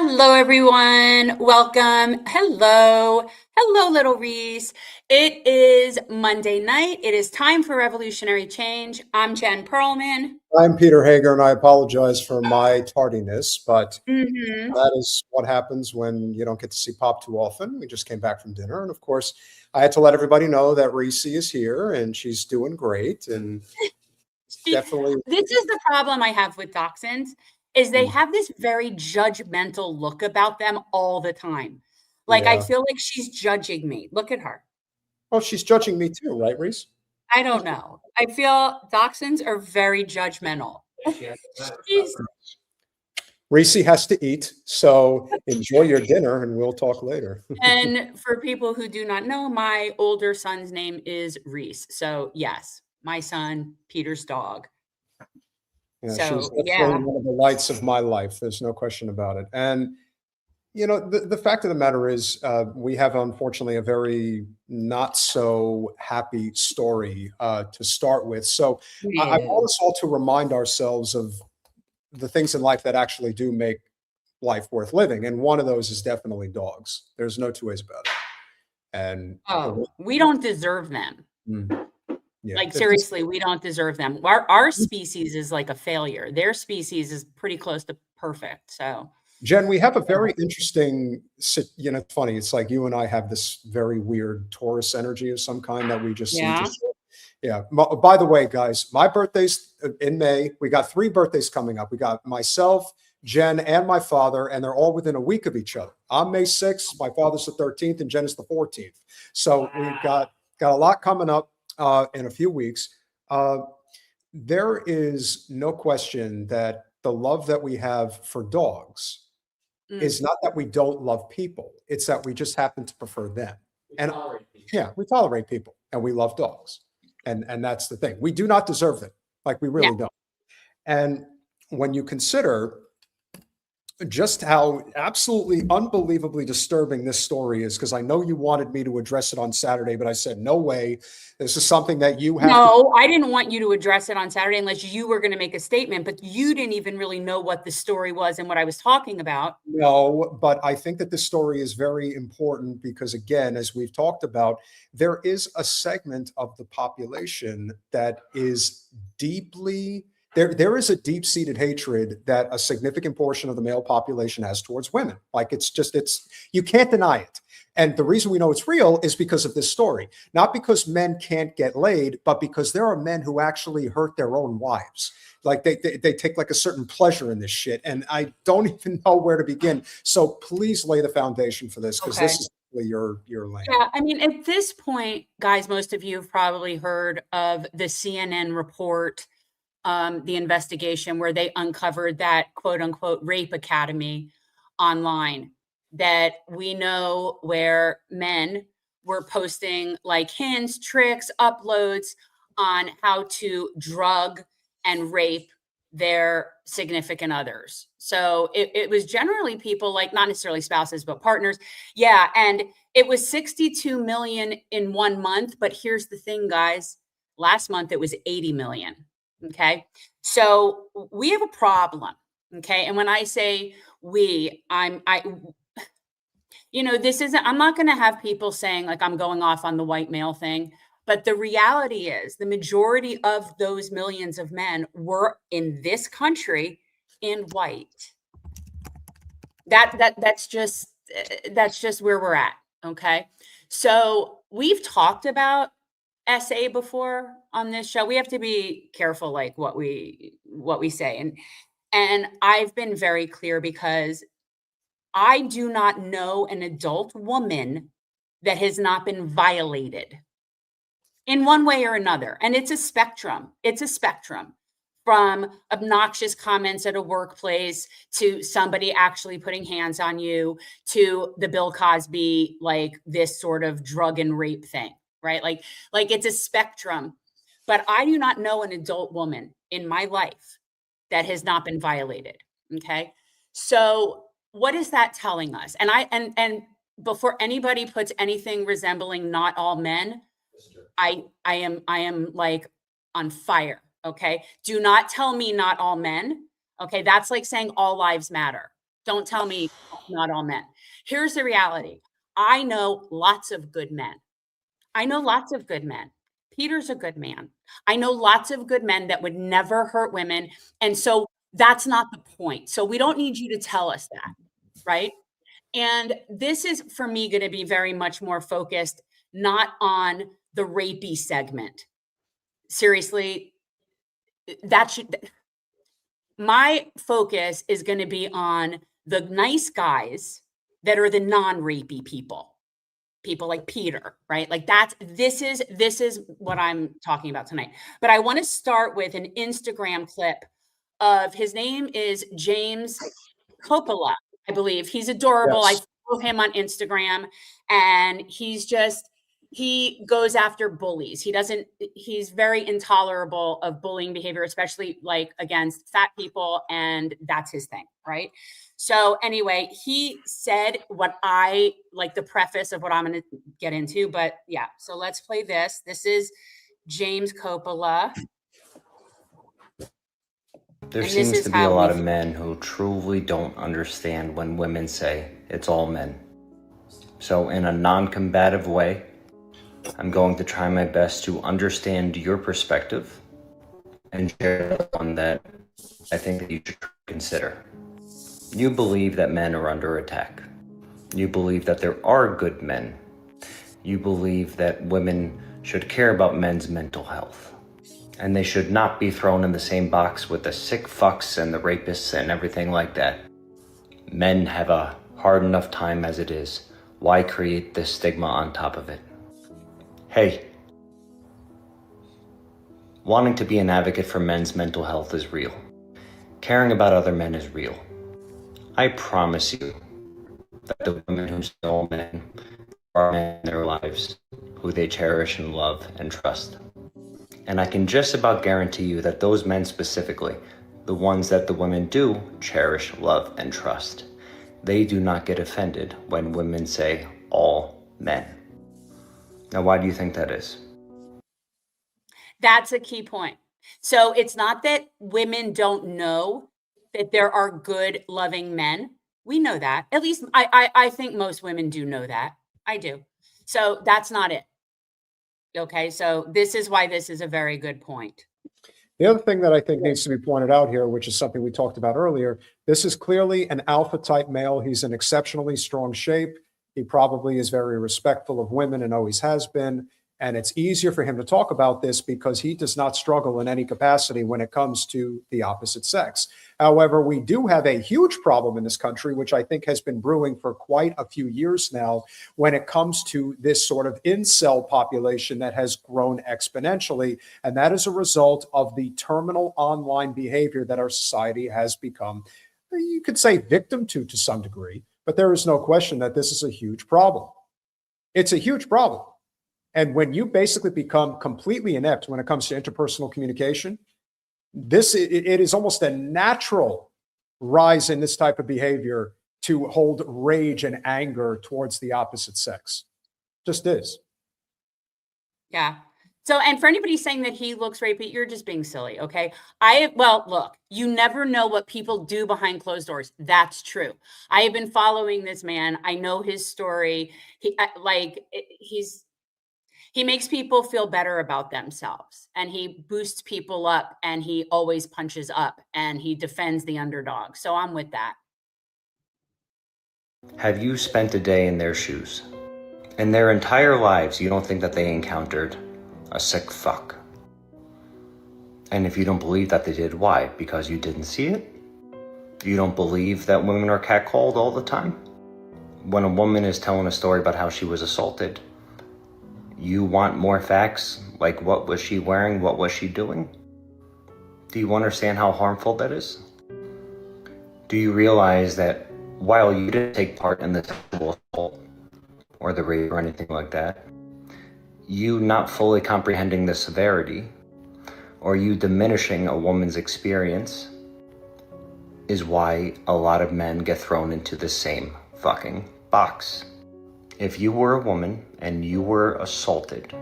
Hello, everyone. Welcome. Hello. Hello, little Reese. It is Monday night. It is time for Revolutionary Change. I'm Jen Perelman. I'm Peter Hager, and I apologize for my tardiness, but hmm that is what happens when you don't get to see Pop too often. We just came back from dinner, and of course, I had to let everybody know that Reese is here, and she's doing great, and definitely. This is the problem I have with dachshunds, is they Mm, have this very judgmental look about them all the time. Like, I yeah. feel like she's judging me. Look at her. Well, she's judging me too, right, Reese? I don't know. I feel dachshunds are very judgmental. She's Reese has to eat, so enjoy your dinner, and we'll talk later. And for people who do not know, my older son's name is Reese. So, yes, my son, Peter's dog. Yeah, she's So, definitely yeah. one of the lights of my life. There's no question about it. And the fact of the matter is, we have unfortunately a very not so happy story to start with. So I want Yeah. us all to remind ourselves of the things in life that actually do make life worth living. And one of those is definitely dogs. There's no two ways about it. And Oh, we don't deserve them. Mm, yeah, Like, if this seriously, we don't deserve them. Our species is like a failure. Their species is pretty close to perfect. So, Jen, we have a very interesting, it's funny. It's like you and I have this very weird Taurus energy of some kind that we just seem to yeah. share. Yeah. By the way, guys, my birthday's in May. We got 3 birthdays coming up. We got myself, Jen, and my father, and they're all within a week of each other. I'm May 6th, my father's the 13th, and Jen is the 14th. So we've got a lot coming up in a few weeks. Uh, there is no question that the love that we have for dogs Mm. is not that we don't love people, it's that we just happen to prefer them. And yeah, we tolerate people and we love dogs. And that's the thing. We do not deserve them. Like we Yeah. really don't. And when you consider just how absolutely unbelievably disturbing this story is, because I know you wanted me to address it on Saturday, but I said, no way. This is something that you have to. No, I didn't want you to address it on Saturday unless you were going to make a statement, but you didn't even really know what the story was and what I was talking about. No, but I think that this story is very important because, again, as we've talked about, there is a segment of the population that is deeply there is a deep-seated hatred that a significant portion of the male population has towards women. Like it's you can't deny it. And the reason we know it's real is because of this story, not because men can't get laid, but because there are men who actually hurt their own wives. Like they take like a certain pleasure in this shit. And I don't even know where to begin. So please lay the foundation for this because Okay. this is really your lane. Yeah, I mean, at this point, guys, most of you have probably heard of the CNN report, the investigation where they uncovered that quote unquote rape academy online that we know where men were posting like hints, tricks, uploads on how to drug and rape their significant others. So it was generally people like not necessarily spouses, but partners. Yeah. And it was 62 million in 1 month. But here's the thing, guys. Last month, it was 80 million. Okay. So we have a problem. Okay. And when I say we, this isn't, I'm not going to have people saying like I'm going off on the white male thing. But the reality is the majority of those millions of men were in this country in white. That's just where we're at. Okay. So we've talked about SA before on this show. We have to be careful like what we say. And I've been very clear because I do not know an adult woman that has not been violated in one way or another. And it's a spectrum. It's a spectrum from obnoxious comments at a workplace to somebody actually putting hands on you to the Bill Cosby, like this sort of drug and rape thing, right? Like it's a spectrum. But I do not know an adult woman in my life that has not been violated. Okay. So what is that telling us? And before anybody puts anything resembling not all men, I am like on fire. Okay. Do not tell me not all men. Okay. That's like saying all lives matter. Don't tell me not all men. Here's the reality. I know lots of good men. I know lots of good men. Peter's a good man. I know lots of good men that would never hurt women. And so that's not the point. So we don't need you to tell us that, right? And this is, for me, going to be very much more focused not on the rapey segment. Seriously, my focus is going to be on the nice guys that are the non-rapey people like Peter, right? Like this is what I'm talking about tonight. But I want to start with an Instagram clip of, his name is James Coppola, I believe. He's adorable. I Yes. follow him on Instagram, and he goes after bullies. He's very intolerable of bullying behavior, especially like against fat people, and that's his thing, right? So anyway, he said what I like, the preface of what I'm going to get into, but yeah. So let's play this. This is James Coppola. There seems to be a lot of men who truly don't understand when women say it's all men. So in a non-combative way, I'm going to try my best to understand your perspective and share one that I think that you should consider. You believe that men are under attack. You believe that there are good men. You believe that women should care about men's mental health. And they should not be thrown in the same box with the sick fucks and the rapists and everything like that. Men have a hard enough time as it is. Why create this stigma on top of it? Hey, wanting to be an advocate for men's mental health is real. Caring about other men is real. I promise you that the women who say all men are men in their lives who they cherish and love and trust. And I can just about guarantee you that those men specifically, the ones that the women do cherish, love, and trust, they do not get offended when women say all men. Now, why do you think that is? That's a key point. So it's not that women don't know that there are good, loving men. We know that. At least I think most women do know that. I do. So that's not it. Okay, so this is why this is a very good point. The other thing that I think needs to be pointed out here, which is something we talked about earlier, this is clearly an alpha type male. He's in exceptionally strong shape. He probably is very respectful of women and always has been. And it's easier for him to talk about this because he does not struggle in any capacity when it comes to the opposite sex. However, we do have a huge problem in this country, which I think has been brewing for quite a few years now, when it comes to this sort of incel population that has grown exponentially. And that is a result of the terminal online behavior that our society has become, you could say, victim to some degree. But there is no question that this is a huge problem. It's a huge problem. And when you basically become completely inept when it comes to interpersonal communication, it is almost a natural rise in this type of behavior to hold rage and anger towards the opposite sex. Just is. Yeah. So, and for anybody saying that he looks rapey, you're just being silly, okay? Well, look, you never know what people do behind closed doors. That's true. I have been following this man. I know his story. He makes people feel better about themselves, and he boosts people up, and he always punches up, and he defends the underdog. So I'm with that. Have you spent a day in their shoes? In their entire lives, you don't think that they encountered a sick fuck. And if you don't believe that they did, why? Because you didn't see it? You don't believe that women are catcalled all the time? When a woman is telling a story about how she was assaulted, you want more facts, like what was she wearing, what was she doing? Do you understand how harmful that is? Do you realize that while you didn't take part in the sexual assault or the rape or anything like that, you not fully comprehending the severity or you diminishing a woman's experience is why a lot of men get thrown into the same fucking box. If you were a woman and you were assaulted,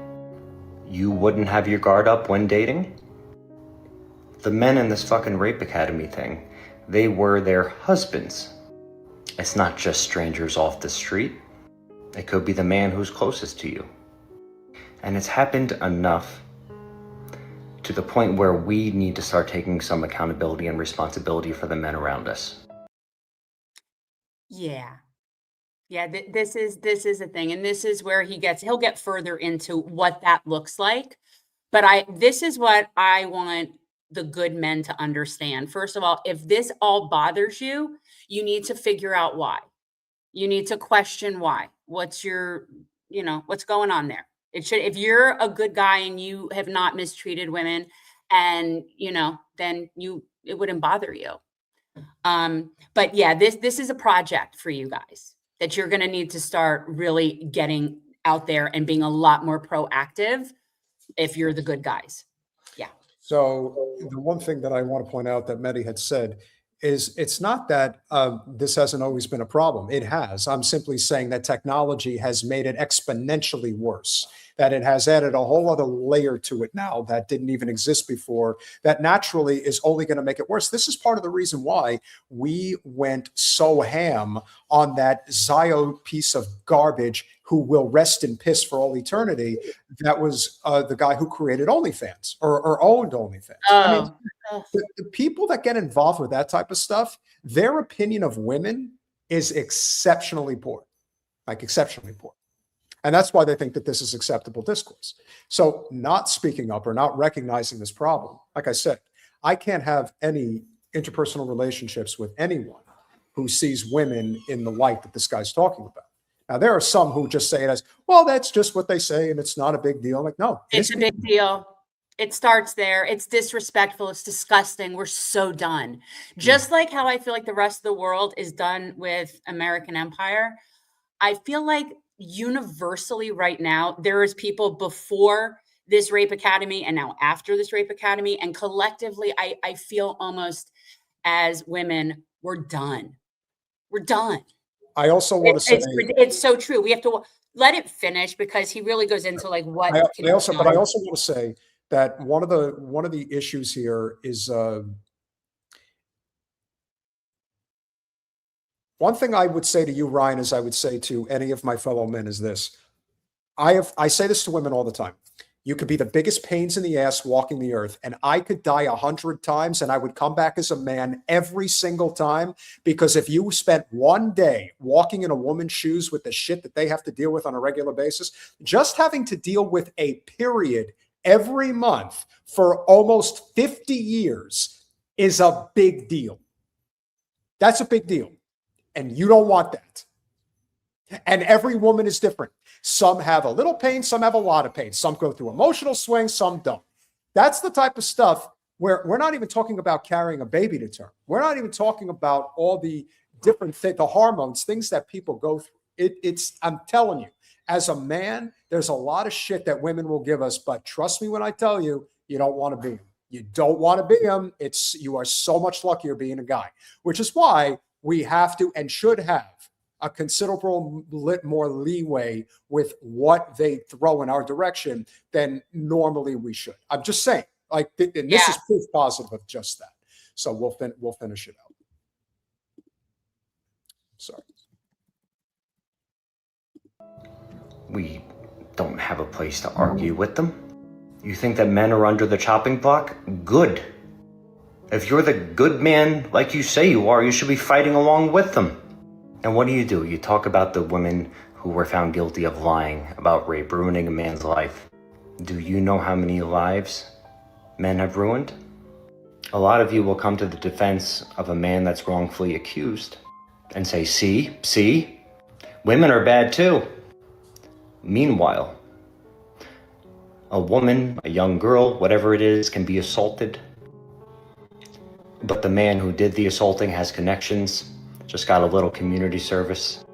you wouldn't have your guard up when dating? The men in this fucking rape academy thing, they were their husbands It's not just strangers off the street. It could be the man who's closest to you. And it's happened enough to the point where we need to start taking some accountability and responsibility for the men around us. Yeah. Yeah, this is a thing, and this is where he'll get further into what that looks like. But this is what I want the good men to understand. First of all, if this all bothers you, you need to figure out why. You need to question why. What's what's going on there? If you're a good guy and you have not mistreated women, and then it wouldn't bother you. But yeah, this is a project for you guys that you're going to need to start really getting out there and being a lot more proactive if you're the good guys. Yeah. So the one thing that I want to point out that Mehdi had said is it's not that this hasn't always been a problem. It has. I'm simply saying that technology has made it exponentially worse, that it has added a whole other layer to it now that didn't even exist before, that naturally is only going to make it worse. This is part of the reason why we went so ham on that Zio piece of garbage who will rest in piss for all eternity. That was the guy who created OnlyFans or owned OnlyFans. I mean, the people that get involved with that type of stuff, their opinion of women is exceptionally poor, like exceptionally poor. And that's why they think that this is acceptable discourse. So not speaking up or not recognizing this problem, like I said, I can't have any interpersonal relationships with anyone who sees women in the light that this guy's talking about. Now, there are some who just say it as, well, that's just what they say and it's not a big deal. Like, no. It's a big deal. It starts there. It's disrespectful. It's disgusting. We're so done. Just like how I feel like the rest of the world is done with American empire, I feel like universally right now, there is people before this rape academy and now after this rape academy. And collectively, I feel almost as women, we're done. We're done. I also want to say it's so true. We have to let it finish because he really goes into like what. I also want to say that one of the issues here is one thing I would say to you, Ryan, as I would say to any of my fellow men is this. I say this to women all the time. You could be the biggest pains in the ass walking the earth, and I could die 100 times, and I would come back as a man every single time, because if you spent one day walking in a woman's shoes with the shit that they have to deal with on a regular basis, just having to deal with a period every month for almost 50 years is a big deal. That's a big deal. And you don't want that. And every woman is different. Some have a little pain, some have a lot of pain. Some go through emotional swings, some don't. That's the type of stuff where we're not even talking about carrying a baby to term. We're not even talking about all the different things, the hormones, things that people go through. I'm telling you, as a man, there's a lot of shit that women will give us, but trust me when I tell you, you don't want to be them. You don't want to be them. You are so much luckier being a guy, which is why we have to and should have a considerable more leeway with what they throw in our direction than normally we should. I'm just saying, like, and this is proof positive of just that. So we'll finish it out. Sorry. We don't have a place to argue with them. You think that men are under the chopping block? Good. If you're the good man like you say you are, you should be fighting along with them. And what do? You talk about the women who were found guilty of lying about rape, ruining a man's life. Do you know how many lives men have ruined? A lot of you will come to the defense of a man that's wrongfully accused and say, see, women are bad too. Meanwhile, a woman, a young girl, whatever it is, can be assaulted. But the man who did the assaulting has connections, just got a little community service.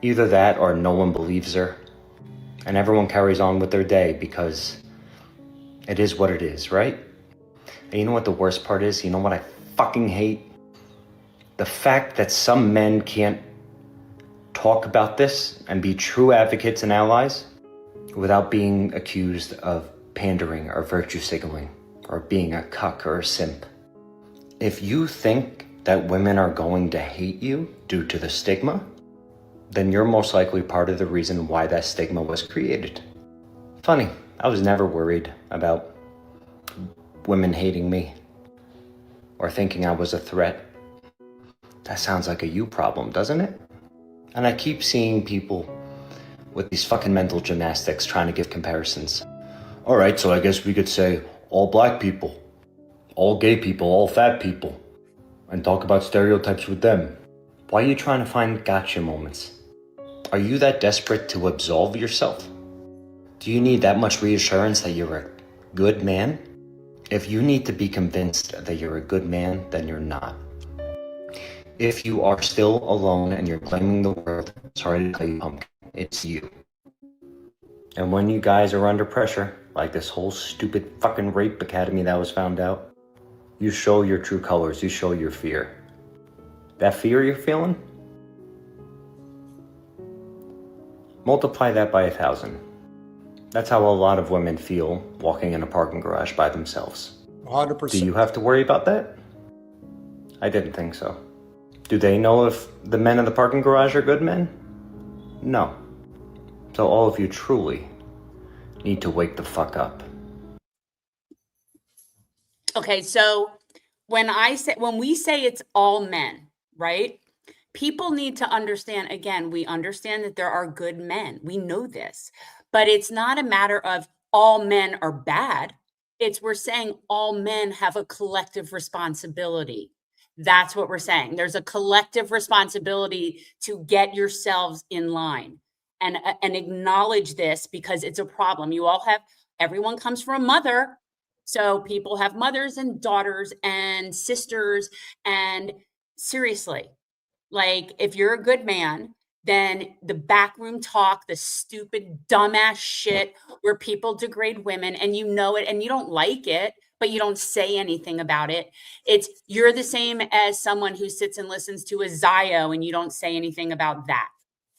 Either that or no one believes her. And everyone carries on with their day because it is what it is, right? And you know what the worst part is? You know what I fucking hate? The fact that some men can't talk about this and be true advocates and allies without being accused of pandering or virtue signaling or being a cuck or a simp. If you think that women are going to hate you due to the stigma, then you're most likely part of the reason why that stigma was created. Funny, I was never worried about women hating me or thinking I was a threat. That sounds like a you problem, doesn't it? And I keep seeing people with these fucking mental gymnastics trying to give comparisons. All right, so I guess we could say all black people, all gay people, all fat people, and talk about stereotypes with them. Why are you trying to find gotcha moments? Are you that desperate to absolve yourself? Do you need that much reassurance that you're a good man? If you need to be convinced that you're a good man, then you're not. If you are still alone and you're blaming the world, sorry to tell you, pumpkin, it's you. And when you guys are under pressure, like this whole stupid fucking rape academy that was found out, you show your true colors, you show your fear. That fear you're feeling? Multiply that by 1,000. That's how a lot of women feel walking in a parking garage by themselves. 100%. Do you have to worry about that? I didn't think so. Do they know if the men in the parking garage are good men? No. So all of you truly need to wake the fuck up. Okay, so when we say it's all men, right? People need to understand, again, we understand that there are good men. We know this. But it's not a matter of all men are bad. We're saying all men have a collective responsibility. That's what we're saying. There's a collective responsibility to get yourselves in line and acknowledge this, because it's a problem. Everyone comes from a mother. So people have mothers and daughters and sisters. And seriously, like, if you're a good man, then the backroom talk, the stupid, dumbass shit where people degrade women and you know it and you don't like it, but you don't say anything about it. You're the same as someone who sits and listens to a Zio and you don't say anything about that.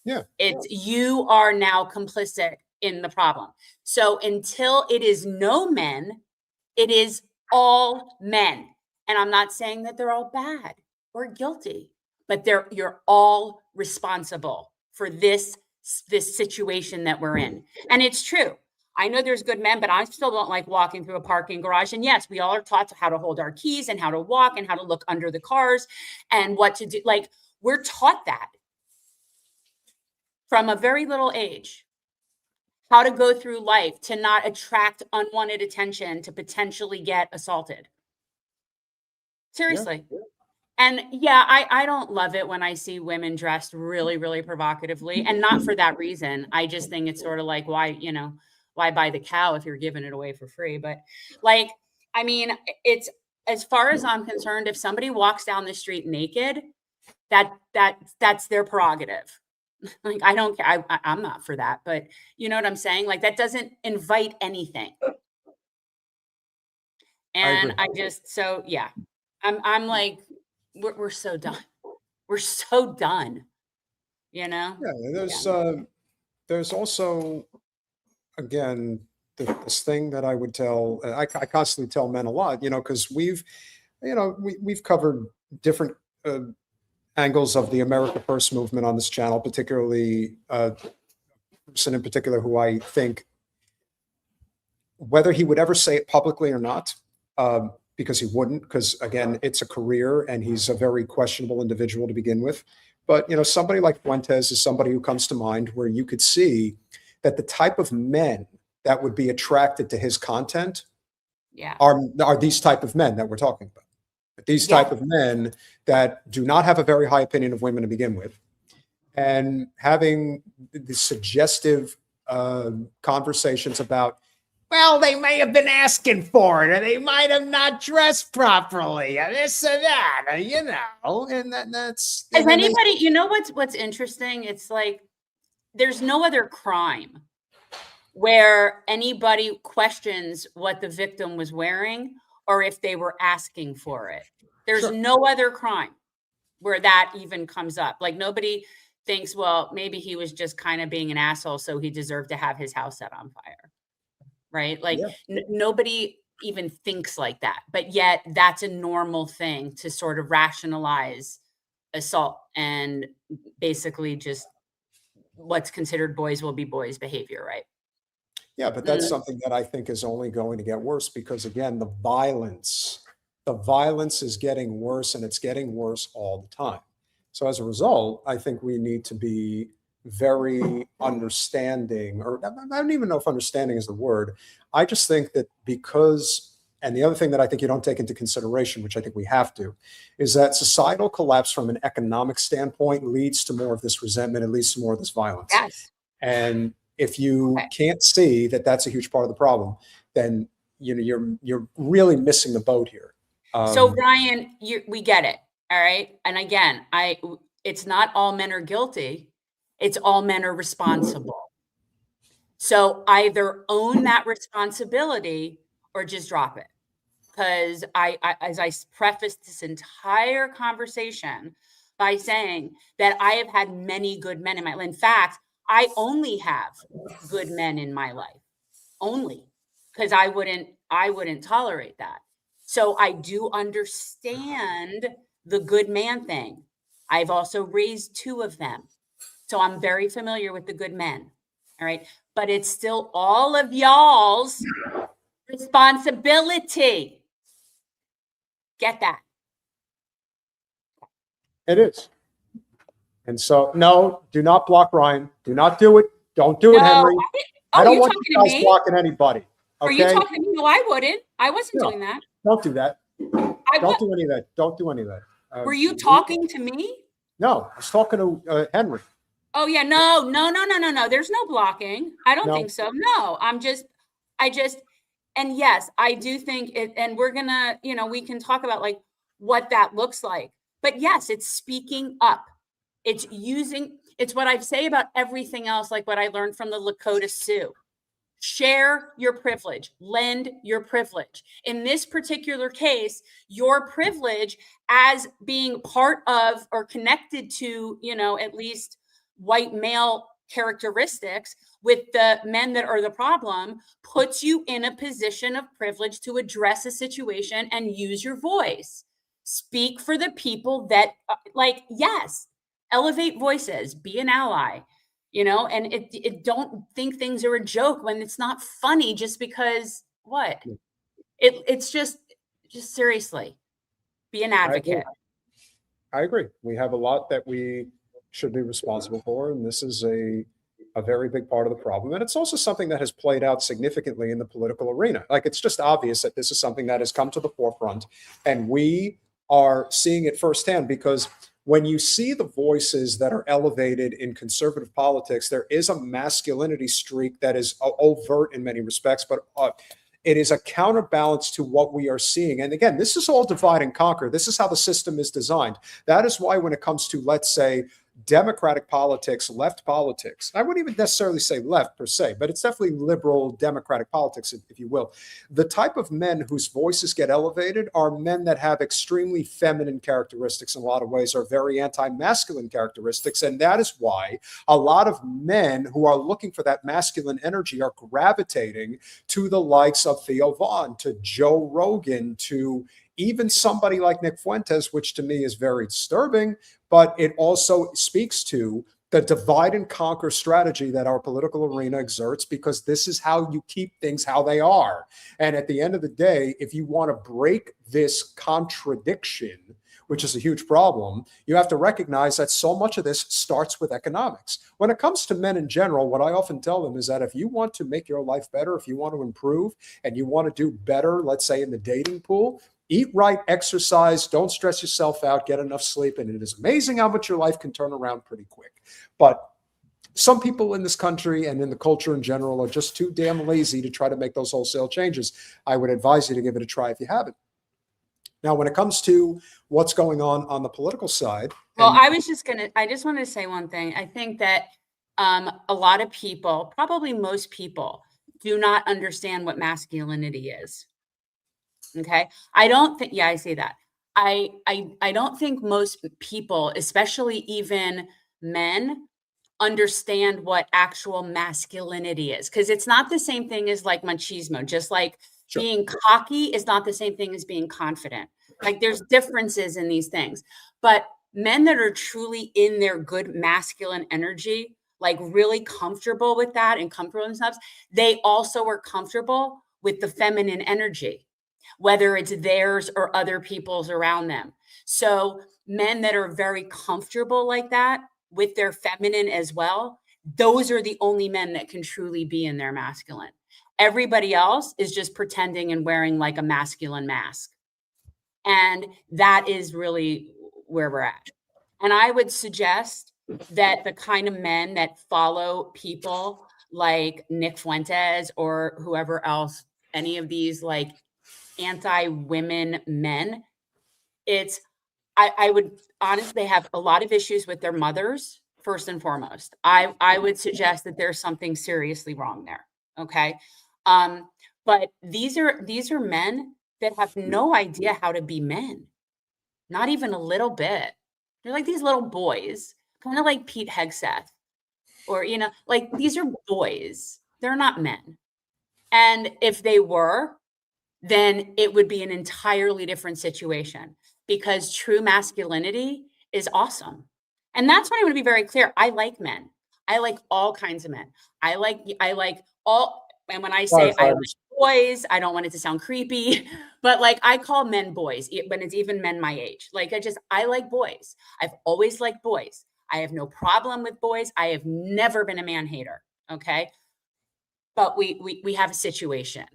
Yeah. You are now complicit in the problem. So until it is no men, it is all men. And I'm not saying that they're all bad or guilty, but you're all responsible for this situation that we're in. And it's true. I know there's good men, but I still don't like walking through a parking garage. And yes, we all are taught how to hold our keys and how to walk and how to look under the cars and what to do. Like, we're taught that from a very little age, how to go through life to not attract unwanted attention, to potentially get assaulted. Seriously. Yeah. And yeah, I don't love it when I see women dressed really, really provocatively, and not for that reason. I just think it's sort of like, why buy the cow if you're giving it away for free? But like, I mean, it's, as far as I'm concerned, if somebody walks down the street naked, that's their prerogative. Like, I don't care. I'm not for that, but you know what I'm saying? Like, that doesn't invite anything. And I'm like, we're so done. We're so done, you know? Yeah, there's also, again, this thing that I would tell, I constantly tell men a lot, because we've covered different angles of the America First movement on this channel, particularly a person in particular who I think, whether he would ever say it publicly or not, because he wouldn't, because again, it's a career and he's a very questionable individual to begin with. But, somebody like Fuentes is somebody who comes to mind where you could see that the type of men that would be attracted to his content are these type of men that we're talking about. These type of men that do not have a very high opinion of women to begin with, and having the suggestive conversations about, well, they may have been asking for it, or they might have not dressed properly, and this or that, and that's. If anybody, what's interesting? It's like, there's no other crime where anybody questions what the victim was wearing or if they were asking for it. There's no other crime where that even comes up. Like, nobody thinks, well, maybe he was just kind of being an asshole, so he deserved to have his house set on fire. Right? Like, nobody even thinks like that. But yet that's a normal thing to sort of rationalize assault and basically just what's considered boys will be boys behavior, right? Yeah, but that's something that I think is only going to get worse because again, the violence is getting worse and it's getting worse all the time. So as a result, I think we need to be very understanding, or I don't even know if understanding is the word. I just think that because, and the other thing that I think you don't take into consideration, which I think we have to, is that societal collapse from an economic standpoint leads to more of this resentment, it leads to more of this violence. Yes. And if you can't see that that's a huge part of the problem, then you're really missing the boat here. So Brian, we get it. All right. And again, it's not all men are guilty. It's all men are responsible. So either own that responsibility or just drop it. Because as I prefaced this entire conversation by saying that I have had many good men in my life. In fact, I only have good men in my life, only because I wouldn't tolerate that. So I do understand the good man thing. I've also raised 2 of them. So I'm very familiar with the good men. All right. But it's still all of y'all's responsibility. Get that? It is. And so, no, do not block Ryan. Do not do it. Don't do it, Henry. I don't want you guys blocking anybody. Okay? Are you talking to me? No, I wouldn't. I wasn't doing that. Don't do that. Don't do any of that. Don't do any of that. Were you talking to me? No, I was talking to Henry. Oh yeah, no. There's no blocking. I don't think so. No, and yes, I do think it, and we're gonna, we can talk about like what that looks like. But yes, it's speaking up. It's what I say about everything else, like what I learned from the Lakota Sioux. Share your privilege, lend your privilege. In this particular case, your privilege as being part of or connected to, at least white male characteristics with the men that are the problem puts you in a position of privilege to address a situation and use your voice. Speak for the people that yes, elevate voices, be an ally. And it don't think things are a joke when it's not funny just because what? It's just seriously, be an advocate. I agree. We have a lot that we should be responsible for, and this is a very big part of the problem. And it's also something that has played out significantly in the political arena. Like, it's just obvious that this is something that has come to the forefront, and we are seeing it firsthand because when you see the voices that are elevated in conservative politics, there is a masculinity streak that is overt in many respects, but it is a counterbalance to what we are seeing. And again, this is all divide and conquer. This is how the system is designed. That is why when it comes to, let's say, democratic politics, left politics, I wouldn't even necessarily say left per se, but it's definitely liberal democratic politics, if you will. The type of men whose voices get elevated are men that have extremely feminine characteristics in a lot of ways, are very anti-masculine characteristics. And that is why a lot of men who are looking for that masculine energy are gravitating to the likes of Theo Vaughn, to Joe Rogan, to even somebody like Nick Fuentes, which to me is very disturbing, but it also speaks to the divide and conquer strategy that our political arena exerts, because this is how you keep things how they are. And at the end of the day, if you want to break this contradiction, which is a huge problem, you have to recognize that so much of this starts with economics. When it comes to men in general, what I often tell them is that if you want to make your life better, if you want to improve and you want to do better, let's say in the dating pool, eat right, exercise, don't stress yourself out, get enough sleep, and it is amazing how much your life can turn around pretty quick. But some people in this country and in the culture in general are just too damn lazy to try to make those wholesale changes. I would advise you to give it a try if you haven't. Now, when it comes to what's going on the political side. Well, I just wanted to say one thing. I think that a lot of people, probably most people, do not understand what masculinity is. Okay. I don't think, I say that. I don't think most people, especially even men, understand what actual masculinity is, because it's not the same thing as like machismo. Just like, Sure. Being cocky is not the same thing as being confident. Like there's differences in these things. But men that are truly in their good masculine energy, like really comfortable with that and comfortable in themselves, they also are comfortable with the feminine energy, whether it's theirs or other people's around them. So men that are very comfortable like that with their feminine as well, those are the only men that can truly be in their masculine. Everybody else is just pretending and wearing like a masculine mask. And that is really where we're at. And I would suggest that the kind of men that follow people like Nick Fuentes or whoever else, any of these like anti-women men, I would honestly have a lot of issues with their mothers, first and foremost. I would suggest that there's something seriously wrong there. Okay. But these are men that have no idea how to be men. Not even a little bit. They're like these little boys, kind of like Pete Hegseth, or, like these are boys. They're not men. And if they were, then it would be an entirely different situation because true masculinity is awesome. And that's what I want to be very clear. I like men. I like all kinds of men. I like all, and when I say I like boys, I don't want it to sound creepy, but like I call men boys when it's even men my age. Like I like boys. I've always liked boys. I have no problem with boys. I have never been a man hater. Okay. But we have a situation.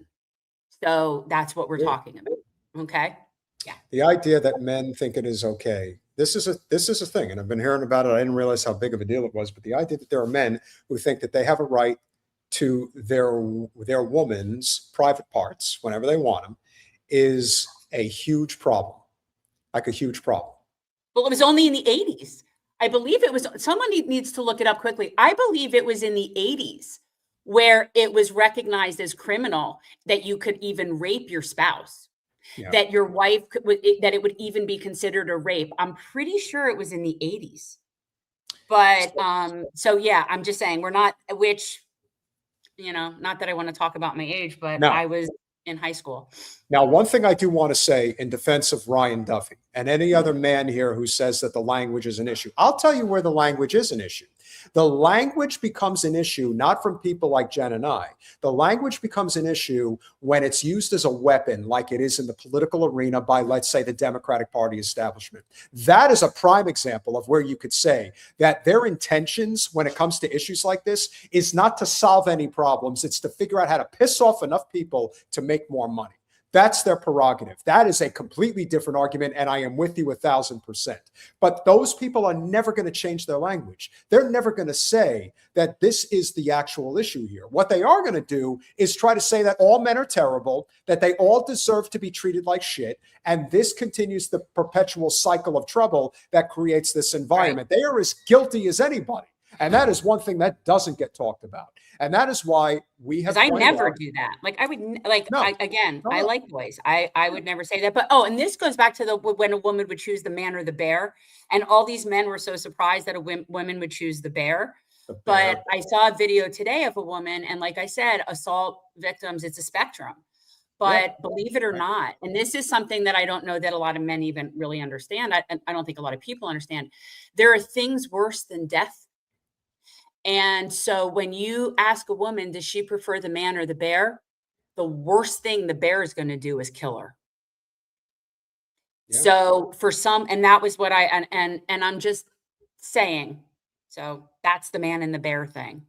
So that's what we're talking about. Okay. Yeah. The idea that men think it is okay. This is a thing. And I've been hearing about it. I didn't realize how big of a deal it was, but the idea that there are men who think that they have a right to their woman's private parts whenever they want them is a huge problem. Like a huge problem. Well, it was only in the 80s. I believe it was, someone needs to look it up quickly. I believe it was in the 80s where it was recognized as criminal that you could even rape your spouse, that your wife that it would even be considered a rape. I'm pretty sure it was in the 80s. But so yeah, I'm just saying we're not, which, not that I want to talk about my age, but no. I was in high school. Now, one thing I do want to say in defense of Ryan Duffy and any other man here who says that the language is an issue, I'll tell you where the language is an issue. The language becomes an issue, not from people like Jen and I. The language becomes an issue when it's used as a weapon, like it is in the political arena by, let's say, the Democratic Party establishment. That is a prime example of where you could say that their intentions when it comes to issues like this is not to solve any problems. It's to figure out how to piss off enough people to make more money. That's their prerogative. That is a completely different argument, and I am with you 1,000%. But those people are never going to change their language. They're never going to say that this is the actual issue here. What they are going to do is try to say that all men are terrible, that they all deserve to be treated like shit, and this continues the perpetual cycle of trouble that creates this environment. Right. They are as guilty as anybody. And that is one thing that doesn't get talked about. And that is why we have. I never do that. Like I would like, no, I like boys. I would never say that. But, and this goes back to when a woman would choose the man or the bear. And all these men were so surprised that women would choose the bear. But I saw a video today of a woman. And like I said, assault victims, it's a spectrum. But believe it or not, and this is something that I don't know that a lot of men even really understand. I don't think a lot of people understand. There are things worse than death. And so when you ask a woman, does she prefer the man or the bear? The worst thing the bear is going to do is kill her. Yeah. So for some, and that was what and I'm just saying, so that's the man and the bear thing.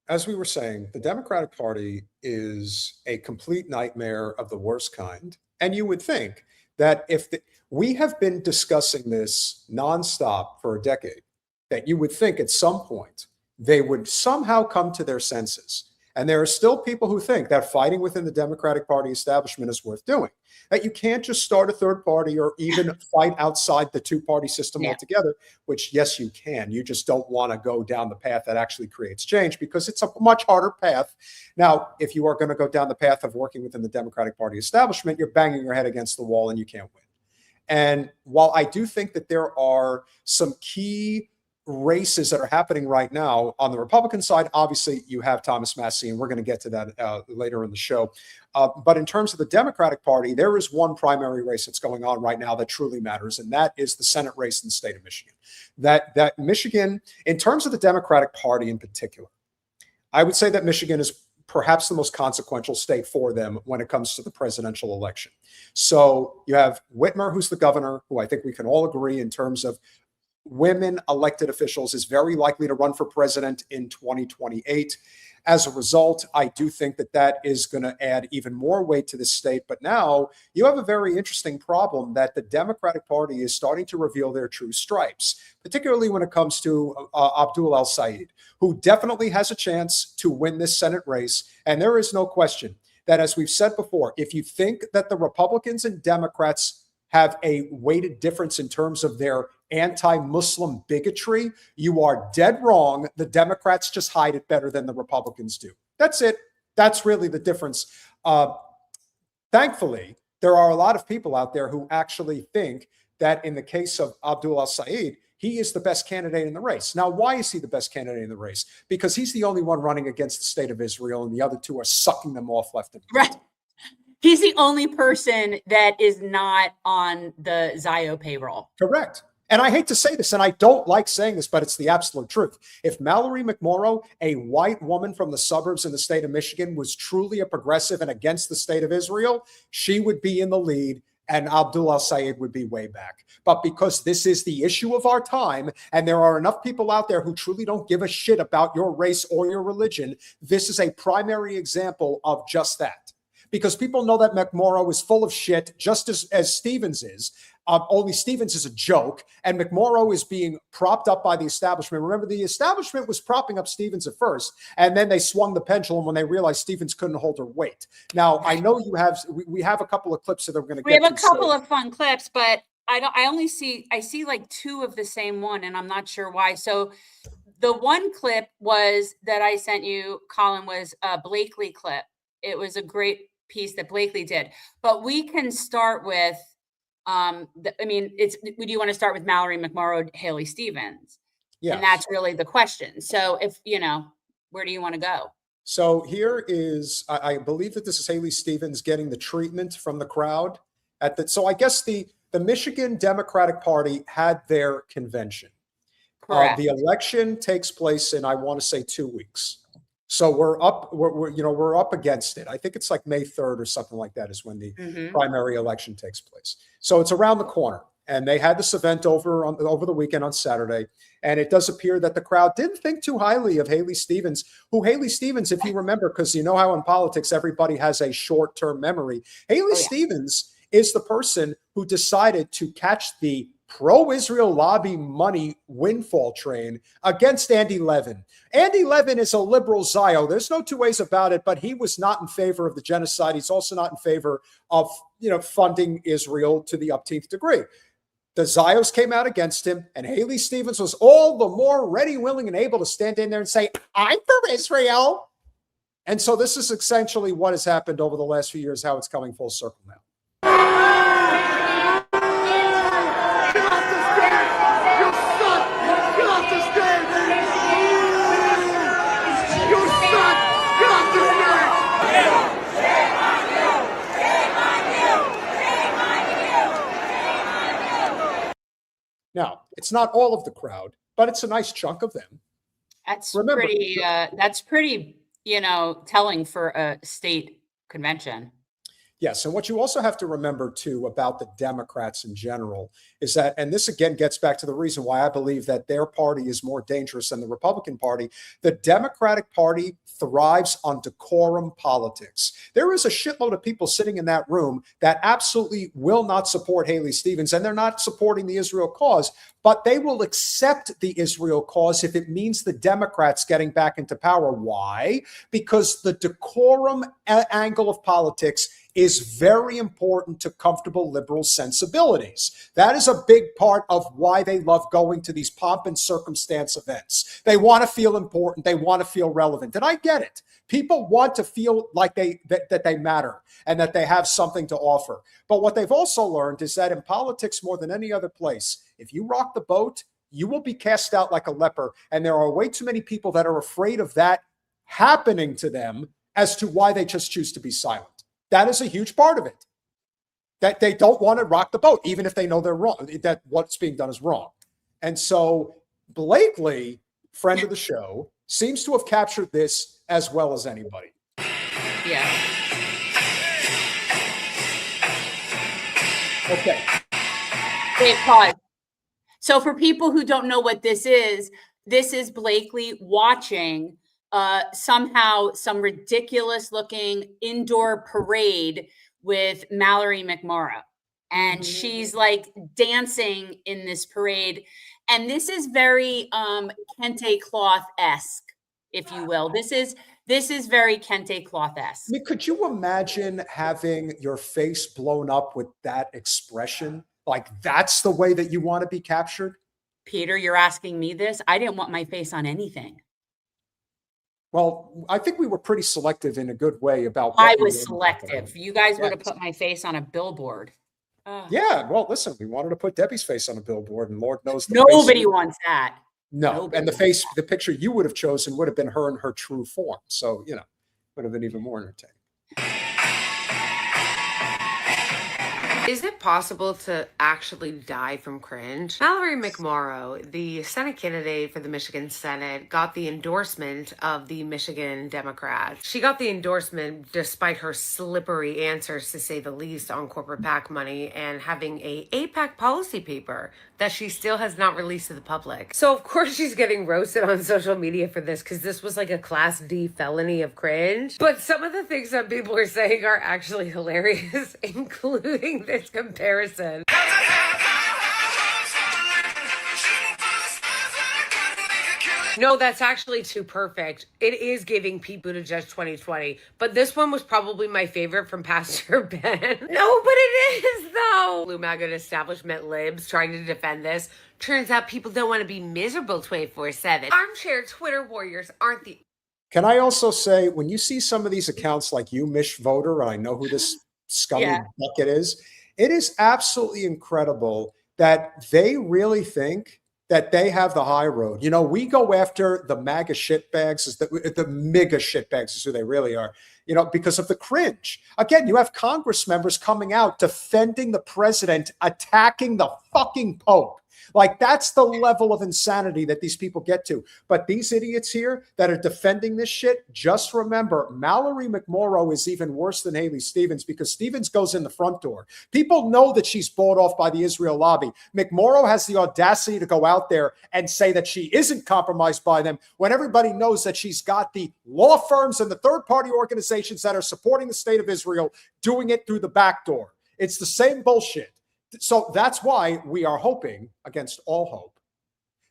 As we were saying, the Democratic Party is a complete nightmare of the worst kind. And you would think that if we have been discussing this nonstop for a decade, that you would think at some point they would somehow come to their senses. And there are still people who think that fighting within the Democratic Party establishment is worth doing, that you can't just start a third party or even fight outside the two-party system altogether, which, yes, you can. You just don't want to go down the path that actually creates change because it's a much harder path. Now, if you are going to go down the path of working within the Democratic Party establishment, you're banging your head against the wall and you can't win. And while I do think that there are some key races that are happening right now on the Republican side, obviously you have Thomas Massie, and we're going to get to that later in the show. But in terms of the Democratic Party, there is one primary race that's going on right now that truly matters, and that is the Senate race in the state of Michigan. That Michigan, in terms of the Democratic Party in particular, I would say that Michigan is perhaps the most consequential state for them when it comes to the presidential election. So you have Whitmer, who's the governor, who I think we can all agree in terms of women elected officials is very likely to run for president in 2028. As a result, I do think that that is going to add even more weight to the state. But now you have a very interesting problem that the Democratic Party is starting to reveal their true stripes, particularly when it comes to Abdul al-Sayed, who definitely has a chance to win this Senate race. And there is no question that, as we've said before, if you think that the Republicans and Democrats have a weighted difference in terms of their anti-Muslim bigotry, you are dead wrong. The Democrats just hide it better than the Republicans do. That's it. That's really the difference. Thankfully, there are a lot of people out there who actually think that in the case of Abdul al-Sayed, he is the best candidate in the race. Now, why is he the best candidate in the race? Because he's the only one running against the state of Israel, and the other two are sucking them off left and right. Right. He's the only person that is not on the Zio payroll. Correct. And I hate to say this, and I don't like saying this, but it's the absolute truth. If Mallory McMorrow, a white woman from the suburbs in the state of Michigan, was truly a progressive and against the state of Israel, she would be in the lead and Abdul al-Sayed would be way back. But because this is the issue of our time, and there are enough people out there who truly don't give a shit about your race or your religion, this is a primary example of just that. Because people know that McMorrow is full of shit, just as Stevens is. Only Stevens is a joke, and McMorrow is being propped up by the establishment. Remember, the establishment was propping up Stevens at first, and then they swung the pendulum when they realized Stevens couldn't hold her weight. Now, I know you have, we have a couple of clips that we're going to get to. We have a couple of fun clips, but I see like two of the same one, and I'm not sure why. So the one clip that I sent you, Colin, was a Blakeley clip. It was a great piece that Blakeley did, but we can start with, do you want to start with Mallory McMorrow, Haley Stevens? Yeah. And that's really the question. So where do you want to go? So here is, I believe that this is Haley Stevens getting the treatment from the crowd so I guess the Michigan Democratic Party had their convention. Correct. The election takes place in, I want to say, 2 weeks. So we're up against it. I think it's like May 3rd or something like that is when the primary election takes place. So it's around the corner. And they had this event over the weekend on Saturday. And it does appear that the crowd didn't think too highly of Haley Stevens, if you remember, because you know how in politics everybody has a short-term memory. Haley Stevens is the person who decided to catch the pro-Israel lobby money windfall train against Andy Levin. Andy Levin is a liberal Zio. There's no two ways about it, but he was not in favor of the genocide. He's also not in favor of, funding Israel to the upteenth degree. The Zios came out against him, and Haley Stevens was all the more ready, willing, and able to stand in there and say, I'm for Israel. And so this is essentially what has happened over the last few years, how it's coming full circle now. Now, it's not all of the crowd, but it's a nice chunk of them. That's pretty, telling for a state convention. Yes. And what you also have to remember, too, about the Democrats in general is that, and this again gets back to the reason why I believe that their party is more dangerous than the Republican Party. The Democratic Party thrives on decorum politics. There is a shitload of people sitting in that room that absolutely will not support Haley Stevens, and they're not supporting the Israel cause, but they will accept the Israel cause if it means the Democrats getting back into power. Why? Because the decorum angle of politics is very important to comfortable liberal sensibilities. That is a big part of why they love going to these pomp and circumstance events. They want to feel important. They want to feel relevant. And I get it. People want to feel like that they matter and that they have something to offer. But what they've also learned is that in politics, more than any other place, if you rock the boat, you will be cast out like a leper. And there are way too many people that are afraid of that happening to them as to why they just choose to be silent. That is a huge part of it. That they don't want to rock the boat, even if they know they're wrong, that what's being done is wrong. And so Blakeley, friend of the show, seems to have captured this as well as anybody. Yeah. Okay. Wait, pause. So for people who don't know what this is Blakeley watching somehow some ridiculous looking indoor parade with Mallory McMorrow. And she's like dancing in this parade. And this is very kente cloth-esque, if you will. This is very kente cloth-esque. I mean, could you imagine having your face blown up with that expression? Like, that's the way that you want to be captured? Peter, you're asking me this? I didn't want my face on anything. Well, I think we were pretty selective in a good way about. I was selective. You guys would have put my face on a billboard. Yeah, well, listen, we wanted to put Debbie's face on a billboard, and Lord knows nobody wants that. No, Nobody and the picture you would have chosen would have been her in her true form. So, would have been even more entertaining. Is it possible to actually die from cringe? Mallory McMorrow, the Senate candidate for the Michigan Senate, got the endorsement of the Michigan Democrats. She got the endorsement despite her slippery answers, to say the least, on corporate PAC money and having a AIPAC policy paper that she still has not released to the public. So of course she's getting roasted on social media for this, because this was like a Class D felony of cringe. But some of the things that people are saying are actually hilarious, including this comparison. No, that's actually too perfect. It is giving Pete Buttigieg 2020, but this one was probably my favorite from Pastor Ben. No, but it is though. Blue MAGA establishment libs trying to defend this. Turns out people don't want to be miserable 24/7. Armchair Twitter warriors aren't the... Can I also say, when you see some of these accounts like You Mish Voter, and I know who this scummy bucket is, it is absolutely incredible that they really think that they have the high road. We go after the MAGA shitbags, the mega shitbags is who they really are, because of the cringe. Again, you have Congress members coming out defending the president, attacking the fucking Pope. Like, that's the level of insanity that these people get to. But these idiots here that are defending this shit, just remember, Mallory McMorrow is even worse than Haley Stevens, because Stevens goes in the front door. People know that she's bought off by the Israel lobby. McMorrow has the audacity to go out there and say that she isn't compromised by them, when everybody knows that she's got the law firms and the third-party organizations that are supporting the state of Israel doing it through the back door. It's the same bullshit. So that's why we are hoping, against all hope,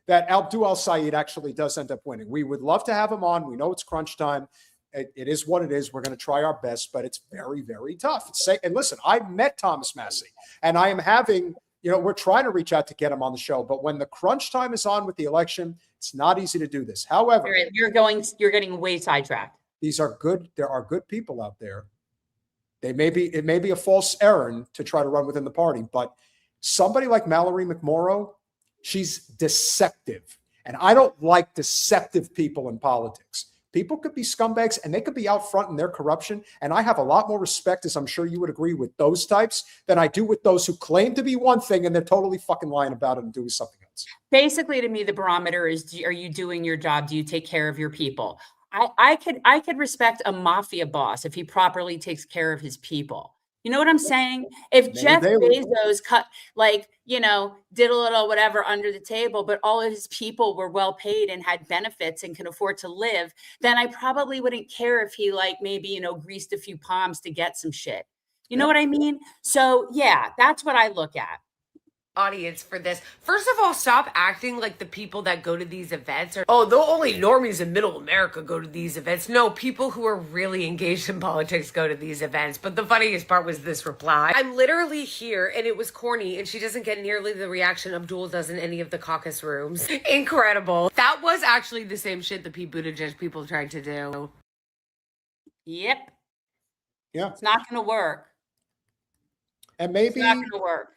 that Abdul Saeed actually does end up winning. We would love to have him on. We know it's crunch time. It is what it is. We're going to try our best, but it's very, very tough. And listen, I met Thomas Massie, and I am having, we're trying to reach out to get him on the show. But when the crunch time is on with the election, it's not easy to do this. However, you're getting way sidetracked. These are good. There are good people out there. It may be a false errand to try to run within the party, but somebody like Mallory McMorrow, she's deceptive. And I don't like deceptive people in politics. People could be scumbags and they could be out front in their corruption. And I have a lot more respect, as I'm sure you would agree, with those types than I do with those who claim to be one thing and they're totally fucking lying about it and doing something else. Basically, to me, the barometer is, are you doing your job? Do you take care of your people? I could respect a mafia boss if he properly takes care of his people. You know what I'm saying? If Jeff Bezos did a little whatever under the table, but all of his people were well paid and had benefits and can afford to live, then I probably wouldn't care if he greased a few palms to get some shit. You know what I mean? So yeah, that's what I look at. Audience for this. First of all, stop acting like the people that go to these events are, the only normies in middle America go to these events. No, people who are really engaged in politics go to these events. But the funniest part was this reply. I'm literally here, and it was corny, and she doesn't get nearly the reaction Abdul does in any of the caucus rooms. Incredible. That was actually the same shit the Pete Buttigieg people tried to do. Yep. Yeah. It's not going to work. And maybe it's not going to work.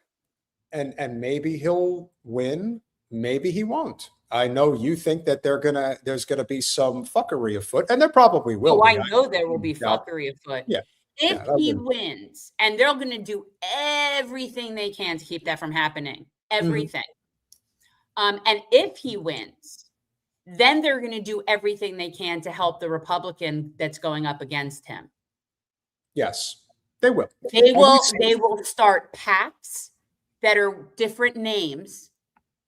And maybe he'll win, maybe he won't. I know you think that there's gonna be some fuckery afoot, and there probably will Oh, be. I know there will be doubt- fuckery afoot. Yeah. If Yeah, that he would- wins, and they're going to do everything they can to keep that from happening, everything. And if he wins, then they're going to do everything they can to help the Republican that's going up against him. Yes, they will. They And will. we see- They will start PACs that are different names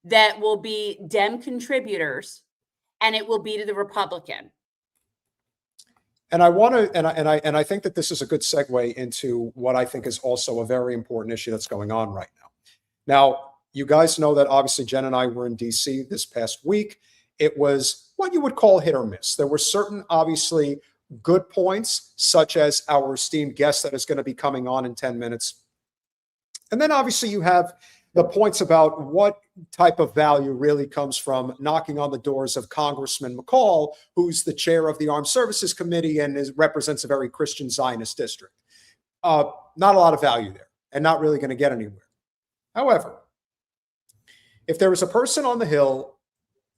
that will be Dem contributors, and it will be to the Republican. And I want to, and I think that this is a good segue into what I think is also a very important issue that's going on right now. Now, you guys know that obviously Jen and I were in DC this past week. It was what you would call hit or miss. There were certain, obviously, good points, such as our esteemed guest that is going to be coming on in 10 minutes. And then obviously you have the points about what type of value really comes from knocking on the doors of Congressman McCall, who's the chair of the Armed Services Committee and represents a very Christian Zionist district. Not a lot of value there and not really going to get anywhere. However, if there is a person on the Hill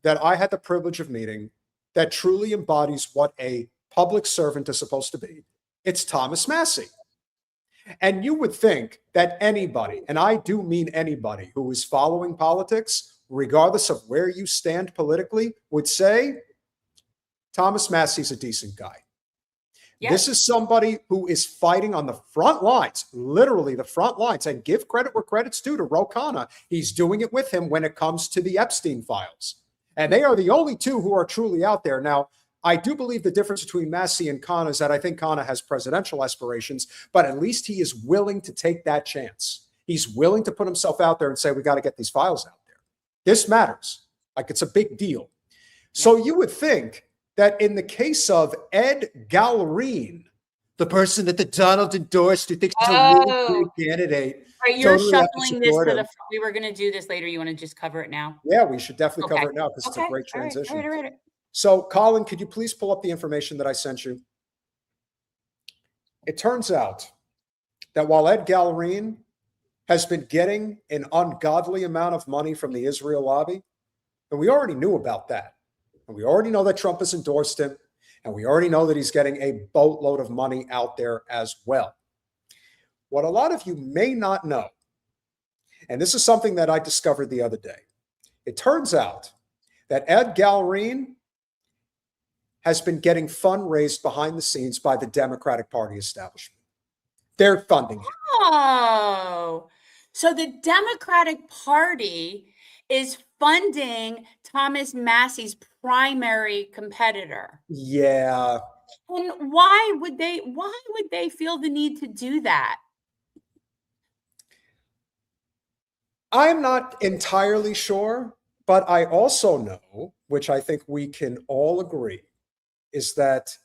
that I had the privilege of meeting that truly embodies what a public servant is supposed to be, it's Thomas Massie. And you would think that anybody, and I do mean anybody, who is following politics, regardless of where you stand politically, would say Thomas Massie's a decent guy. Yes. This is somebody who is fighting on the front lines, literally the front lines, and give credit where credit's due to Ro Khanna. He's doing it with him when it comes to the Epstein files. And they are the only two who are truly out there. Now, I do believe the difference between Massie and Khanna is that I think Khanna has presidential aspirations, but at least he is willing to take that chance. He's willing to put himself out there and say, we got to get these files out there. This matters. Like, it's a big deal. So you would think that in the case of Ed Gallerine, the person that the Donald endorsed, who thinks he's a really great candidate. Right, you're totally have to shuffling this support to the. him. We were going to do this later. You want to just cover it now? Yeah, we should definitely Okay. cover it now because it's a great All right, transition. all right. So, Colin, could you please pull up the information that I sent you? It turns out that while Ed Gallerine has been getting an ungodly amount of money from the Israel lobby, and we already knew about that, and we already know that Trump has endorsed him, and we already know that he's getting a boatload of money out there as well. What a lot of you may not know, and this is something that I discovered the other day, it turns out that Ed Gallerine has been getting fundraised behind the scenes by the Democratic Party establishment. They're funding him. Oh, so the Democratic Party is funding Thomas Massie's primary competitor. Yeah. And why would they feel the need to do that? I'm not entirely sure, but I also know, which I think we can all agree, is that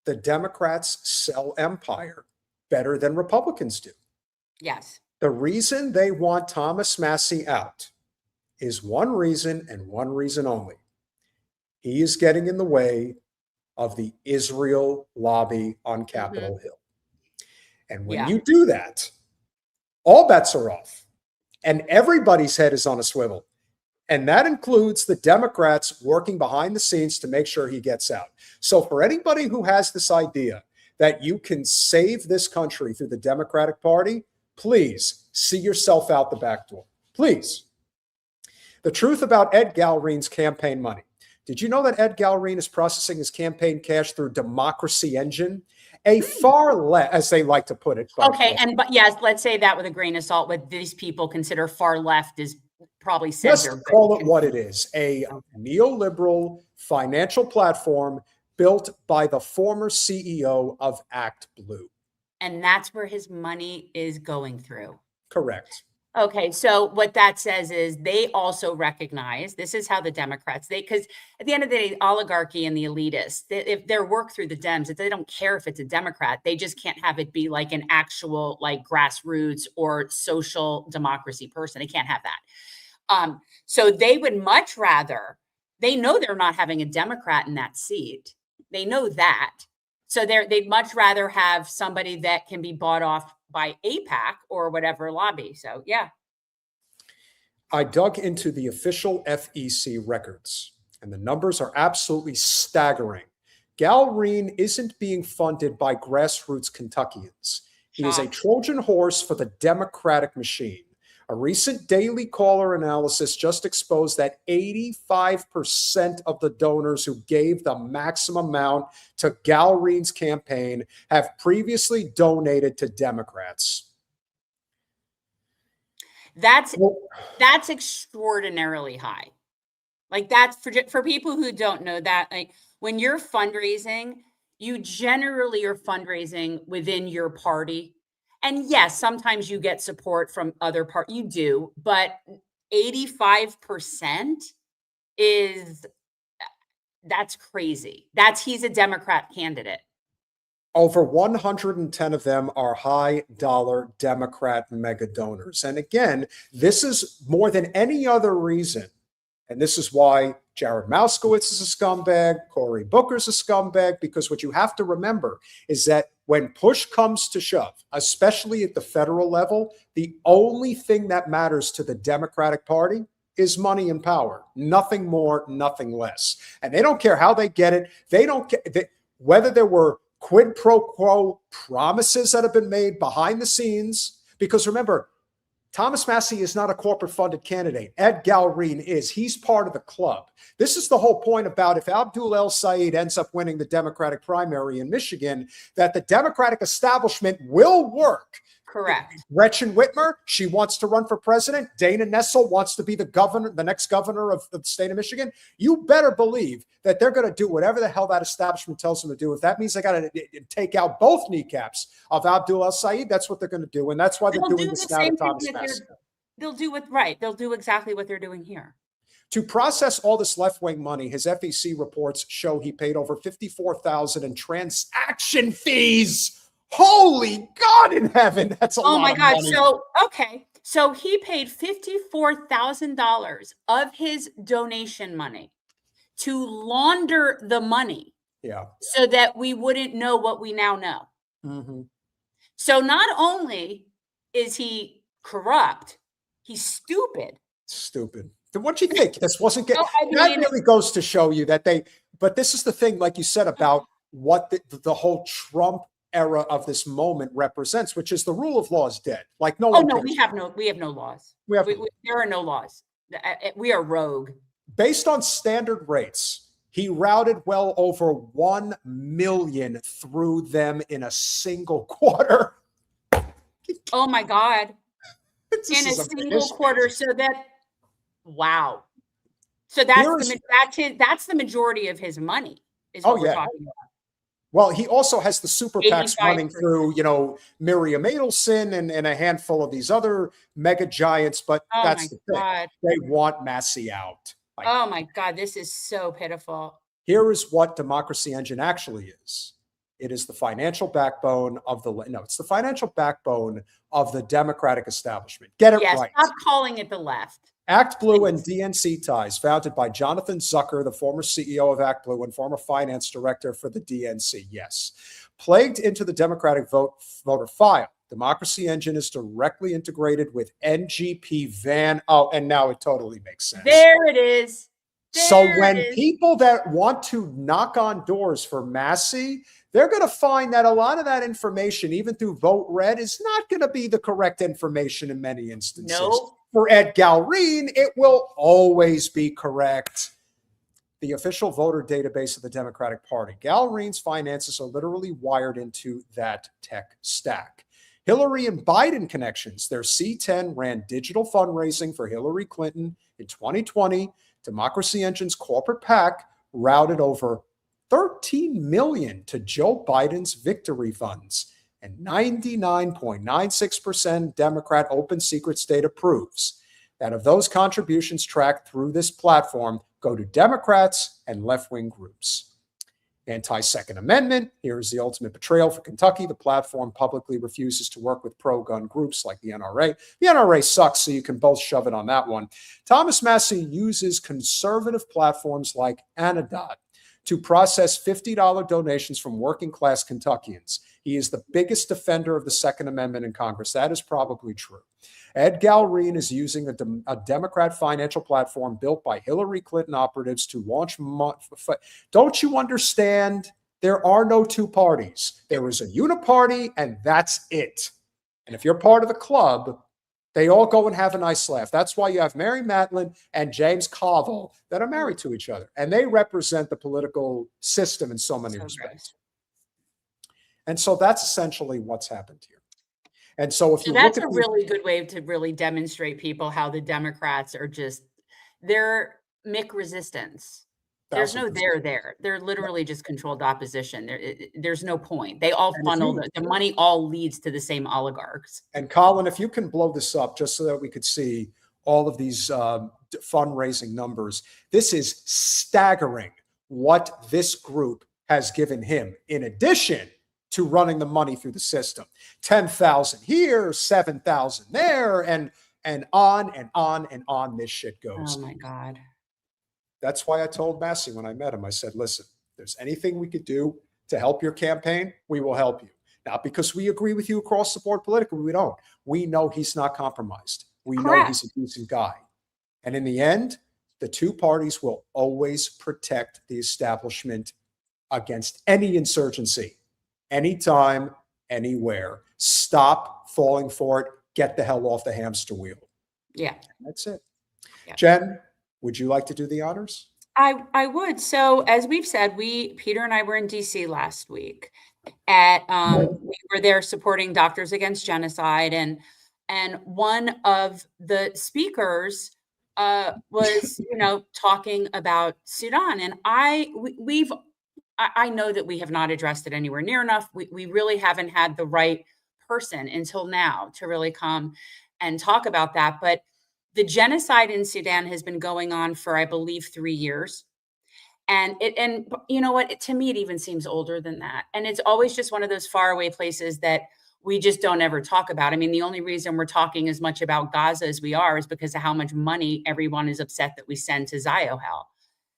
the Democrats sell empire better than Republicans do. Yes. The reason they want Thomas Massie out is one reason and one reason only. He is getting in the way of the Israel lobby on Capitol Hill. And when you do that, all bets are off and everybody's head is on a swivel. And that includes the Democrats working behind the scenes to make sure he gets out. So for anybody who has this idea that you can save this country through the Democratic Party, please see yourself out the back door. Please. The truth about Ed Gallerine's campaign money. Did you know that Ed Gallerine is processing his campaign cash through Democracy Engine? A far left, as they like to put it. Okay, but yes, let's say that with a grain of salt. What these people consider far left is probably center. Just call it what it is, a neoliberal financial platform built by the former CEO of Act Blue. And that's where his money is going through. Correct. Okay, so what that says is they also recognize, this is how the Democrats, because at the end of the day, oligarchy and the elitists, if their work through the Dems, they don't care if it's a Democrat, they just can't have it be like an actual like grassroots or social democracy person. They can't have that. So they would much rather, they know they're not having a Democrat in that seat. They know that. So they'd much rather have somebody that can be bought off by AIPAC or whatever lobby. So, yeah. I dug into the official FEC records, and the numbers are absolutely staggering. Galreen isn't being funded by grassroots Kentuckians. He is a Trojan horse for the Democratic machine. A recent Daily Caller analysis just exposed that 85% of the donors who gave the maximum amount to Galreen's campaign have previously donated to Democrats. That's extraordinarily high. Like, that's for people who don't know that, like, when you're fundraising, you generally are fundraising within your party. And yes, sometimes you get support from other you do, but 85% that's crazy. He's a Democrat candidate. Over 110 of them are high dollar Democrat mega donors. And again, this is more than any other reason. And this is why Jared Moskowitz is a scumbag, Cory Booker's a scumbag, because what you have to remember is that when push comes to shove, especially at the federal level, the only thing that matters to the Democratic Party is money and power. Nothing more, nothing less. And they don't care how they get it. They don't care whether there were quid pro quo promises that have been made behind the scenes. Because remember, Thomas Massie is not a corporate funded candidate. Ed Galreen is. He's part of the club. This is the whole point about if Abdul El Sayed ends up winning the Democratic primary in Michigan, that the Democratic establishment will work. Correct. Gretchen Whitmer, she wants to run for president. Dana Nessel wants to be the governor, the next governor of the state of Michigan. You better believe that they're going to do whatever the hell that establishment tells them to do. If that means they got to take out both kneecaps of Abdul El Sayed, that's what they're going to do. And that's why they're doing this now to Thomas Massie. They'll do exactly what they're doing here. To process all this left-wing money, his FEC reports show he paid over $54,000 in transaction fees. Holy God in heaven. That's a lot of money. Oh my God. So he paid $54,000 of his donation money to launder the money. Yeah. So that we wouldn't know what we now know. Mm-hmm. So not only is he corrupt, he's stupid. Stupid. Then what do you think? This wasn't getting, that really goes to show you that but this is the thing, like you said, about what the whole Trump era of this moment represents, which is the rule of law is dead. Like no one cares. We have no laws. There are no laws. We are rogue. Based on standard rates, he routed well over 1 million through them in a single quarter. Oh my God. In a single quarter. So wow. So that's the majority of his money is what we're talking about. Well, he also has the super PACs running through, Miriam Adelson and a handful of these other mega giants. But that's the thing. They want Massie out. Oh my God, this is so pitiful. Here is what Democracy Engine actually is. It is the financial backbone of it's the financial backbone of the Democratic establishment. Get it right. Stop calling it the left. ActBlue and DNC Ties, founded by Jonathan Zucker, the former CEO of ActBlue and former finance director for the DNC. Yes. Plagued into the Democratic voter file. Democracy Engine is directly integrated with NGP Van. Oh, and now it totally makes sense. There it is. So when people that want to knock on doors for Massie, they're going to find that a lot of that information, even through Vote Red, is not going to be the correct information in many instances. No. For Ed Galreen, it will always be correct. The official voter database of the Democratic Party. Galreen's finances are literally wired into that tech stack. Hillary and Biden connections. Their C10 ran digital fundraising for Hillary Clinton in 2020. Democracy Engine's corporate PAC routed over $13 million to Joe Biden's victory funds. And 99.96% Democrat open secrets data proves that of those contributions tracked through this platform go to Democrats and left-wing groups. Anti-Second Amendment. Here's the ultimate betrayal for Kentucky. The platform publicly refuses to work with pro-gun groups like the NRA. The NRA sucks, so you can both shove it on that one. Thomas Massie uses conservative platforms like Anodot to process $50 donations from working class Kentuckians. He is the biggest defender of the Second Amendment in Congress. That is probably true. Ed Galreen is using a Democrat financial platform built by Hillary Clinton operatives to launch. Don't you understand? There are no two parties. There is a uniparty, and that's it. And if you're part of the club, they all go and have a nice laugh. That's why you have Mary Matlin and James Carville that are married to each other. And they represent the political system in so many respects. And so that's essentially what's happened here. And so if you that's look at a really good way to really demonstrate people how the Democrats are just, they're Mick resistance. There's no there. They're literally just controlled opposition. There's no point. They all funnel, the money all leads to the same oligarchs. And Colin, if you can blow this up just so that we could see all of these fundraising numbers, this is staggering what this group has given him in addition to running the money through the system. 10,000 here, 7,000 there, and on and on and on this shit goes. Oh my God. That's why I told Massie when I met him, I said, listen, if there's anything we could do to help your campaign, we will help you. Not because we agree with you across the board politically, we don't. We know he's not compromised. We know he's a decent guy. And in the end, the two parties will always protect the establishment against any insurgency. Anytime, anywhere. Stop falling for it. Get the hell off the hamster wheel. Yeah. That's it. Yeah. Jen, would you like to do the honors? I would. So as we've said, Peter and I were in DC last week we were there supporting Doctors Against Genocide. And one of the speakers was, talking about Sudan. And I know that we have not addressed it anywhere near enough. We really haven't had the right person until now to really come and talk about that. But the genocide in Sudan has been going on for, I believe, 3 years. And you know what? To me, it even seems older than that. And it's always just one of those faraway places that we just don't ever talk about. I mean, the only reason we're talking as much about Gaza as we are is because of how much money everyone is upset that we send to Ziohel.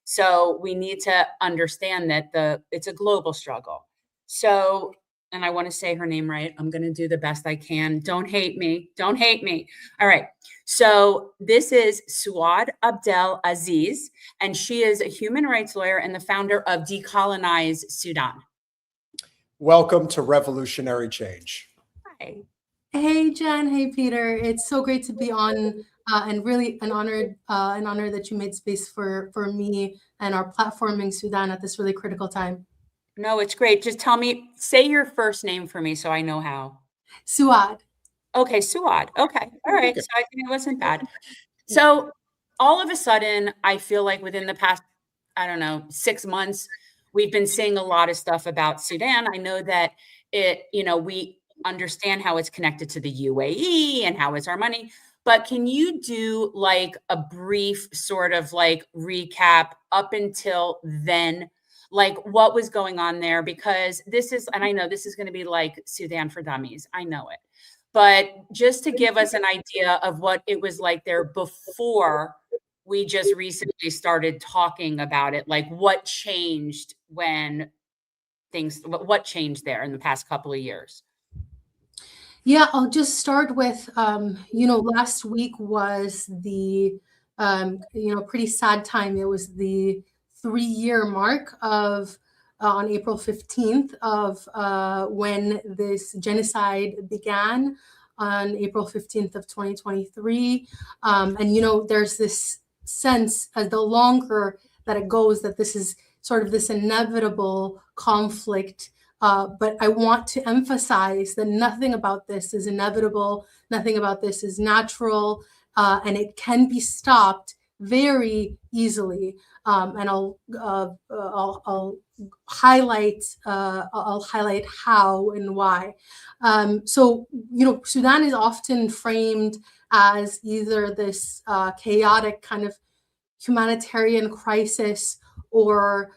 So we need to understand that it's a global struggle. So, and I want to say her name right. I'm going to do the best I can. Don't hate me. Don't hate me. All right. So this is Suad Abdel Aziz, and she is a human rights lawyer and the founder of Decolonize Sudan. Welcome to Revolutionary Change. Hi. Hey, Jen. Hey, Peter. It's so great to be on. And really an honor that you made space for me and our platforming Sudan at this really critical time. No, it's great. Just say your first name for me so I know how. Suad. Okay, Suad. Okay. All right. So I think it wasn't bad. So all of a sudden, I feel like within the past, 6 months, we've been seeing a lot of stuff about Sudan. I know that we understand how it's connected to the UAE and how it's our money. But can you do like a brief sort of like recap up until then, like what was going on there? Because and I know this is going to be like Sudan for Dummies. I know it. But just to give us an idea of what it was like there before we just recently started talking about it, like what changed what changed there in the past couple of years? Yeah, I'll just start with, last week was the, pretty sad time. It was the 3-year mark of, on April 15th of when this genocide began on April 15th of 2023. There's this sense as the longer that it goes that this is sort of this inevitable conflict. But I want to emphasize that nothing about this is inevitable. Nothing about this is natural, and it can be stopped very easily. And I'll highlight how and why. Sudan is often framed as either this chaotic kind of humanitarian crisis or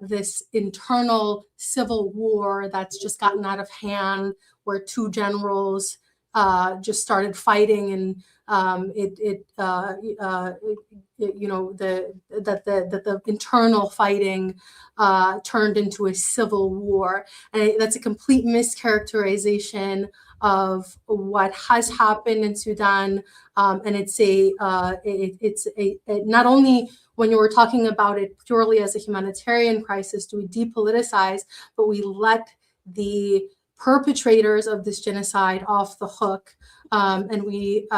this internal civil war that's just gotten out of hand, where two generals just started fighting, and the internal fighting turned into a civil war, and that's a complete mischaracterization of what has happened in Sudan, and it's not only when you were talking about it purely as a humanitarian crisis do we depoliticize, but we let the perpetrators of this genocide off the hook, and we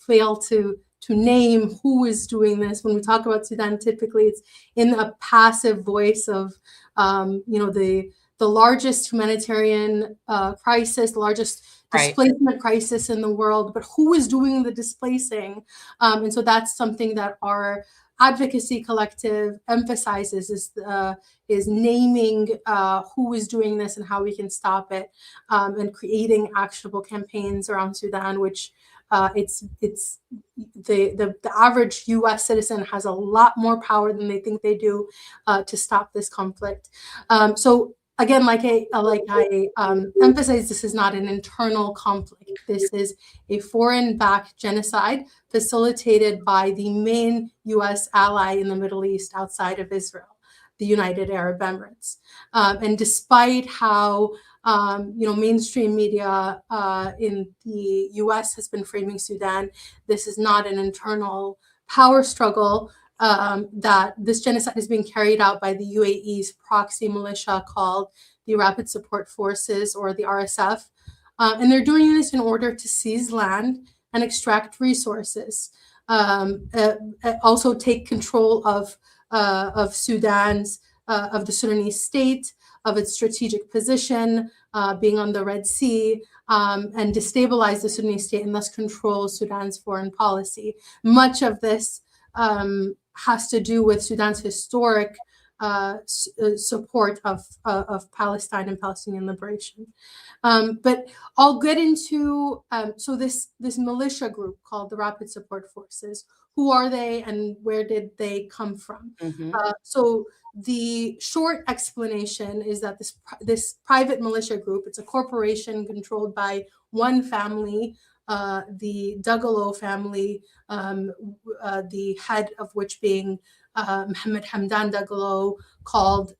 fail to name who is doing this. When we talk about Sudan, typically it's in a passive voice of the largest humanitarian crisis, the largest displacement crisis in the world, but who is doing the displacing? And so that's something that our advocacy collective emphasizes, is naming who is doing this and how we can stop it, and creating actionable campaigns around Sudan, which it's the average U.S. citizen has a lot more power than they think they do to stop this conflict. So again, like I emphasize, this is not an internal conflict. This is a foreign-backed genocide facilitated by the main U.S. ally in the Middle East outside of Israel, the United Arab Emirates. And despite how mainstream media in the U.S. has been framing Sudan, this is not an internal power struggle. That this genocide is being carried out by the UAE's proxy militia called the Rapid Support Forces, or the RSF. And they're doing this in order to seize land and extract resources, also take control of Sudan's, of the Sudanese state, of its strategic position, being on the Red Sea, and destabilize the Sudanese state and thus control Sudan's foreign policy. Much of this has to do with Sudan's historic support of Palestine and Palestinian liberation. But I'll get into, so this militia group called the Rapid Support Forces, who are they and where did they come from? So the short explanation is that this private militia group, it's a corporation controlled by one family, the Dagalo family, the head of which being Mohammed Hamdan Dagalo, called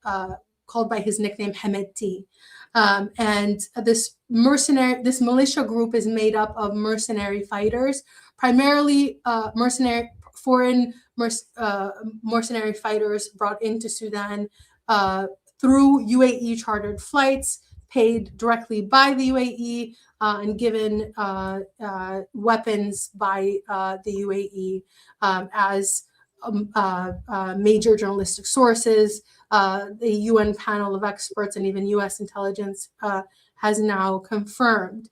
by his nickname Hemeti. And this militia group is made up of mercenary fighters, primarily foreign mercenary fighters brought into Sudan through UAE chartered flights, paid directly by the UAE, and given weapons by the UAE, as major journalistic sources, the UN panel of experts, and even US intelligence has now confirmed.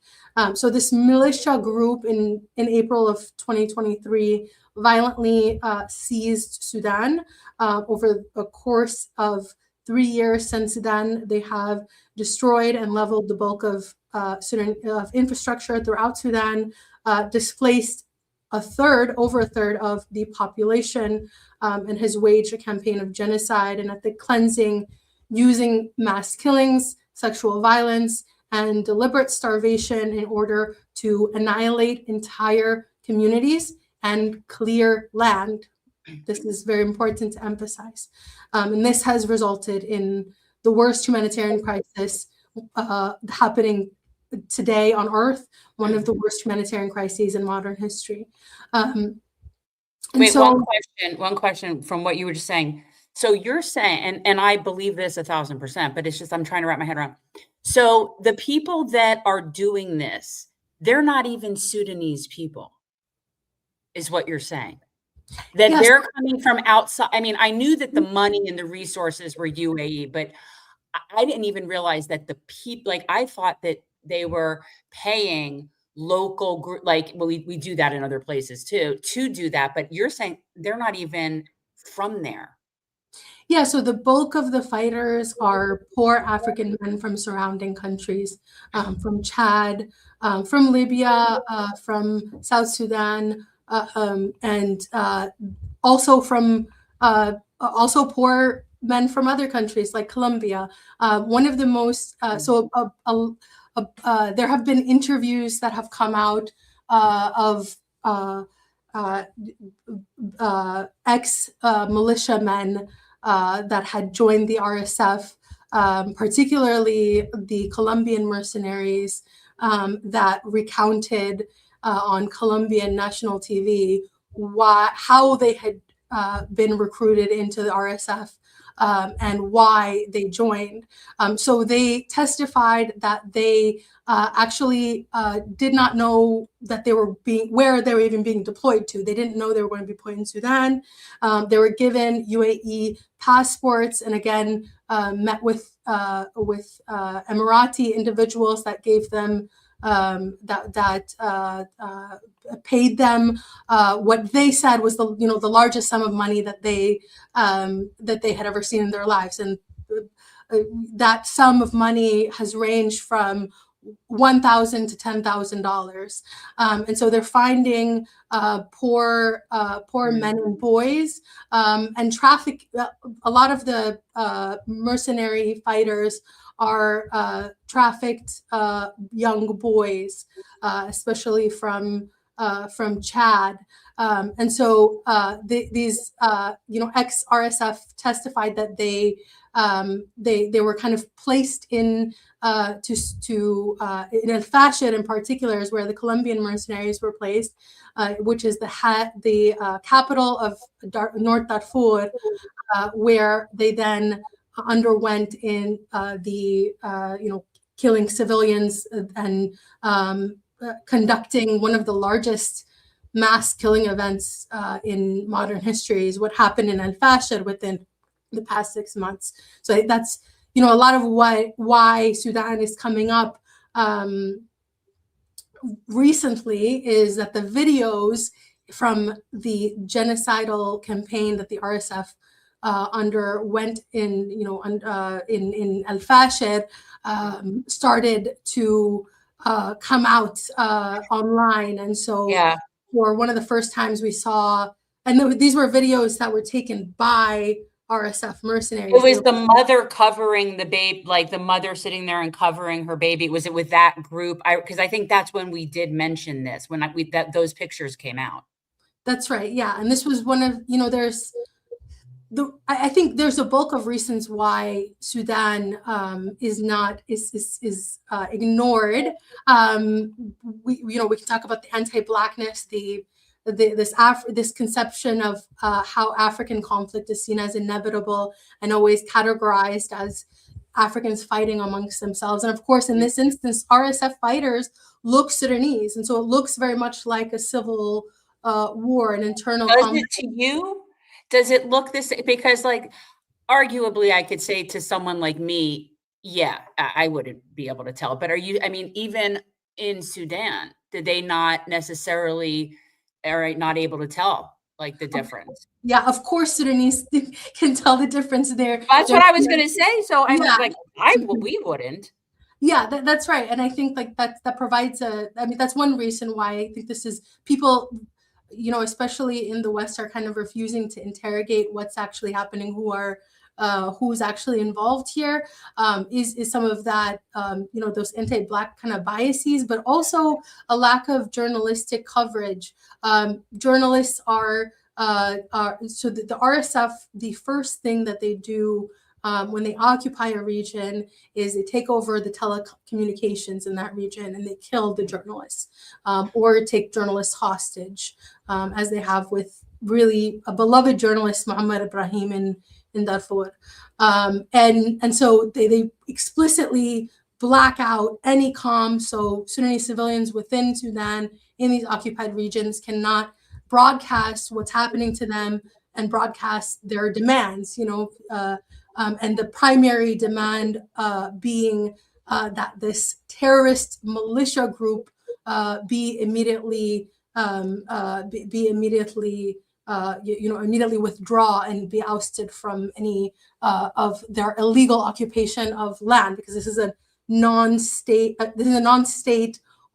So this militia group in April of 2023 violently seized Sudan. Over the course of 3 years since then, they have destroyed and leveled the bulk of Sudan infrastructure throughout Sudan, displaced over a third of the population, and has waged a campaign of genocide and ethnic cleansing using mass killings, sexual violence, and deliberate starvation in order to annihilate entire communities and clear land. This is very important to emphasize. And this has resulted in the worst humanitarian crisis happening today on Earth, one of the worst humanitarian crises in modern history. Wait, one question from what you were just saying. So you're saying, and I believe this 1,000%, but it's just, I'm trying to wrap my head around. So the people that are doing this, they're not even Sudanese people, is what you're saying? That Yes. They're coming from outside. I mean, I knew that the money and the resources were UAE, but I didn't even realize that the people, like, I thought that they were paying local group, like, well, we do that in other places too, to do that. But you're saying they're not even from there. Yeah, so the bulk of the fighters are poor African men from surrounding countries, from Chad, from Libya, from South Sudan, and also from also poor men from other countries like Colombia. One of the most, there have been interviews that have come out of ex-militiamen that had joined the RSF, particularly the Colombian mercenaries that recounted on Colombian national TV how they had been recruited into the RSF and why they joined. So they testified that they actually did not know that they were where they were even being deployed to. They didn't know they were going to be deployed in Sudan. They were given UAE passports, and again met with Emirati individuals that gave them paid them what they said was the largest sum of money that they had ever seen in their lives, and that sum of money has ranged from $1,000 to $10,000, and so they're finding poor men and boys and traffic. A lot of the mercenary fighters are trafficked young boys, especially from Chad, and so these ex-RSF testified that they were kind of placed in El Fasher in particular is where the Colombian mercenaries were placed, which is the capital of North Darfur, where they then underwent in killing civilians and conducting one of the largest mass killing events in modern history is what happened in El Fasher within the past 6 months. So that's a lot of why Sudan is coming up recently is that the videos from the genocidal campaign that the RSF underwent in El Fasher started to come out online, and so for one of the first times we saw, and these were videos that were taken by RSF mercenaries. It was the mother covering the babe, like the mother sitting there and covering her baby. Was it with that group? Because I think that's when we did mention this, when those pictures came out. That's right. Yeah. And this was one of, I think there's a bulk of reasons why Sudan is ignored. We can talk about the anti-Blackness, this conception of how African conflict is seen as inevitable and always categorized as Africans fighting amongst themselves. And of course, in this instance, RSF fighters look Sudanese, and so it looks very much like a civil war, an internal conflict. Does it to you? Does it look this? Because, like, arguably, I could say to someone like me, yeah, I wouldn't be able to tell. But even in Sudan, did they not necessarily, not able to tell, like, the difference? Yeah, of course, Sudanese can tell the difference there. That's what I was going to say. So we wouldn't. Yeah, that's right. And I think that provides that's one reason why I think this is people, especially in the West, are kind of refusing to interrogate what's actually happening, who's actually involved here, is some of that, those anti-Black kind of biases, but also a lack of journalistic coverage. Journalists are so the RSF, the first thing that they do when they occupy a region is they take over the telecommunications in that region and they kill the journalists or take journalists hostage, as they have with really a beloved journalist, Muhammad Ibrahim, in Darfur. And so they explicitly black out any comms. So Sudanese civilians within Sudan in these occupied regions cannot broadcast what's happening to them and broadcast their demands, and the primary demand being that this terrorist militia group be immediately immediately withdraw and be ousted from any of their illegal occupation of land, because this is a non-state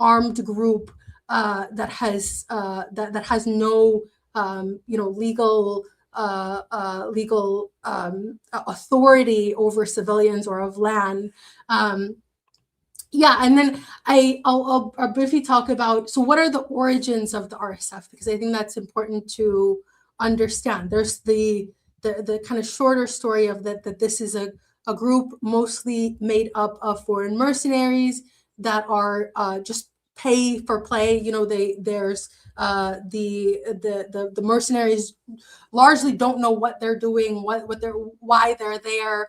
armed group that has no legal legal authority over civilians or of land. Yeah, and then I'll briefly talk about, so what are the origins of the RSF? Because I think that's important to understand. There's the kind of shorter story of that this is a group mostly made up of foreign mercenaries that are just pay for play. You know, there's the mercenaries largely don't know what they're doing, why they're there.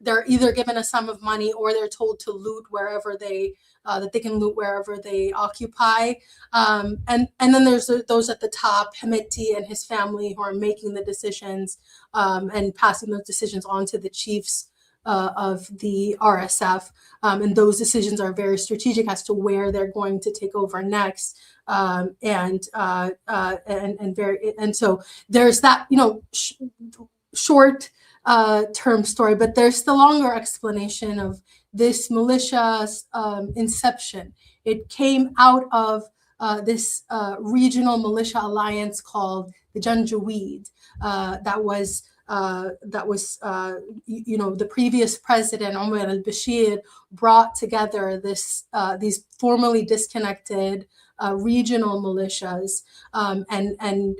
They're either given a sum of money or they're told to loot wherever that they can loot wherever they occupy. And then there's those at the top, Hemeti and his family, who are making the decisions and passing those decisions on to the chiefs of the RSF. And those decisions are very strategic as to where they're going to take over next. And so there's that, you know, short term story, but there's the longer explanation of this militia's inception. It came out of this regional militia alliance called the Janjaweed that was you know, the previous president, Omar al-Bashir, brought together these formerly disconnected regional militias and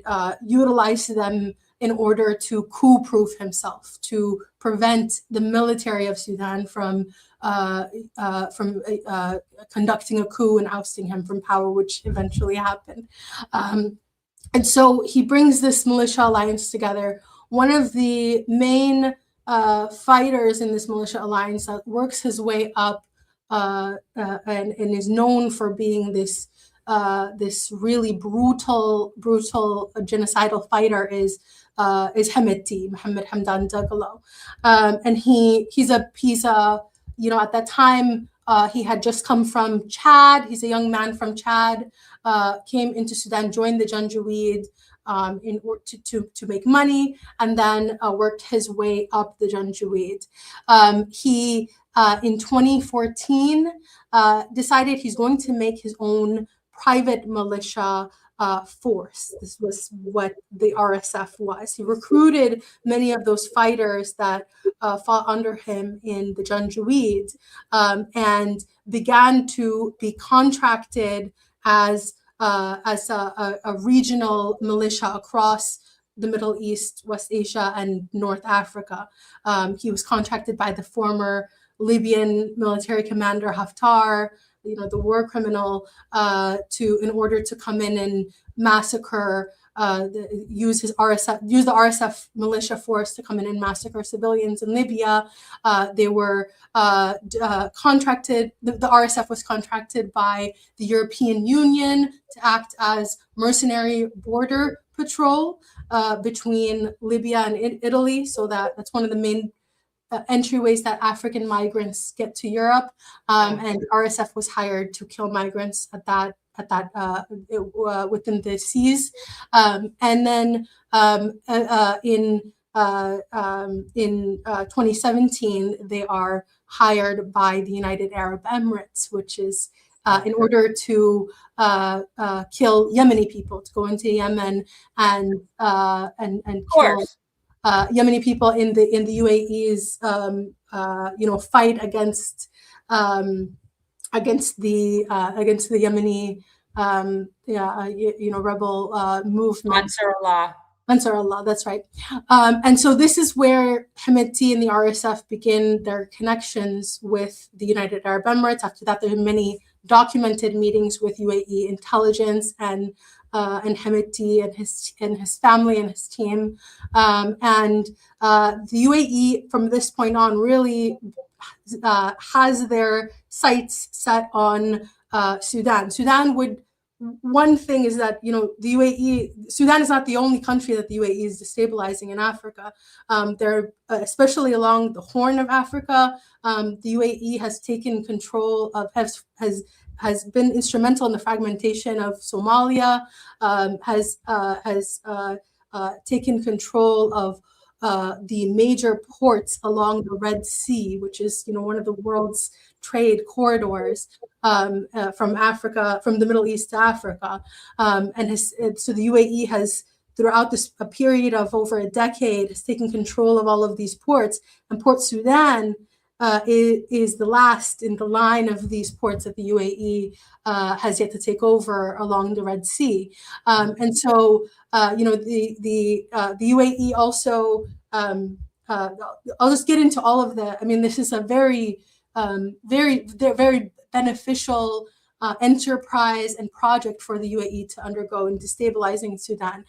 utilized them in order to coup-proof himself, to prevent the military of Sudan from conducting a coup and ousting him from power, which eventually happened. And so he brings this militia alliance together. One of the main fighters in this militia alliance that works his way up and is known for being this really brutal genocidal fighter is Hemeti, Mohammed Hamdan Dagalo. And he's a you know, at that time he had just come from Chad. He's a young man from Chad, came into Sudan, joined the Janjaweed in order to make money, and then worked his way up the Janjaweed. He in 2014 decided he's going to make his own private militia force. This was what the RSF was. He recruited many of those fighters that fought under him in the Janjaweed and began to be contracted as a regional militia across the Middle East, West Asia, and North Africa. He was contracted by the former Libyan military commander Haftar, you know, the war criminal, in order to come in and massacre, use the RSF militia force to come in and massacre civilians in Libya. They were contracted. The RSF was contracted by the European Union to act as mercenary border patrol between Libya and Italy. So that's one of the main entryways that African migrants get to Europe, and RSF was hired to kill migrants within the seas, and then in 2017 they are hired by the United Arab Emirates, which is in order to kill Yemeni people, to go into Yemen and kill Yemeni people in the UAE's you know, fight against the Yemeni you know, rebel movement. Ansar Allah, that's right. And so this is where Hemeti and the RSF begin their connections with the United Arab Emirates. After that, there are many documented meetings with UAE intelligence and Hemeti and his family and his team. And the UAE, from this point on, really has their sights set on Sudan. One thing is that, you know, the UAE, Sudan is not the only country that the UAE is destabilizing in Africa. They're especially along the Horn of Africa. The UAE has taken control of, has been instrumental in the fragmentation of Somalia, has taken control of the major ports along the Red Sea, which is, you know, one of the world's trade corridors from Africa, from the Middle East to Africa, so the UAE has throughout a period of over a decade, has taken control of all of these ports. And Port Sudan is the last in the line of these ports that the UAE has yet to take over along the Red Sea. And so, the UAE also, I'll just get into all of the, I mean, this is a very beneficial enterprise and project for the UAE to undergo in destabilizing Sudan.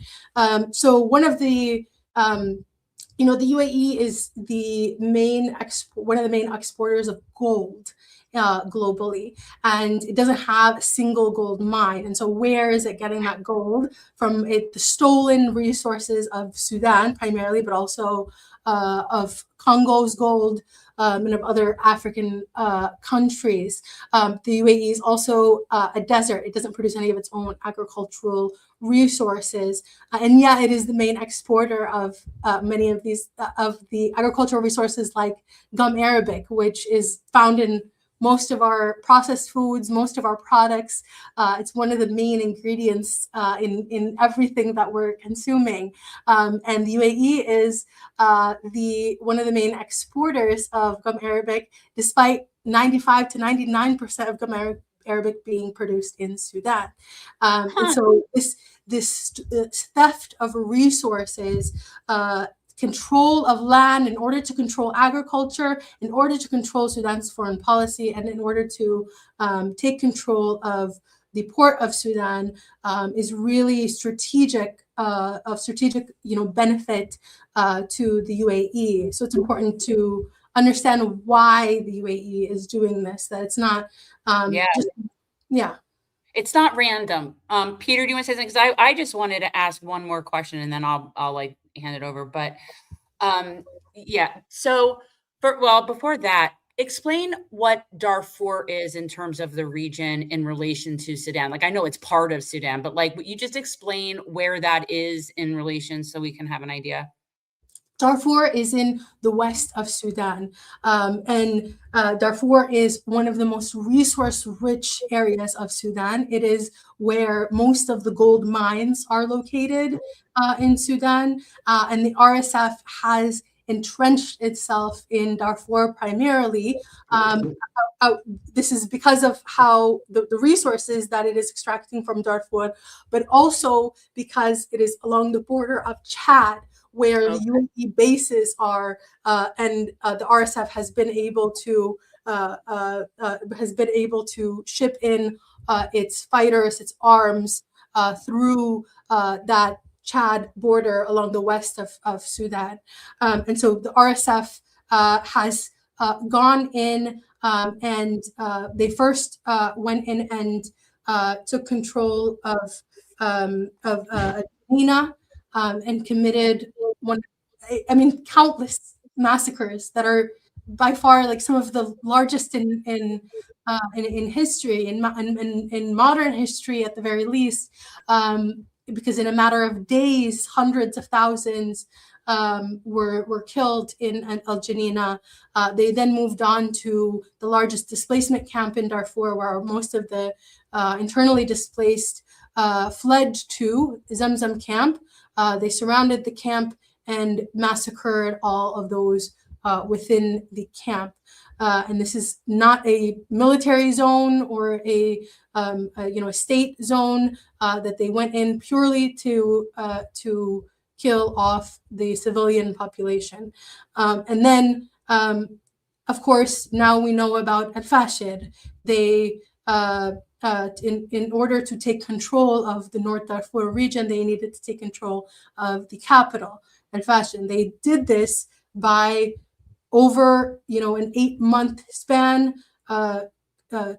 So one of the, the UAE is one of the main exporters of gold globally, and it doesn't have a single gold mine. And so where is it getting that gold from? The stolen resources of Sudan primarily, but also of Congo's gold, and of other African countries. The UAE is also a desert. It doesn't produce any of its own agricultural resources. And yet it is the main exporter of many of these, of the agricultural resources like gum arabic, which is found in most of our processed foods, most of our products. It's one of the main ingredients in everything that we're consuming. And the UAE is one of the main exporters of gum arabic, despite 95 to 99% of gum arabic being produced in Sudan. And so this theft of resources, control of land in order to control agriculture, in order to control Sudan's foreign policy, and in order to take control of the port of Sudan, is really strategic, benefit to the UAE. So it's important to understand why the UAE is doing this, that it's not It's not random. Peter, do you want to say something? Because I just wanted to ask one more question, and then I'll like hand it over. But so before that, explain what Darfur is in terms of the region in relation to Sudan. Like, I know it's part of Sudan, but like, would you just explain where that is in relation so we can have an idea? Darfur is in the west of Sudan, and Darfur is one of the most resource-rich areas of Sudan. It is where most of the gold mines are located in Sudan, and the RSF has entrenched itself in Darfur primarily. This is because of how the resources that it is extracting from Darfur, but also because it is along the border of Chad, where the UAE bases are, and the RSF has been able to ship in its fighters, its arms through that Chad border along the west of Sudan. And so the RSF has gone in, and they first went in and took control of Nina, and committed countless massacres that are by far like some of the largest in history, in modern history at the very least, because in a matter of days, hundreds of thousands were killed in Al Janina. They then moved on to the largest displacement camp in Darfur, where most of the internally displaced fled to Zamzam camp. They surrounded the camp and massacred all of those within the camp. And this is not a military zone or a state zone that they went in purely to kill off the civilian population. And then, of course, now we know about al-Fashid. They in order to take control of the North Darfur region, they needed to take control of the capital, al-Fashid. They did this by over an 8-month span,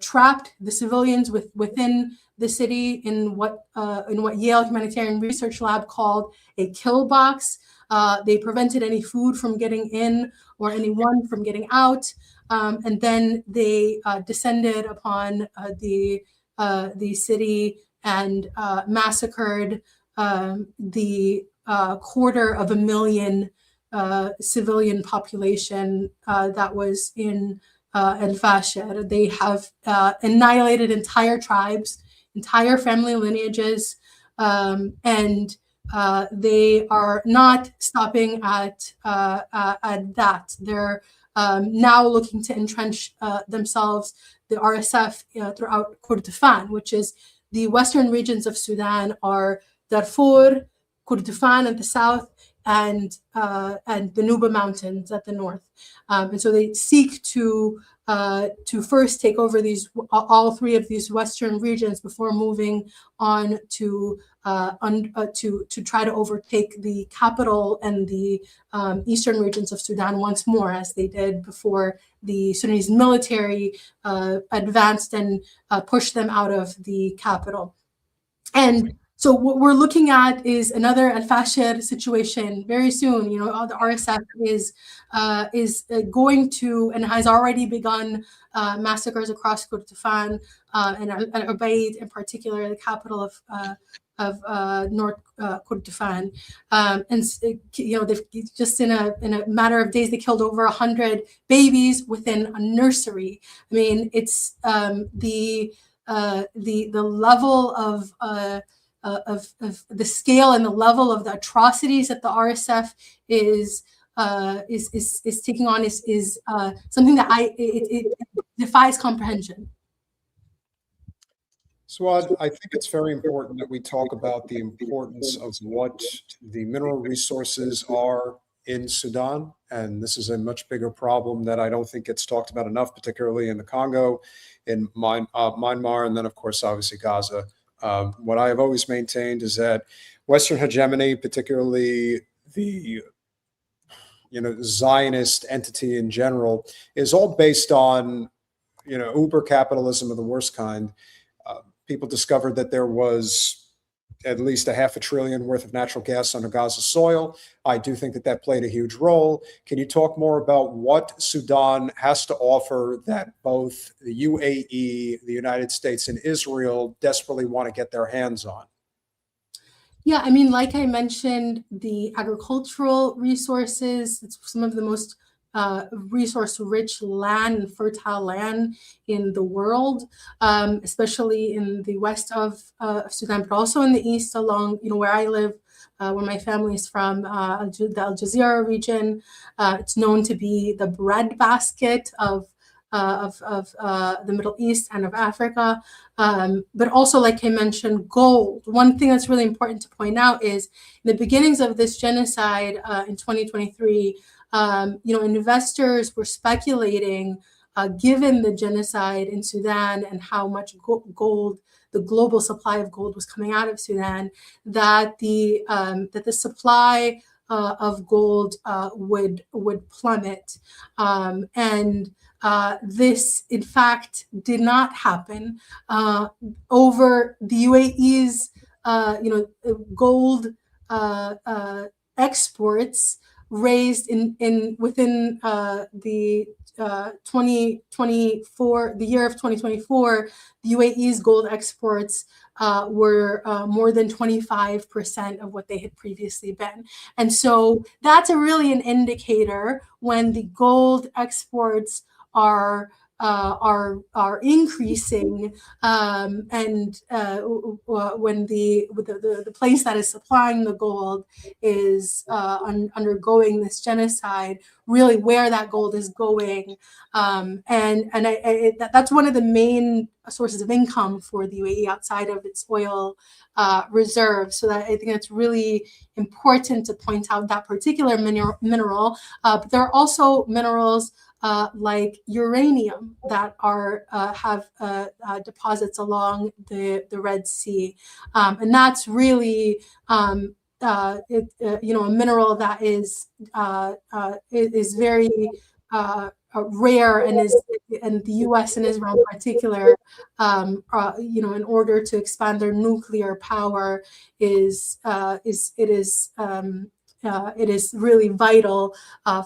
trapped the civilians within the city in what Yale Humanitarian Research Lab called a kill box. They prevented any food from getting in or anyone from getting out, and then they descended upon the city and massacred the 250,000 civilian population that was in al-Fashir. They have annihilated entire tribes, entire family lineages, and they are not stopping at that. They're now looking to entrench themselves, the RSF, throughout Kordofan, which is the western regions of Sudan are Darfur, Kordofan at the south, and the Nuba Mountains at the north. And so they seek to first take over all three of these western regions before moving on to try to overtake the capital and the eastern regions of Sudan once more, as they did before the Sudanese military advanced and pushed them out of the capital. And so what we're looking at is another al-Fashir situation very soon. You know, the RSF is going to and has already begun massacres across Kordofan and Al-Ubaid in particular, the capital of North Kordofan. And you know, they've just in a matter of days, they killed over 100 babies within a nursery. I mean, it's the level of the scale and the level of the atrocities that the RSF is taking on is something that it defies comprehension. Suad, I think it's very important that we talk about the importance of what the mineral resources are in Sudan. And this is a much bigger problem that I don't think gets talked about enough, particularly in the Congo, in Myanmar, and then, of course, obviously Gaza. What I have always maintained is that Western hegemony, particularly the Zionist entity in general, is all based on uber capitalism of the worst kind. People discovered that there was at least $500 billion worth of natural gas under Gaza soil. I do think that played a huge role. Can you talk more about what Sudan has to offer that both the UAE, the United States, and Israel desperately want to get their hands on? Yeah, I mean, like I mentioned, the agricultural resources, it's some of the most resource-rich land and fertile land in the world, especially in the west of Sudan, but also in the east along, where I live, where my family is from, the Al Jazeera region. It's known to be the breadbasket of the Middle East and of Africa, but also, like I mentioned, gold. One thing that's really important to point out is in the beginnings of this genocide in 2023, investors were speculating, given the genocide in Sudan and how much gold, the global supply of gold was coming out of Sudan, that the supply of gold would plummet, and this, in fact, did not happen. Over the UAE's, gold exports raised within the 2024, the year of 2024, the UAE's gold exports were more than 25% of what they had previously been. And so that's really an indicator when the gold exports are increasing, and when the place that is supplying the gold is undergoing this genocide, really where that gold is going, that's one of the main sources of income for the UAE outside of its oil reserves. So that I think it's really important to point out that particular mineral. But there are also minerals like uranium that have deposits along the Red Sea, and that's really a mineral that is very rare, and the U.S. and Israel in particular, in order to expand their nuclear power, it is really vital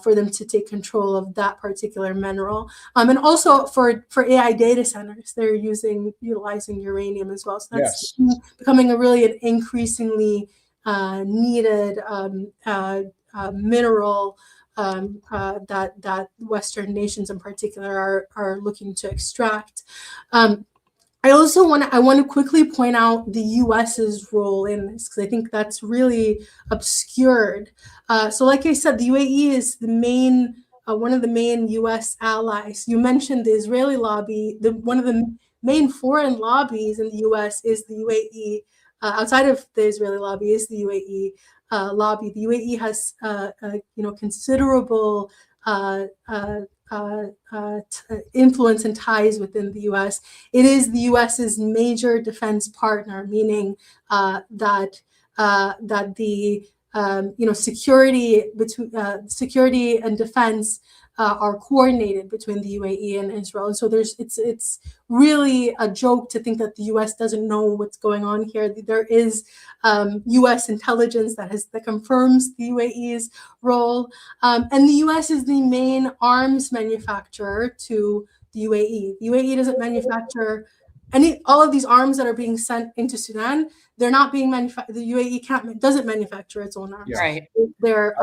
for them to take control of that particular mineral. And also for AI data centers, they're utilizing uranium as well. So that's becoming an increasingly needed mineral that Western nations in particular are looking to extract. I also want to quickly point out the U.S.'s role in this, because I think that's really obscured. So, like I said, the UAE is the main one of the main U.S. allies. You mentioned the Israeli lobby. One of the main foreign lobbies in the U.S. is the UAE. Outside of the Israeli lobby is the UAE lobby. The UAE has considerable influence and ties within the U.S. It is the U.S.'s major defense partner, meaning that the security and defense are coordinated between the UAE and Israel. And so it's really a joke to think that the U.S. doesn't know what's going on here. There is U.S. intelligence that confirms the UAE's role. And the U.S. is the main arms manufacturer to the UAE. The UAE doesn't manufacture all of these arms that are being sent into Sudan. They're not being manufactured. The UAE doesn't manufacture its own arms. Right. They're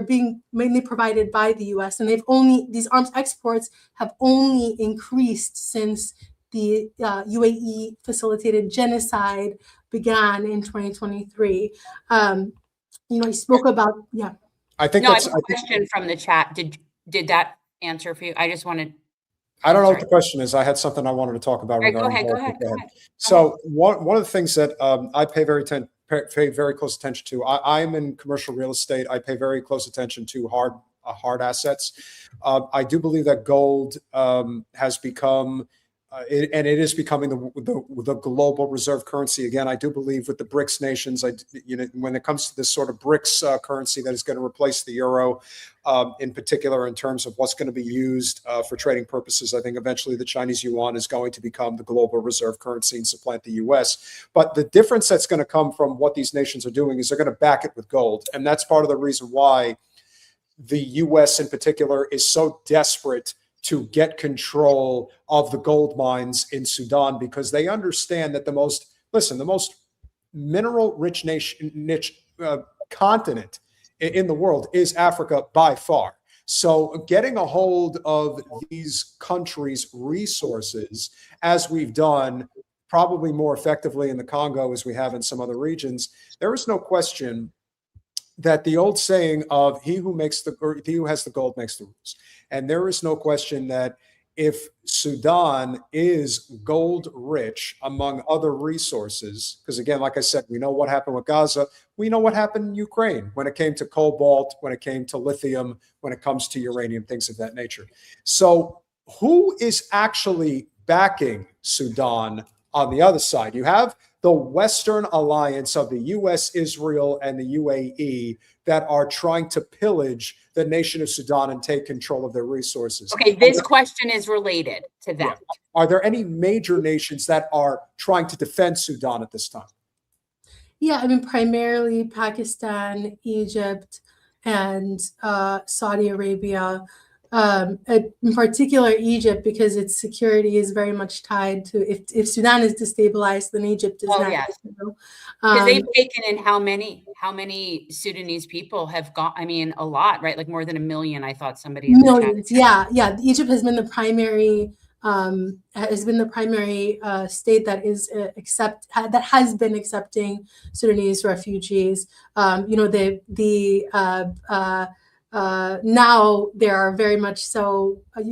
being mainly provided by the U.S. And these arms exports have only increased since the UAE facilitated genocide began in 2023. You spoke about, yeah. I think No, I that's have a question from the chat. Did that answer for you? I just wanted. I don't know what the question is. I had something I wanted to talk about. Right, regarding go ahead. So one of the things that I pay very close attention to, I'm in commercial real estate. I pay very close attention to hard assets. I do believe that gold has become, and it is becoming the global reserve currency. Again, I do believe with the BRICS nations, when it comes to this sort of BRICS currency that is going to replace the euro, in particular in terms of what's going to be used for trading purposes, I think eventually the Chinese yuan is going to become the global reserve currency and supplant the US. But the difference that's going to come from what these nations are doing is they're going to back it with gold. And that's part of the reason why the US in particular is so desperate to get control of the gold mines in Sudan, because they understand that the most mineral-rich continent in the world is Africa by far. So getting a hold of these countries' resources, as we've done probably more effectively in the Congo as we have in some other regions, there is no question that the old saying of he who has the gold makes the rules. And there is no question that if Sudan is gold rich among other resources, because again, like I said, we know what happened with Gaza, we know what happened in Ukraine when it came to cobalt, when it came to lithium, when it comes to uranium, things of that nature. So who is actually backing Sudan on the other side? You have the Western alliance of the US, Israel, and the UAE that are trying to pillage the nation of Sudan and take control of their resources. Okay, this question is related to that. Yeah. Are there any major nations that are trying to defend Sudan at this time? Yeah, I mean, primarily Pakistan, Egypt, and Saudi Arabia. In particular, Egypt, because its security is very much tied to if Sudan is destabilized, then Egypt is next. Yes. Because they've taken in how many Sudanese people have gone? I mean, a lot, right? Like more than 1 million. I thought somebody in millions. The chat. Yeah. Egypt has been the primary state that has been accepting Sudanese refugees. Now there are very much so. I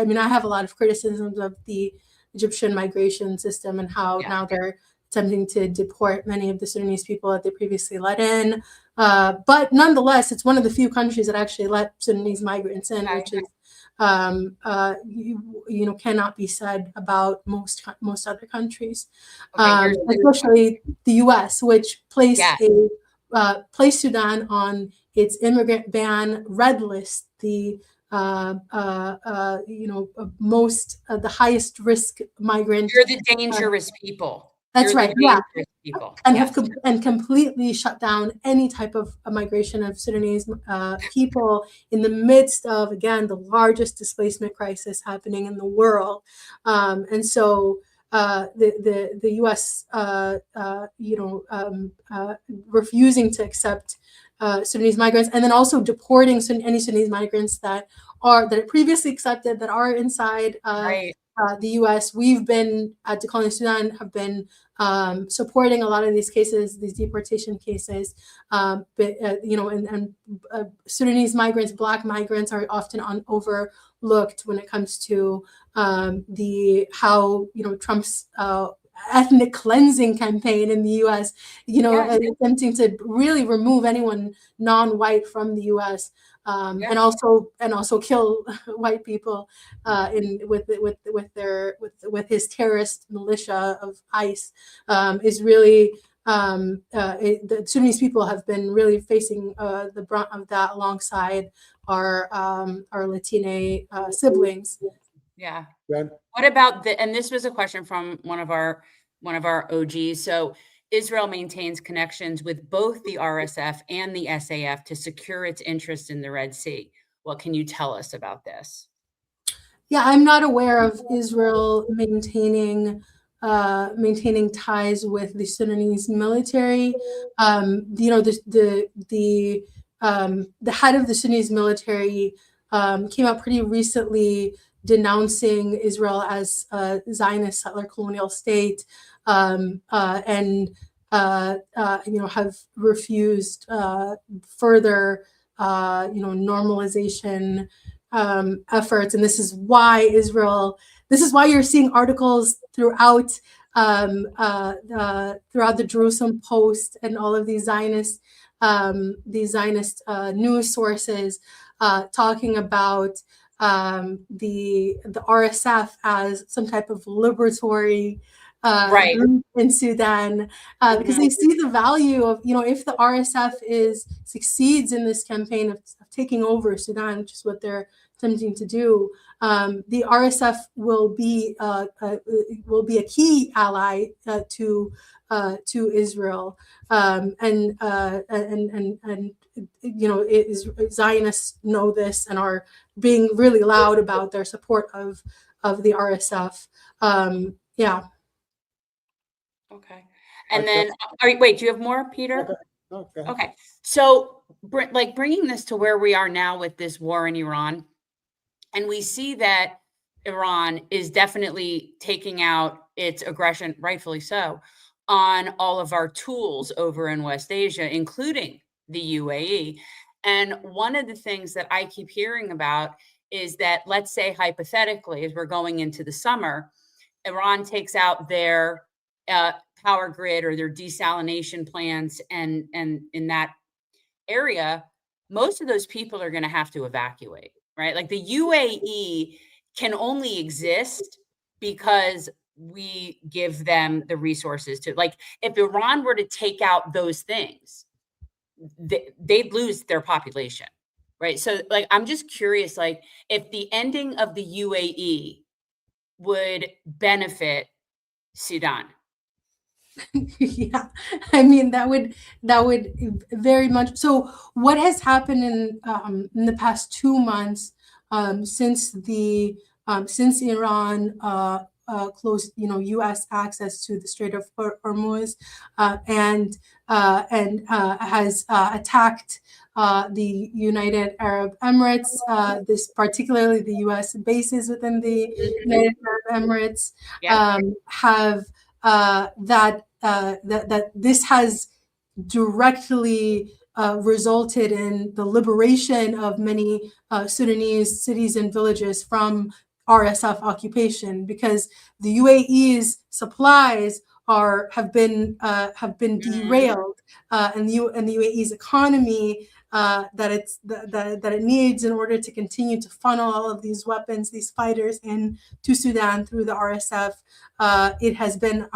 mean, I have a lot of criticisms of the Egyptian migration system and how now they're attempting to deport many of the Sudanese people that they previously let in. But nonetheless, it's one of the few countries that actually let Sudanese migrants in, which is cannot be said about most other countries, especially the U.S., which placed Sudan on its immigrant ban red list, the highest risk migrant. You're the dangerous people. That's right. Yeah. People. And completely shut down any type of migration of Sudanese people in the midst of, again, the largest displacement crisis happening in the world. And so the U.S. Refusing to accept Sudanese migrants, and then also deporting any Sudanese migrants that that it previously accepted that are inside Right. the U.S. We've been at Decolonial Sudan have been supporting a lot of these cases, these deportation cases. But Sudanese migrants, Black migrants, are often overlooked when it comes to how Trump's ethnic cleansing campaign in the U.S. Attempting to really remove anyone non-white from the U.S. And also kill white people with his terrorist militia of ICE is really the Sudanese people have been really facing the brunt of that alongside our Latine siblings. Yeah. Ben? What about and this was a question from one of our OGs. So Israel maintains connections with both the RSF and the SAF to secure its interest in the Red Sea. What can you tell us about this? Yeah, I'm not aware of Israel maintaining ties with the Sudanese military. The head of the Sudanese military came out pretty recently denouncing Israel as a Zionist settler colonial state, and have refused further normalization efforts. And this is why you're seeing articles throughout the Jerusalem Post and all of these Zionist news sources talking about the RSF as some type of liberatory group in Sudan, because they see the value of, if the RSF succeeds in this campaign of taking over Sudan, which is what they're attempting to do, the RSF will be a key ally to Israel, Zionists know this and are being really loud about their support of the RSF. Okay. And then, wait, do you have more, Peter? Okay. Okay. So, bringing this to where we are now with this war in Iran, and we see that Iran is definitely taking out its aggression, rightfully so, on all of our tools over in West Asia, including the UAE. And one of the things that I keep hearing about is that, let's say hypothetically, as we're going into the summer, Iran takes out their power grid or their desalination plants, and in that area, most of those people are going to have to evacuate, right? Like the UAE can only exist because we give them the resources to, like, if Iran were to take out those things, they'd lose their population, right? So, like, I'm just curious, like, if the ending of the UAE would benefit Sudan. Yeah, I mean, that would very much. So what has happened in the past 2 months since Iran closed U.S. access to the Strait of Hormuz and has attacked the United Arab Emirates, particularly the U.S. bases within the United Arab Emirates, have that this has directly resulted in the liberation of many Sudanese cities and villages from RSF occupation, because the UAE's supplies have been derailed, and the UAE's economy that it needs in order to continue to funnel all of these weapons, these fighters, into Sudan through the RSF. It has been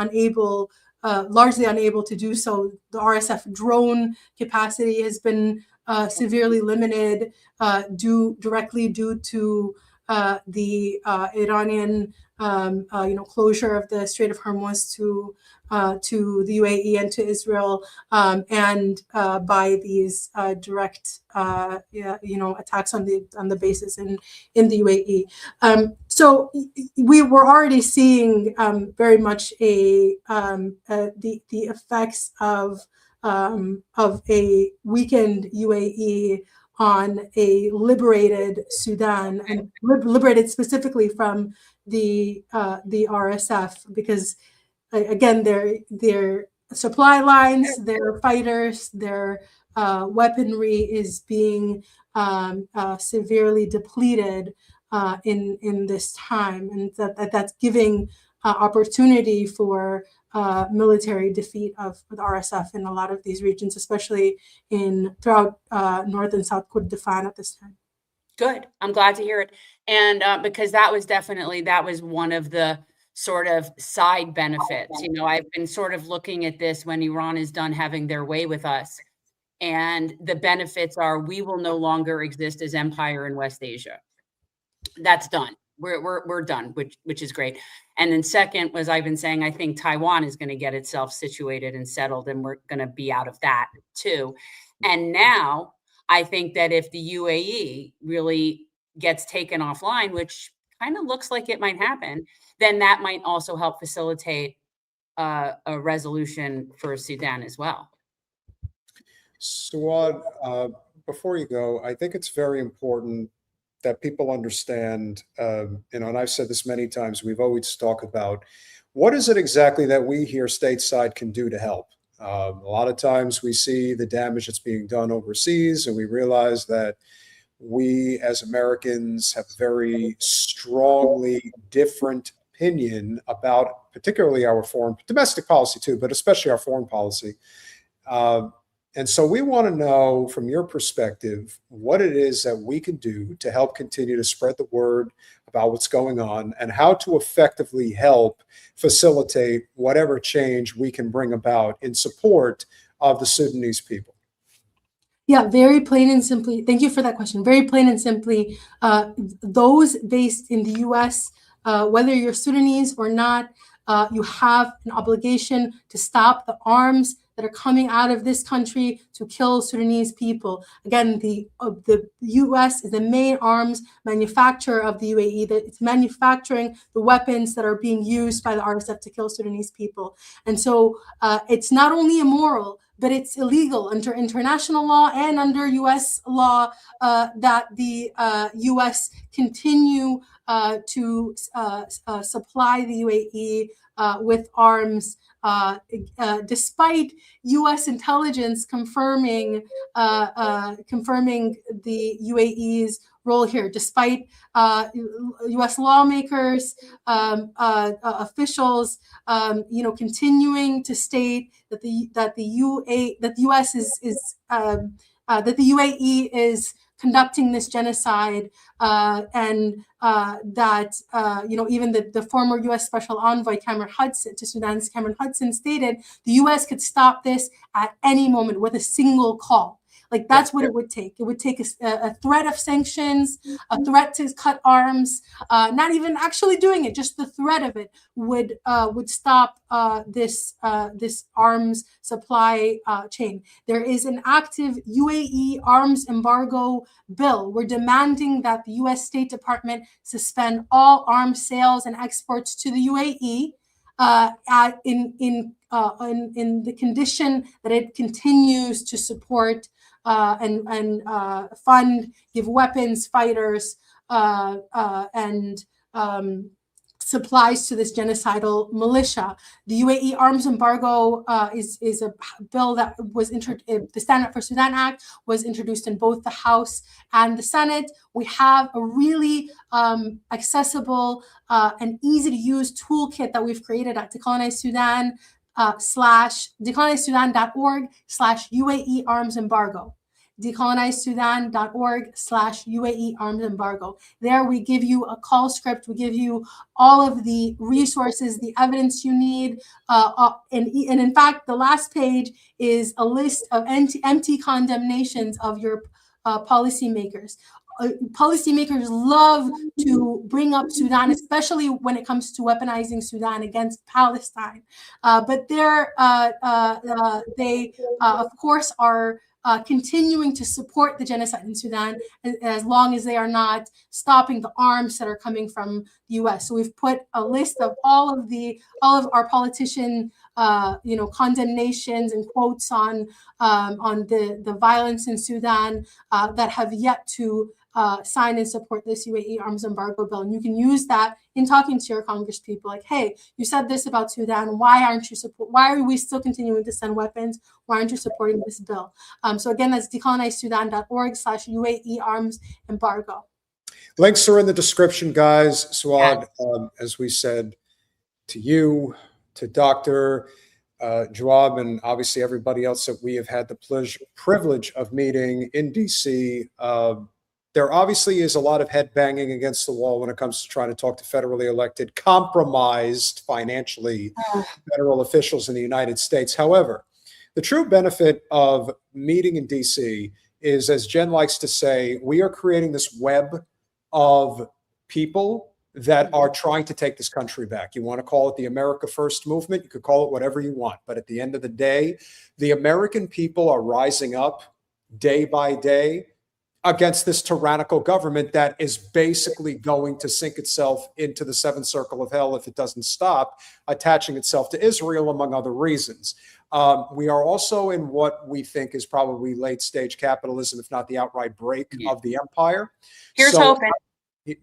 largely unable to do so. The RSF drone capacity has been severely limited directly due to the Iranian closure of the Strait of Hormuz to the UAE and to Israel, and by these direct attacks on the bases in the UAE. So we were already seeing very much the effects of a weakened UAE on a liberated Sudan, and liberated specifically from the RSF, because again, their supply lines, their fighters, their weaponry is being severely depleted in this time, and that's giving opportunity for military defeat of the RSF in a lot of these regions, especially throughout North and South Kordofan at this time. Good. I'm glad to hear it. And because that was one of the sort of side benefits. I've been sort of looking at this when Iran is done having their way with us. And the benefits are we will no longer exist as empire in West Asia. That's done. We're done, which is great. And then second, as I've been saying, I think Taiwan is going to get itself situated and settled, and we're going to be out of that too. And now I think that if the UAE really gets taken offline, which kind of looks like it might happen, then that might also help facilitate a resolution for Sudan as well. Suad, before you go, I think it's very important that people understand, and I've said this many times, we've always talked about what is it exactly that we here stateside can do to help. A lot of times we see the damage that's being done overseas, and we realize that we as Americans have very strongly different opinion about particularly our domestic policy too, but especially our foreign policy. And so we want to know from your perspective what it is that we can do to help continue to spread the word about what's going on and how to effectively help facilitate whatever change we can bring about in support of the Sudanese people. Yeah, very plain and simply. Thank you for that question. Very plain and simply, those based in the U.S., whether you're Sudanese or not, you have an obligation to stop the arms that are coming out of this country to kill Sudanese people. Again, the U.S. is the main arms manufacturer of the UAE, that it's manufacturing the weapons that are being used by the RSF to kill Sudanese people. And so it's not only immoral, but it's illegal under international law and under U.S. law that the U.S. continue to supply the UAE with arms, despite U.S. intelligence confirming the UAE's role here, despite U.S. lawmakers, officials, continuing to state that the UAE is conducting this genocide, and that even the former U.S. Special Envoy to Sudan's Cameron Hudson stated the U.S. could stop this at any moment with a single call. Like, that's what it would take. It would take a threat of sanctions, a threat to cut arms, not even actually doing it, just the threat of it would stop this arms supply chain. There is an active UAE arms embargo bill. We're demanding that the U.S. State Department suspend all arms sales and exports to the UAE in the condition that it continues to support and fund, give weapons, fighters, and supplies to this genocidal militia. The UAE arms embargo is a bill that was the Stand Up for Sudan Act was introduced in both the House and the Senate. We have a really accessible and easy to use toolkit that we've created at Decolonize Sudan decolonizasudan.org/UAE arms embargo. decolonizasudan.org/UAE arms embargo. There we give you a call script. We give you all of the resources, the evidence you need. And in fact, the last page is a list of empty condemnations of your policymakers. Policymakers love to bring up Sudan, especially when it comes to weaponizing Sudan against Palestine. But they, of course, are continuing to support the genocide in Sudan as long as they are not stopping the arms that are coming from the U.S. So we've put a list of all of our politician condemnations and quotes on the violence in Sudan that have yet to sign and support this UAE arms embargo bill. And you can use that in talking to your Congress people, like, hey, you said this about Sudan. Why are we still continuing to send weapons? Why aren't you supporting this bill? So again, that's decolonizasudan.org/UAE arms embargo. Links are in the description, guys. Suad, as we said, to you, to Dr. Joab, and obviously everybody else that we have had the privilege of meeting in DC. There obviously is a lot of head banging against the wall when it comes to trying to talk to federally elected, compromised financially federal officials in the United States. However, the true benefit of meeting in DC is, as Jen likes to say, we are creating this web of people that are trying to take this country back. You want to call it the America First movement, you could call it whatever you want. But at the end of the day, the American people are rising up day by day against this tyrannical government that is basically going to sink itself into the seventh circle of hell if it doesn't stop attaching itself to Israel, among other reasons. We are also in what we think is probably late stage capitalism, if not the outright break of the empire. Here's hoping.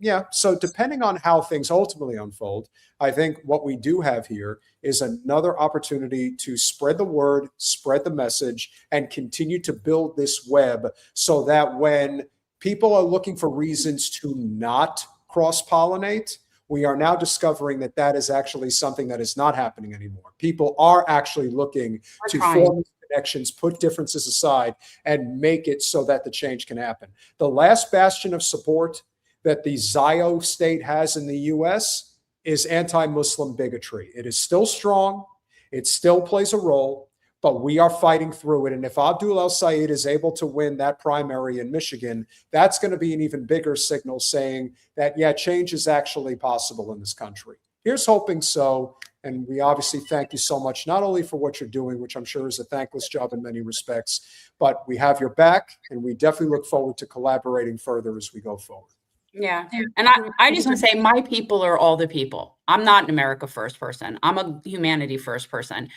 Yeah. So depending on how things ultimately unfold, I think what we do have here is another opportunity to spread the word, spread the message, and continue to build this web so that when people are looking for reasons to not cross-pollinate, we are now discovering that that is actually something that is not happening anymore. People are actually looking to form connections, put differences aside, and make it so that the change can happen. The last bastion of support that the Zio state has in the US is anti-Muslim bigotry. It is still strong. It still plays a role, but we are fighting through it. And if Abdul El-Sayed is able to win that primary in Michigan, that's going to be an even bigger signal saying that, yeah, change is actually possible in this country. Here's hoping so. And we obviously thank you so much, not only for what you're doing, which I'm sure is a thankless job in many respects, but we have your back, and we definitely look forward to collaborating further as we go forward. Yeah. And I just want to say my people are all the people. I'm not an America First person. I'm a humanity first person.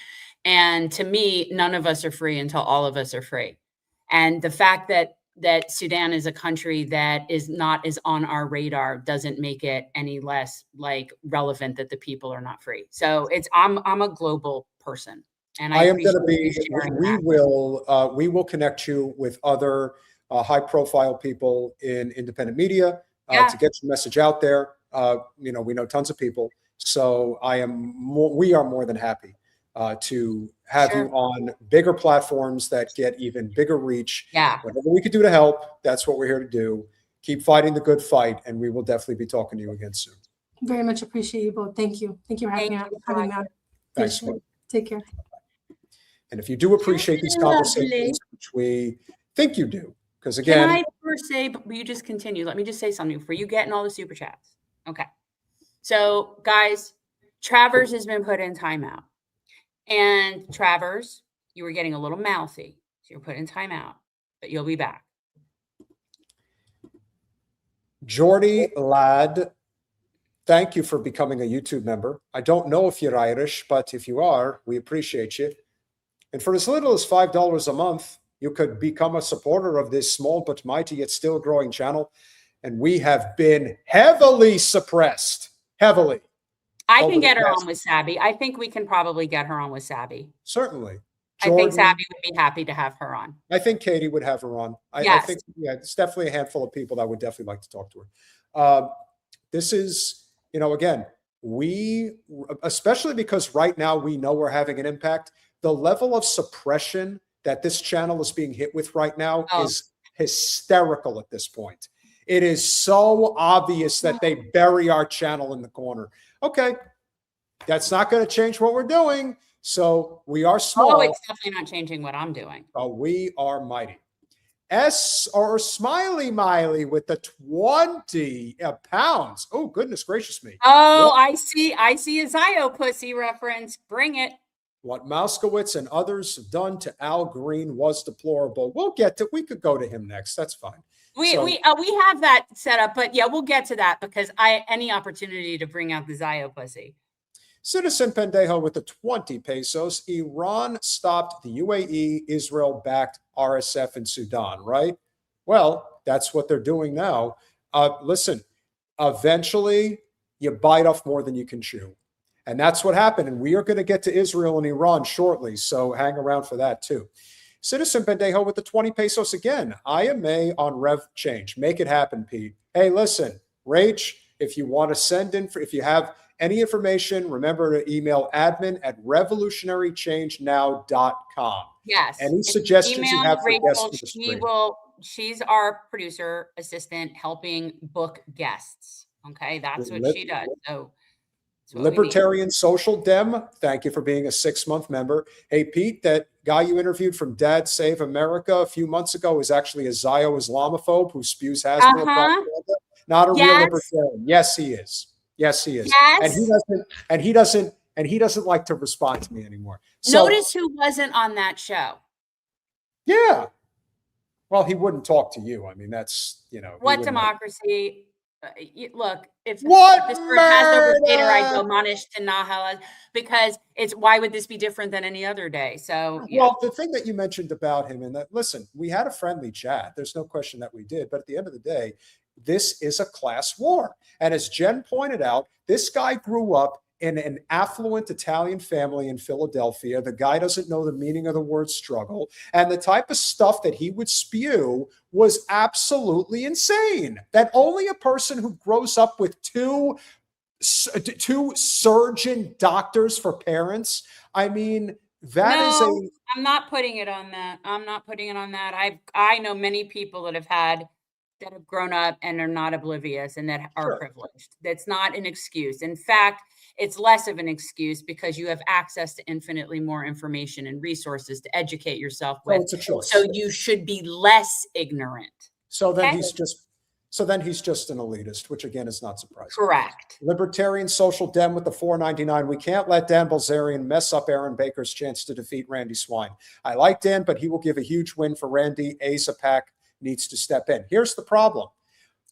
And to me, none of us are free until all of us are free. And the fact that Sudan is a country that is not as on our radar doesn't make it any less relevant that the people are not free. So I'm a global person. And I am going to be, we will connect you with other high profile people in independent media. To get your message out there. We know tons of people. So we are more than happy to have you on bigger platforms that get even bigger reach. Yeah. Whatever we could do to help, that's what we're here to do. Keep fighting the good fight, and we will definitely be talking to you again soon. Very much appreciate you both. Thank you. Thank you for having me on. Thanks. Take care. And if you do appreciate these conversations, which we think you do, because again, can I first say, but you just continue. Let me just say something before you get in all the super chats. Okay. So guys, Travers has been put in timeout. And Travers, you were getting a little mouthy. So you're put in timeout, but you'll be back. Jordy Ladd, thank you for becoming a YouTube member. I don't know if you're Irish, but if you are, we appreciate you. And for as little as $5 a month, you could become a supporter of this small but mighty yet still growing channel. And we have been heavily suppressed. Heavily. I can get her on with Sabby. I think we can probably get her on with Sabby. Certainly. Jordan, I think Sabby would be happy to have her on. I think Katie would have her on. I think, it's definitely a handful of people that would definitely like to talk to her. This is, again, especially because right now we know we're having an impact, the level of suppression that this channel is being hit with right now is hysterical at this point. It is so obvious that they bury our channel in the corner. Okay, that's not going to change what we're doing. So we are small. Oh, it's definitely not changing what I'm doing. But we are mighty. Smiley Miley with the 20 pounds. Oh, goodness gracious me. Oh, yep. I see a Zio pussy reference. Bring it. What Moskowitz and others have done to Al Green was deplorable. We could go to him next. That's fine. We have that set up, but yeah, we'll get to that because any opportunity to bring out the Zio pussy. Citizen Pendejo with the 20 pesos. Iran stopped the UAE, Israel-backed RSF in Sudan, right? Well, that's what they're doing now. Listen, eventually you bite off more than you can chew. And that's what happened. And we are going to get to Israel and Iran shortly. So hang around for that too. Citizen Pendejo with the 20 pesos again. IMA on Rev Change. Make it happen, Pete. Hey, listen, Rach, if you want to send in, if you have any information, remember to email admin@revolutionarychangenow.com. Yes. Any suggestions you have for guests for the stream? She's our producer assistant helping book guests. Okay. That's what she does. So Libertarian Social Dem, thank you for being a 6-month member. Hey, Pete, that guy you interviewed from Dad Save America a few months ago is actually a Zio Islamophobe who spews Hasbro propaganda. Not a real libertarian. Yes, he is. Yes, he is. Yes. And he doesn't like to respond to me anymore. So, notice who wasn't on that show. Yeah. Well, he wouldn't talk to you. I mean, that's, what democracy. Look, if what this word has over Peter, I go manish to Nahala because why would this be different than any other day? So, yeah. Well, the thing that you mentioned about him and that, listen, we had a friendly chat. There's no question that we did. But at the end of the day, this is a class war. And as Jen pointed out, this guy grew up in an affluent Italian family in Philadelphia. The guy doesn't know the meaning of the word struggle. And the type of stuff that he would spew was absolutely insane. That only a person who grows up with two surgeon doctors for parents, I mean, I'm not putting it on that. I'm not putting it on that. I know many people that have grown up and are not oblivious and that are privileged. That's not an excuse. In fact, it's less of an excuse because you have access to infinitely more information and resources to educate yourself with. It's a choice. So you should be less ignorant. So then he's just an elitist, which again is not surprising. Correct. Libertarian Social Dem with the $4.99. We can't let Dan Bilzerian mess up Aaron Baker's chance to defeat Randy Swine. I like Dan, but he will give a huge win for Randy. AIPAC needs to step in. Here's the problem.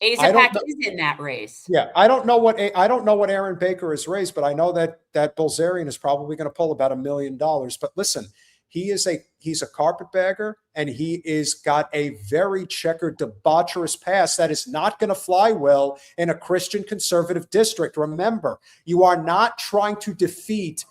AIPAC is in that race. Yeah, I don't know what Aaron Baker has raised, but I know that Bilzerian is probably going to pull about $1 million. But listen, he's a carpetbagger, and he is got a very checkered, debaucherous past that is not going to fly well in a Christian conservative district. Remember, you are not trying to defeat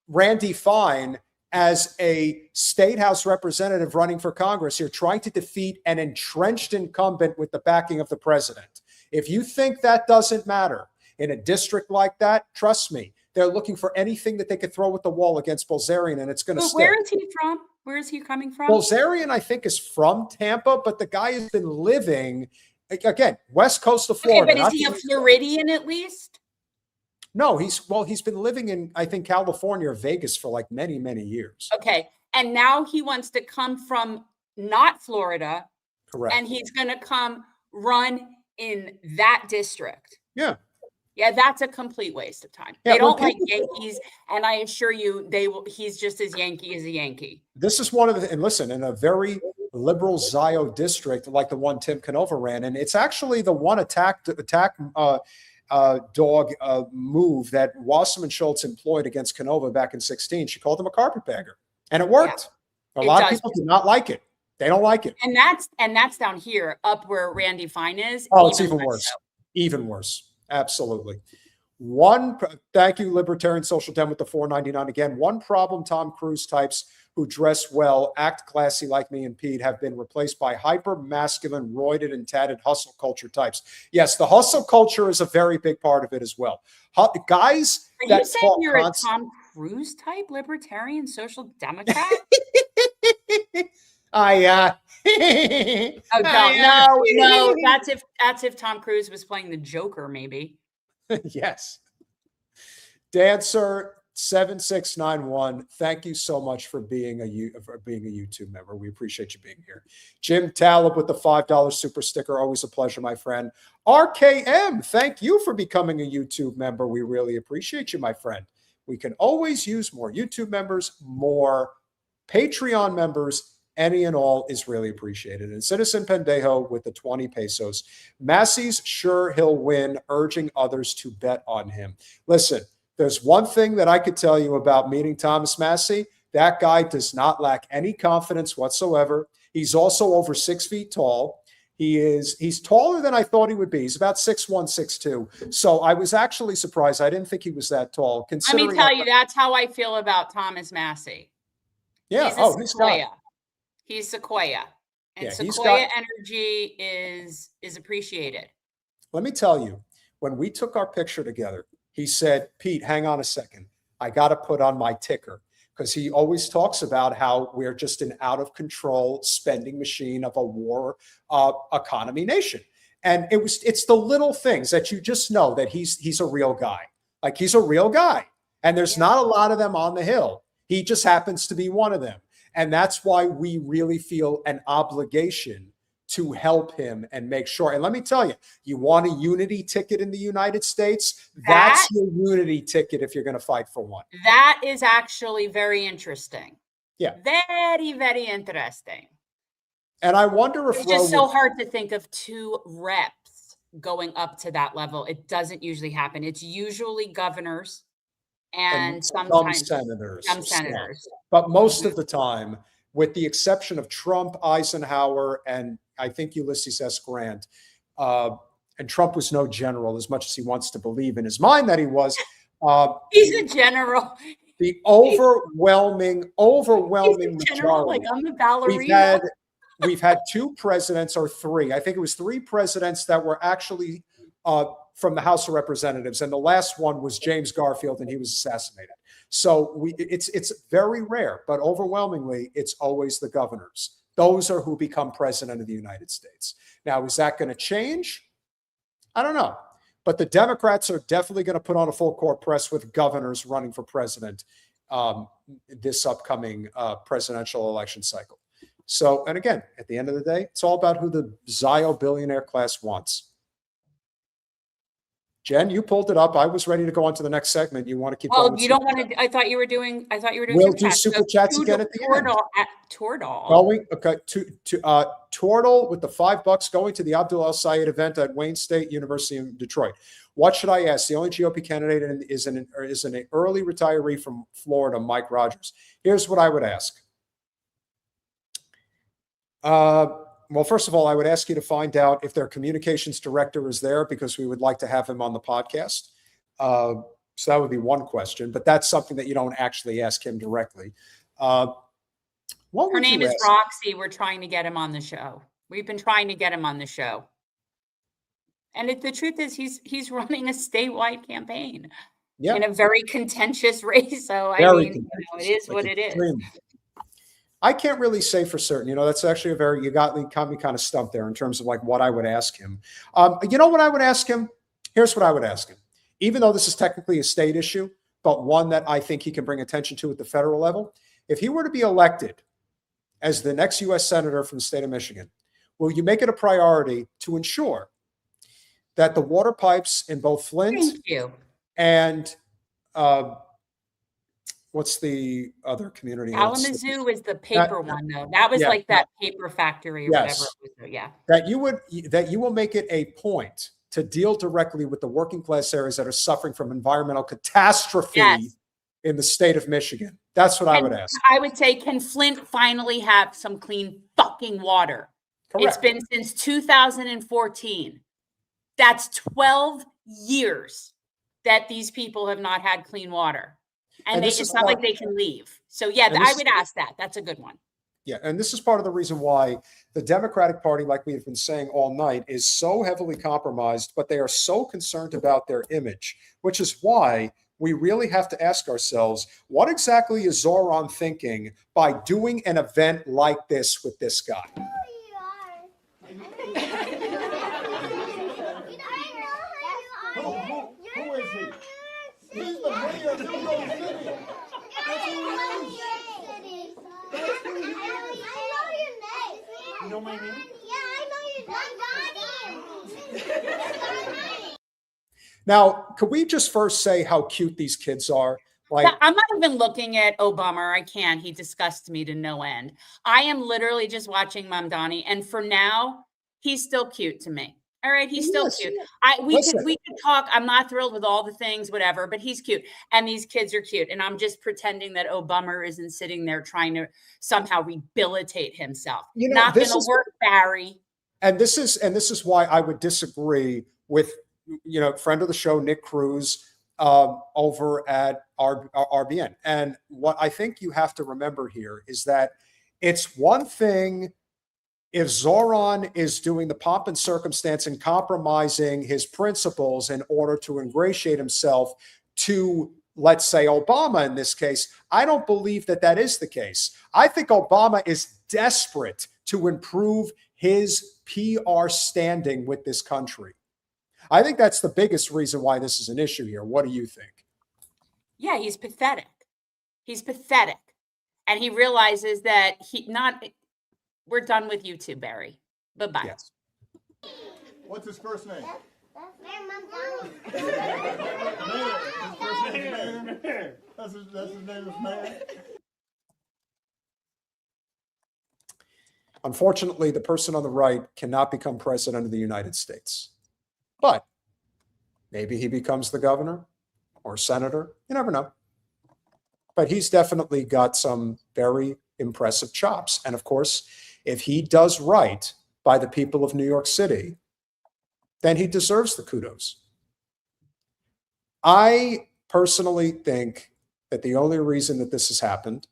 Randy Fine as a state house representative running for Congress. You're trying to defeat an entrenched incumbent with the backing of the president. If you think that doesn't matter in a district like that, trust me, they're looking for anything that they could throw at the wall against Bilzerian, and it's going to stick. Where is he from? Where is he coming from? Bilzerian, I think, is from Tampa, but the guy has been living, again, west coast of Florida. Okay, but is he a Floridian at least? No, he's been living in, I think, California or Vegas for like many, many years. Okay. And now he wants to come from not Florida. Correct. And he's going to come run in that district. Yeah. Yeah, that's a complete waste of time. Yeah, they don't like Yankees, and I assure you, he's just as Yankee as a Yankee. This is one of the, and listen, in a very liberal Zio district like the one Tim Canova ran, and it's actually the one attack dog move that Wasserman Schultz employed against Canova back in 2016. She called him a carpetbagger, and it worked. Yeah, a lot of people do not like it. They don't like it. And that's down here, up where Randy Fine is. Oh, it's even worse. So. Even worse. Absolutely. Thank you, Libertarian Social Dem with the $4.99 again. One problem: Tom Cruise types who dress well, act classy like me and Pete, have been replaced by hyper-masculine, roided and tatted hustle culture types. Yes, the hustle culture is a very big part of it as well. Guys, are you saying you're a Tom Cruise type libertarian social democrat? No, that's if Tom Cruise was playing the Joker, maybe. Yes. Dancer 7691, thank you so much for being a YouTube member. We appreciate you being here. Jim Talib with the $5 super sticker. Always a pleasure, my friend. RKM, thank you for becoming a YouTube member. We really appreciate you, my friend. We can always use more YouTube members, more Patreon members. Any and all is really appreciated. And Citizen Pendejo with the 20 pesos. Massie's sure he'll win, urging others to bet on him. Listen, there's one thing that I could tell you about meeting Thomas Massie. That guy does not lack any confidence whatsoever. He's also over 6 feet tall. He's taller than I thought he would be. He's about 6'1", 6'2". So I was actually surprised. I didn't think he was that tall. Let me tell you, that's how I feel about Thomas Massie. Yeah. He's Sequoia. He's Sequoia. And Yeah, Sequoia energy is appreciated. Let me tell you, when we took our picture together, he said, Pete, hang on a second. I got to put on my ticker. Because he always talks about how we're just an out of control spending machine of a war economy nation. And it's the little things that you just know that he's a real guy. Like, he's a real guy. And there's not a lot of them on the Hill. He just happens to be one of them. And that's why we really feel an obligation to help him and make sure. And let me tell you, you want a unity ticket in the United States? That's your unity ticket if you're going to fight for one. That is actually very interesting. Yeah. Very, very interesting. And I wonder if it's just so hard to think of 2 reps going up to that level. It doesn't usually happen. It's usually governors and sometimes senators. Some senators. But most of the time, with the exception of Trump, Eisenhower, and I think Ulysses S. Grant, and Trump was no general as much as he wants to believe in his mind that he was. He's a general. The overwhelming general, majority. like I'm a ballerina. We've had 2 presidents, or 3. I think it was 3 presidents that were actually from the House of Representatives, and the last one was James Garfield, and he was assassinated. So it's very rare, but overwhelmingly, it's always the governors. Those are who become president of the United States. Now, is that going to change? I don't know. But the Democrats are definitely going to put on a full court press with governors running for president this upcoming presidential election cycle. So, and again, at the end of the day, it's all about who the Zio billionaire class wants. Jen, you pulled it up. I was ready to go on to the next segment. You want to keep going? Oh, you don't want to? I thought you were doing. We'll do super chats again at the end. Tordal. Going Tordal with the $5 going to the Abdul El Sayed event at Wayne State University in Detroit. What should I ask? The only GOP candidate is an early retiree from Florida, Mike Rogers. Here's what I would ask. Well, first of all, I would ask you to find out if their communications director is there, because we would like to have him on the podcast. So that would be one question, but that's something that you don't actually ask him directly. Her name is Roxy. We're trying to get him on the show. We've been trying to get him on the show. And the truth is he's running a statewide campaign in a very contentious race. So, it is what it is. I can't really say for certain. That's actually you got me kind of stumped there in terms of like what I would ask him. You know what I would ask him? Here's what I would ask him. Even though this is technically a state issue, but one that I think he can bring attention to at the federal level. If he were to be elected as the next U.S. Senator from the state of Michigan, will you make it a priority to ensure that the water pipes in both Flint and what's the other community? Kalamazoo is the paper one, though. That was like that paper factory or whatever it was. Yeah. That you will make it a point to deal directly with the working class areas that are suffering from environmental catastrophe in the state of Michigan. That's what I would ask. I would say, can Flint finally have some clean fucking water? Correct. It's been since 2014. That's 12 years that these people have not had clean water. And it's not like they can leave. So, I would ask that. That's a good one. Yeah, and this is part of the reason why the Democratic Party, like we've been saying all night, is so heavily compromised, but they are so concerned about their image, which is why we really have to ask ourselves, what exactly is Zoran thinking by doing an event like this with this guy? Who is he? He's the mayor of New York City. That's who he is. That's who he is. I know your name. You know my name? Yeah, I know your name. Now, could we just first say how cute these kids are? Like, I'm not even looking at Obama. I can't. He disgusts me to no end. I am literally just watching Mamdani, and for now, he's still cute to me. All right, he's still Yes. cute. We Listen. could talk. I'm not thrilled with all the things, whatever, but he's cute, and these kids are cute. And I'm just pretending that Obama isn't sitting there trying to somehow rehabilitate himself. You know, Not going this to is- work, Barry. And this is why I would disagree with, friend of the show, Nick Cruz, over at RBN. And what I think you have to remember here is that it's one thing if Zoran is doing the pomp and circumstance and compromising his principles in order to ingratiate himself to, let's say, Obama in this case. I don't believe that that is the case. I think Obama is desperate to improve his PR standing with this country. I think that's the biggest reason why this is an issue here. What do you think? Yeah, he's pathetic. He's pathetic. And he realizes that we're done with you too, Barry. Bye-bye. Yes. What's his first name? Mayor Mamdani. His first name is Mayor. That's his name is Mayor. Unfortunately, the person on the right cannot become president of the United States. But maybe he becomes the governor or senator. You never know. But he's definitely got some very impressive chops. And of course, if he does right by the people of New York City, then he deserves the kudos. I personally think that the only reason that this has happened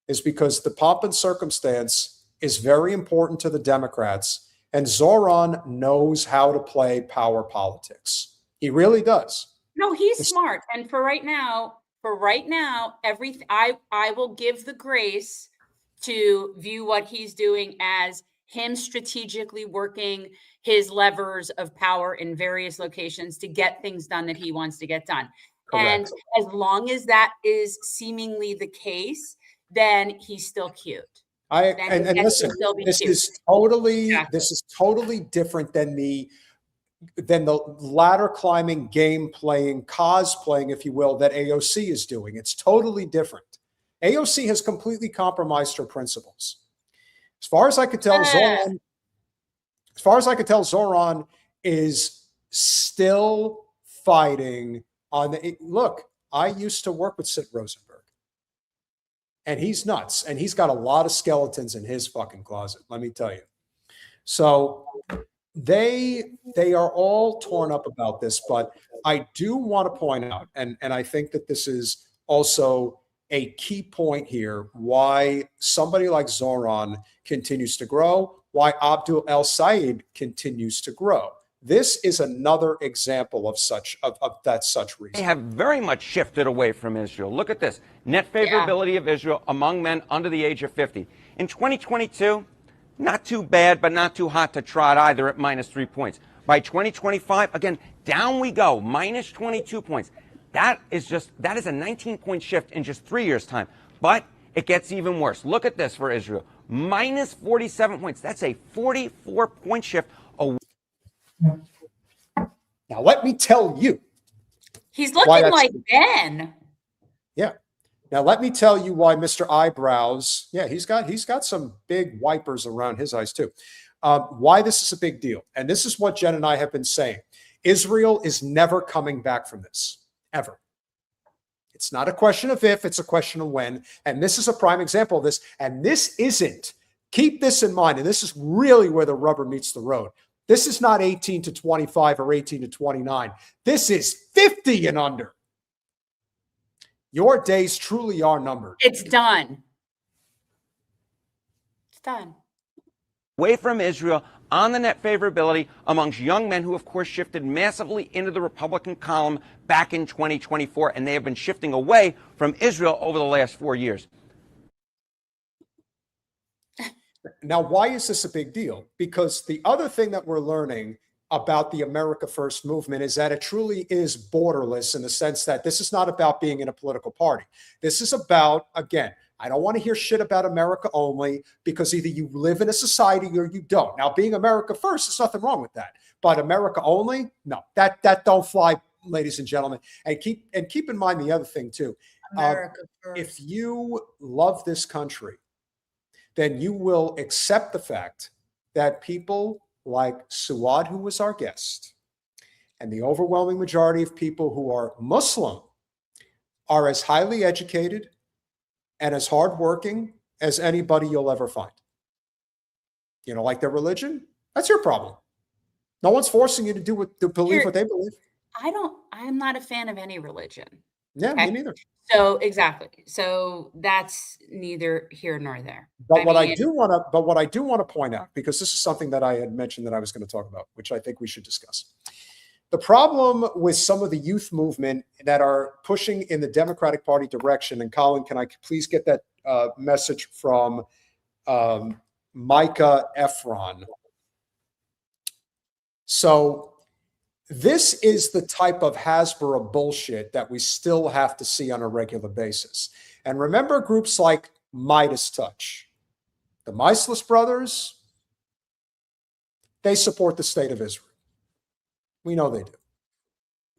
is because the pomp and circumstance is very important to the Democrats, and Zoran knows how to play power politics. He really does. No, he's smart. And for right now, everything I will give the grace to view what he's doing as him strategically working his levers of power in various locations to get things done that he wants to get done. Correct. And as long as that is seemingly the case, then he's still cute. And listen, this is totally different than the ladder climbing, game playing, cosplaying, if you will, that AOC is doing. It's totally different. AOC has completely compromised her principles. As far as I could tell, Zoran is still fighting on the look. I used to work with Sid Rosenberg, and he's nuts, and he's got a lot of skeletons in his fucking closet, let me tell you. So they are all torn up about this, but I do want to point out, and I think that this is also a key point here, why somebody like Zoran continues to grow, why Abdul El Sayed continues to grow. This is another example of such reason. They have very much shifted away from Israel. Look at this. Net favorability of Israel among men under the age of 50. In 2022, not too bad, but not too hot to trot either at -3 points. By 2025, again, down we go, -22 points. That is a 19-point shift in just 3 years' time. But it gets even worse. Look at this for Israel. -47 points. That's a 44-point shift away. Now, let me tell you. He's looking like Ben. Yeah. Now, let me tell you why Mr. Eyebrows, he's got some big wipers around his eyes too. Why this is a big deal. And this is what Jen and I have been saying. Israel is never coming back from this, ever. It's not a question of if, it's a question of when. And this is a prime example of this. And this isn't, keep this in mind, and this is really where the rubber meets the road. This is not 18 to 25 or 18 to 29. This is 50 and under. Your days truly are numbered. It's done. It's done. Away from Israel on the net favorability amongst young men who, of course, shifted massively into the Republican column back in 2024, and they have been shifting away from Israel over the last 4 years. Now, why is this a big deal? Because the other thing that we're learning about the America First movement is that it truly is borderless in the sense that this is not about being in a political party. This is about, again, I don't want to hear shit about America only, because either you live in a society or you don't. Now, being America First, there's nothing wrong with that. But America only, no, that don't fly ladies and gentlemen. And keep in mind the other thing too. America If first. you love this country, then you will accept the fact that people like Suad, who was our guest, and the overwhelming majority of people who are Muslim are as highly educated and as hardworking as anybody you'll ever find. You don't like their religion? That's your problem. No one's forcing you to believe what they believe. I'm not a fan of any religion. Yeah, Okay. me neither. So exactly. So that's neither here nor there. But what I do want to point out, because this is something that I had mentioned that I was going to talk about, which I think we should discuss. The problem with some of the youth movement that are pushing in the Democratic Party direction, and Colin, can I please get that message from Micah Efron? So this is the type of Hasbro bullshit that we still have to see on a regular basis. And remember groups like Midas Touch, the Miceless Brothers, they support the state of Israel. We know they do.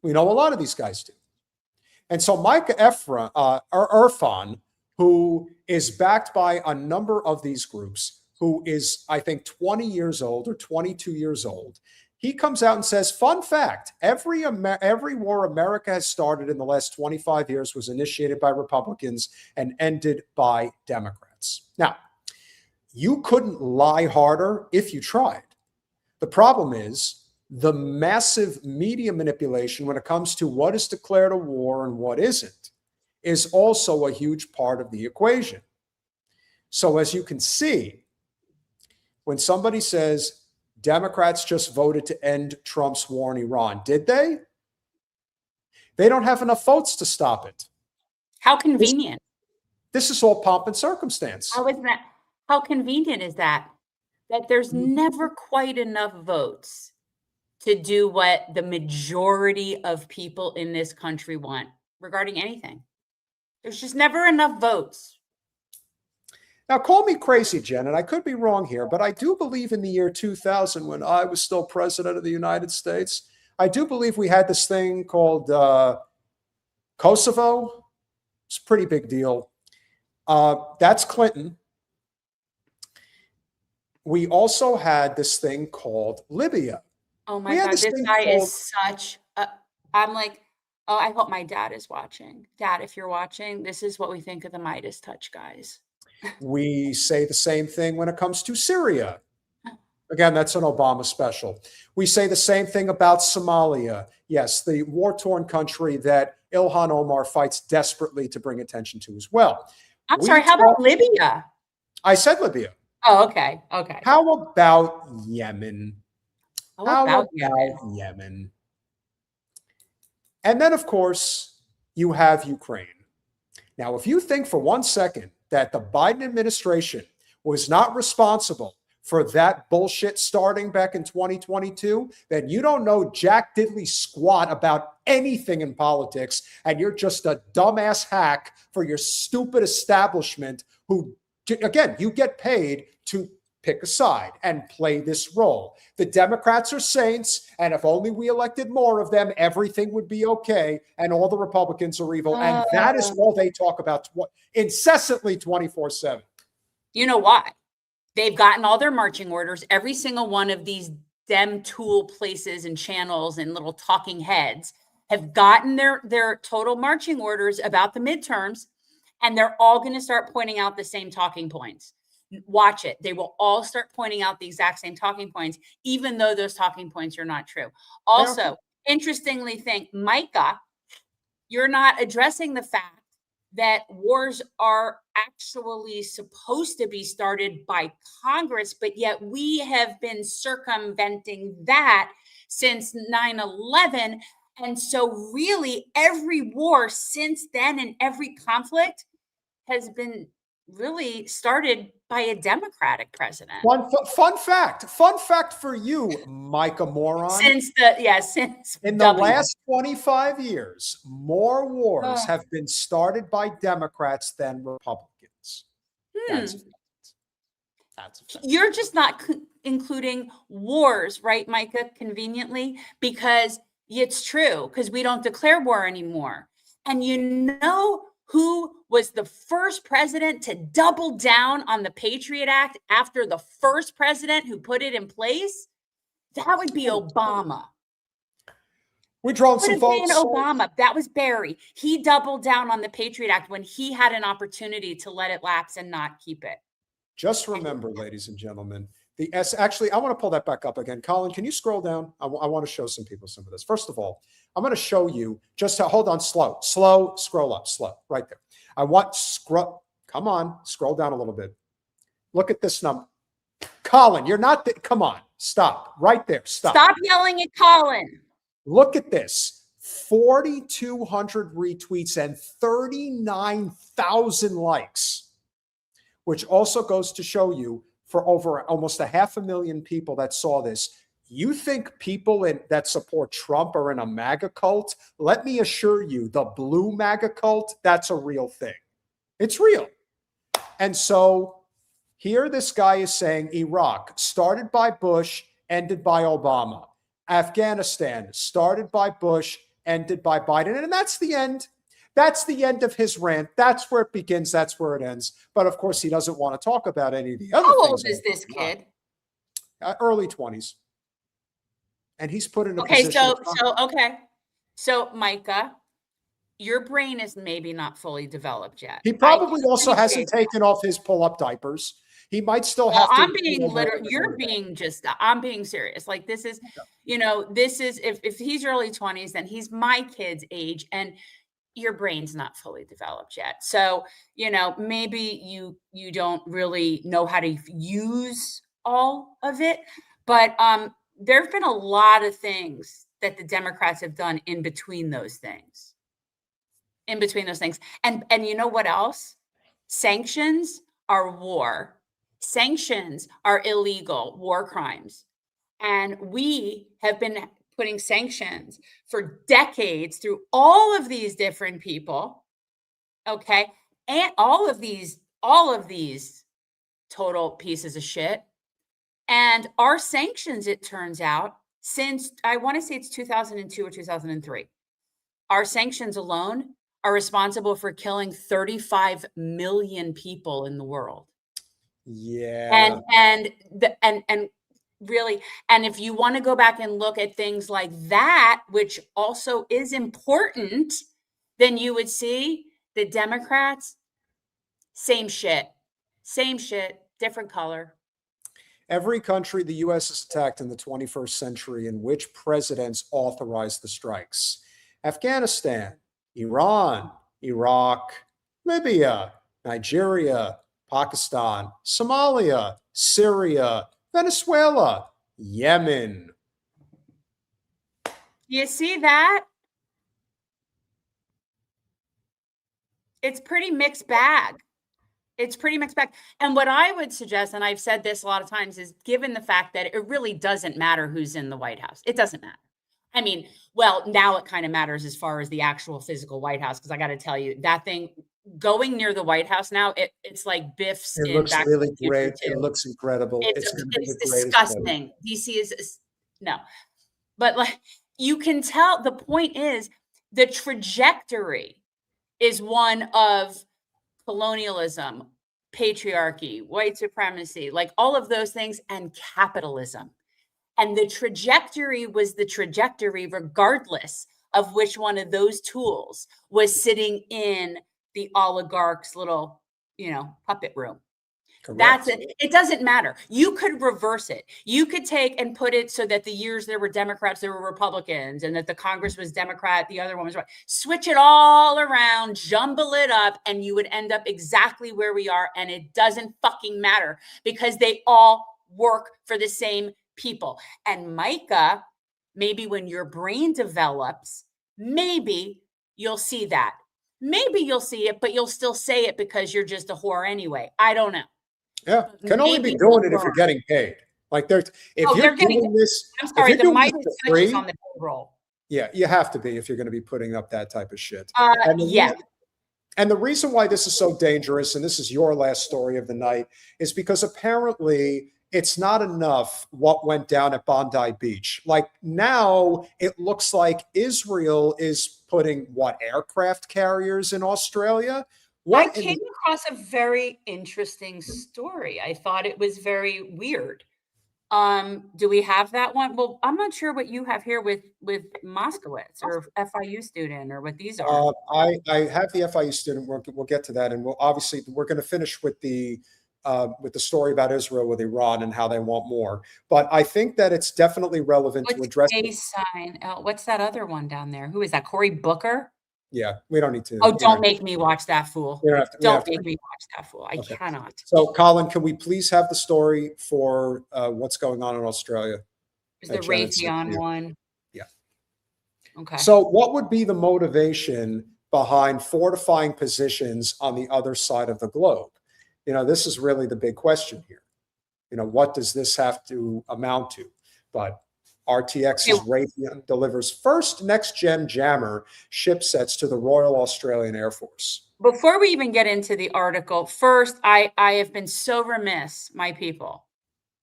We know a lot of these guys do. And so Micah Irfan, who is backed by a number of these groups, who is, I think, 20 years old or 22 years old, he comes out and says, fun fact, every war America has started in the last 25 years was initiated by Republicans and ended by Democrats. Now, you couldn't lie harder if you tried. The problem is the massive media manipulation when it comes to what is declared a war and what isn't is also a huge part of the equation. So as you can see, when somebody says, Democrats just voted to end Trump's war in Iran. Did they? They don't have enough votes to stop it. How convenient. This is all pomp and circumstance. How convenient is that? That there's never quite enough votes to do what the majority of people in this country want regarding anything. There's just never enough votes. Now, call me crazy, Jen, and I could be wrong here, but I do believe in the year 2000, when I was still president of the United States, I do believe we had this thing called Kosovo. It's a pretty big deal. That's Clinton. We also had this thing called Libya. Oh my God, this guy is such a, I'm like, oh, I hope my dad is watching. Dad, if you're watching, this is what we think of the Midas Touch guys. We say the same thing when it comes to Syria. Again, that's an Obama special. We say the same thing about Somalia. Yes, the war-torn country that Ilhan Omar fights desperately to bring attention to as well. I'm sorry, how about Libya? I said Libya. Oh, okay. Okay. How about Yemen? How about Yemen? And then, of course, you have Ukraine. Now, if you think for 1 second that the Biden administration was not responsible for that bullshit starting back in 2022, then you don't know jack diddly squat about anything in politics, and you're just a dumbass hack for your stupid establishment who, again, you get paid to pick a side and play this role. The Democrats are saints, and if only we elected more of them, everything would be okay, and all the Republicans are evil. And that is all they talk about incessantly 24/7. You know why? They've gotten all their marching orders. Every single one of these Dem tool places and channels and little talking heads have gotten their total marching orders about the midterms, and they're all going to start pointing out the same talking points. Watch it. They will all start pointing out the exact same talking points, even though those talking points are not true. Also, interestingly, Micah, you're not addressing the fact that wars are actually supposed to be started by Congress, but yet we have been circumventing that since 9/11. And so really every war since then and every conflict has been really started by a Democratic president. Fun fact for you, Micah moron. Since in the last 25 years, more wars have been started by Democrats than Republicans. That's a fact. You're just not including wars, right, Micah, conveniently, because It's true, because we don't declare war anymore. And you know who was the first president to double down on the Patriot Act after the first president who put it in place? That would be Obama. We're drawing Could some have been votes. Obama. That was Barry. He doubled down on the Patriot Act when he had an opportunity to let it lapse and not keep it. Just remember, ladies and gentlemen, the S. Actually, I want to pull that back up again. Colin, can you scroll down? I want to show some people some of this. First of all, I'm going to show you just how, hold on, slow, scroll up, slow, right there. I want scroll. Come on, scroll down a little bit. Look at this number. Colin, you're not, come on, stop right there. Stop yelling at Colin. Look at this, 4,200 retweets and 39,000 likes, which also goes to show you for over almost 500,000 people that saw this. You think people that support Trump are in a MAGA cult? Let me assure you, the blue MAGA cult, that's a real thing. It's real. And so here this guy is saying Iraq, started by Bush, ended by Obama. Afghanistan, started by Bush, ended by Biden. And that's the end. That's the end of his rant. That's where it begins. That's where it ends. But of course, he doesn't want to talk about any of the other things. How old is this kid? Early 20s. And he's put in a Okay, position. So Micah, your brain is maybe not fully developed yet. He probably also hasn't taken off his pull-up diapers. He might still have to. I'm being literal. I'm being serious. Like this is, this is, if he's early 20s, then he's my kid's age and your brain's not fully developed yet. So, maybe you don't really know how to use all of it, but there've been a lot of things that the Democrats have done in between those things. And you know what else? Sanctions are war. Sanctions are illegal war crimes. And we have been putting sanctions for decades through all of these different people. Okay. And all of these total pieces of shit. And our sanctions, it turns out, since I want to say it's 2002 or 2003, our sanctions alone are responsible for killing 35 million people in the world. Yeah. And really, and if you want to go back and look at things like that, which also is important, then you would see the Democrats, same shit, different color. Every country the U.S. has attacked in the 21st century in which presidents authorized the strikes: Afghanistan, Iran, Iraq, Libya, Nigeria, Pakistan, Somalia, Syria, Venezuela, Yemen. You see that? It's pretty mixed bag. And what I would suggest, and I've said this a lot of times, is given the fact that it really doesn't matter who's in the White House. It doesn't matter. I mean, well, now it kind of matters as far as the actual physical White House, because I got to tell you, that thing going near the White House now, it's like Biff's. It looks really great. It looks incredible. It's disgusting. DC is no, but like you can tell, the point is the trajectory is one of colonialism, patriarchy, white supremacy, like all of those things, and capitalism. And the trajectory was the trajectory regardless of which one of those tools was sitting in the oligarch's little, puppet room. Correct. That's it. It doesn't matter. You could reverse it. You could take and put it so that the years there were Democrats, there were Republicans, and that the Congress was Democrat, the other one was right. Switch it all around, jumble it up, and you would end up exactly where we are. And it doesn't fucking matter because they all work for the same people. And Micah, maybe when your brain develops, maybe you'll see that. Maybe you'll see it, but you'll still say it because you're just a whore anyway. I don't know. Yeah, can only be doing it if you're getting paid. Like if you're doing this, I'm sorry, the Midas touch is on the payroll. Yeah, you have to be if you're going to be putting up that type of shit. Yeah. And the reason why this is so dangerous, and this is your last story of the night, is because apparently it's not enough what went down at Bondi Beach. Like now it looks like Israel is putting what, aircraft carriers in Australia? I What in came across a very interesting story. I thought it was very weird. Do we have that one? Well, I'm not sure what you have here with Moskowitz or FIU student or what these are. I have the FIU student. We'll get to that, and we're going to finish with the story about Israel with Iran and how they want more. But I think that it's definitely relevant to What's address. a sign? What's that other one down there? Who is that? Cory Booker? Yeah, we don't need to. Oh, don't make me watch that fool. We don't have to. Don't make me watch that fool. I Okay. cannot. So, Colin, can we please have the story for what's going on in Australia? Is the Raytheon one? Yeah. Okay. So what would be the motivation behind fortifying positions on the other side of the globe? You know, this is really the big question here. You know, what does this have to amount to? But RTX's Raytheon delivers first next-gen jammer shipsets to the Royal Australian Air Force. Before we even get into the article, first, I have been so remiss, my people.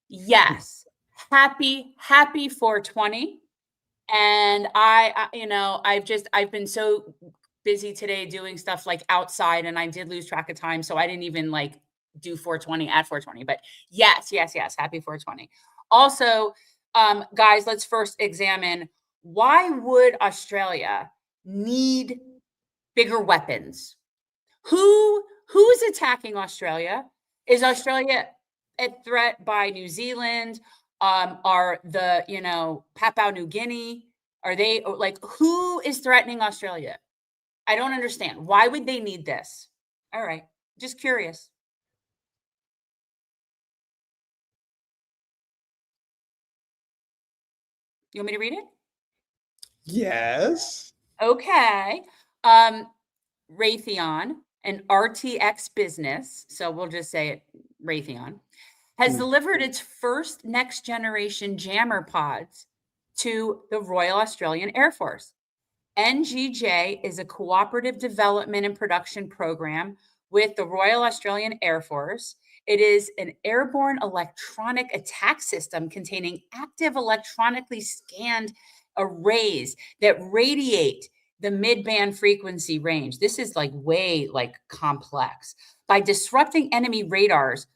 Yes, happy 420. And I've been so busy today doing stuff like outside, and I did lose track of time. So I didn't even like do 420 at 420, but yes, happy 420. Also, guys, let's first examine, why would Australia need bigger weapons? Who's attacking Australia? Is Australia a threat by New Zealand? Are the, Papua New Guinea, are they like, who is threatening Australia? I don't understand. Why would they need this? All right. Just curious. You want me to read it? Yes. Okay. Raytheon, an RTX business, so we'll just say it, Raytheon, has delivered its first next generation jammer pods to the Royal Australian Air Force. NGJ is a cooperative development and production program with the Royal Australian Air Force. It is an airborne electronic attack system containing active electronically scanned arrays that radiate the mid-band frequency range. This is like way like complex. By disrupting enemy radars,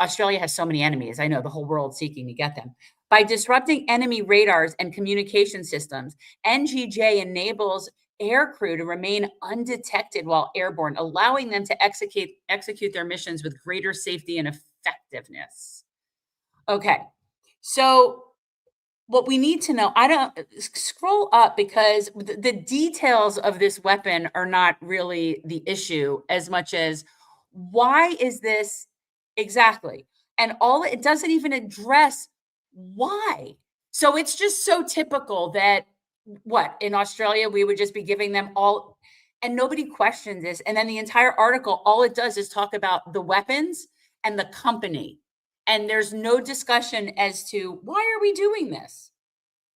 Australia has so many enemies. I know, the whole world seeking to get them. By disrupting enemy radars and communication systems, NGJ enables aircrew to remain undetected while airborne, allowing them to execute their missions with greater safety and effectiveness. Okay, so what we need to know, I don't scroll up, because the details of this weapon are not really the issue as much as why is this exactly? And it doesn't even address why. So it's just so typical that in Australia, we would just be giving them all, and nobody questions this. And then the entire article, all it does is talk about the weapons and the company. And there's no discussion as to why are we doing this?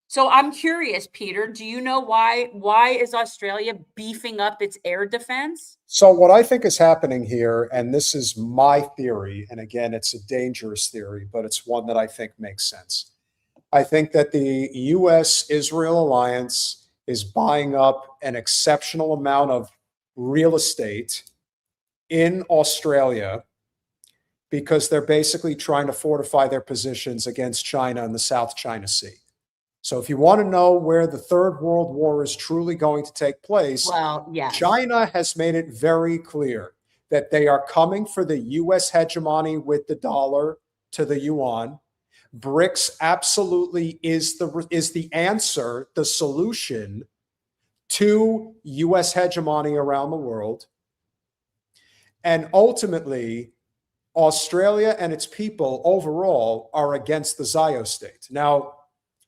So I'm curious, Peter, do you know why is Australia beefing up its air defense? So what I think is happening here, and this is my theory, and again, it's a dangerous theory, but it's one that I think makes sense. I think that the U.S.-Israel alliance is buying up an exceptional amount of real estate in Australia because they're basically trying to fortify their positions against China in the South China Sea. So if you want to know where the Third World War is truly going to take place, well, yes. China has made it very clear that they are coming for the U.S. hegemony with the dollar to the yuan. BRICS absolutely is the answer, the solution to U.S. hegemony around the world. And ultimately, Australia and its people overall are against the Zio state. Now,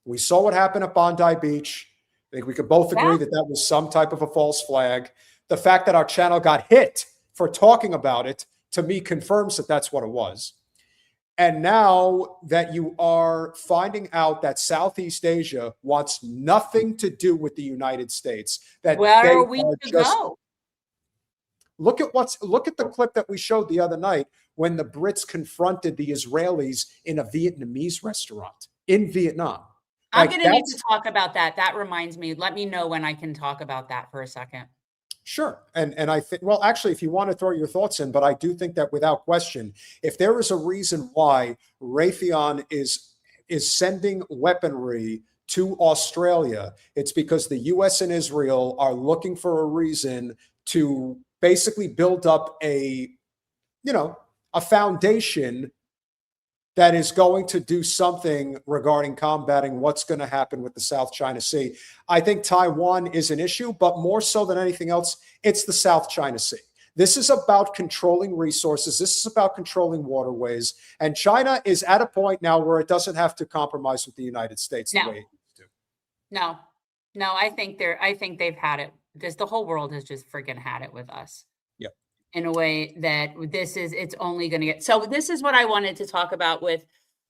we saw what happened at Bondi Beach. I think we could both agree that that was some type of a false flag. The fact that our channel got hit for talking about it, to me, confirms that that's what it was. And now that you are finding out that Southeast Asia wants nothing to do with the United States, that where are we to go? Look at the clip that we showed the other night when the Brits confronted the Israelis in a Vietnamese restaurant in Vietnam. I'm Like, going to need to talk about that. That reminds me. Let me know when I can talk about that for a second. Sure. And I think, well, actually, if you want to throw your thoughts in, but I do think that without question, if there is a reason why Raytheon is sending weaponry to Australia, it's because the US and Israel are looking for a reason to basically build up a foundation that is going to do something regarding combating what's going to happen with the South China Sea. I think Taiwan is an issue, but more so than anything else, it's the South China Sea. This is about controlling resources. This is about controlling waterways. And China is at a point now where it doesn't have to compromise with the United States the way it used to. No, I think they've had it. The whole world has just freaking had it with us. In a way that it's only going to get. So this is what I wanted to talk about with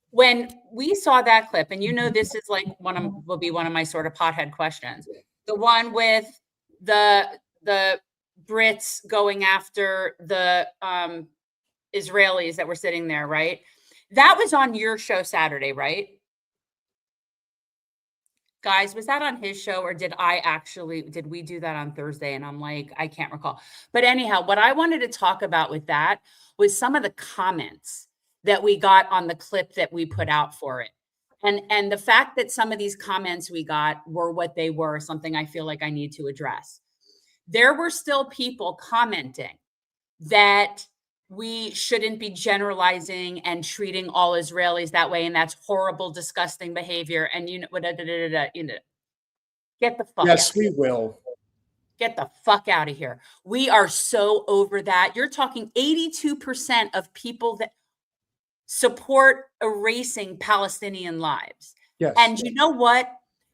when we saw that clip, and this is like will be one of my sort of pothead questions. The one with the Brits going after the Israelis that were sitting there, right? That was on your show Saturday, right? Guys, was that on his show, or did we do that on Thursday? And I'm like, I can't recall. But anyhow, what I wanted to talk about with that was some of the comments that we got on the clip that we put out for it. And the fact that some of these comments we got were what they were, something I feel like I need to address. There were still people commenting that we shouldn't be generalizing and treating all Israelis that way, and that's horrible, disgusting behavior. And get the fuck Yes, out. we will. Get the fuck out of here. We are so over that. You're talking 82% of people that support erasing Palestinian lives. Yes. And you know what?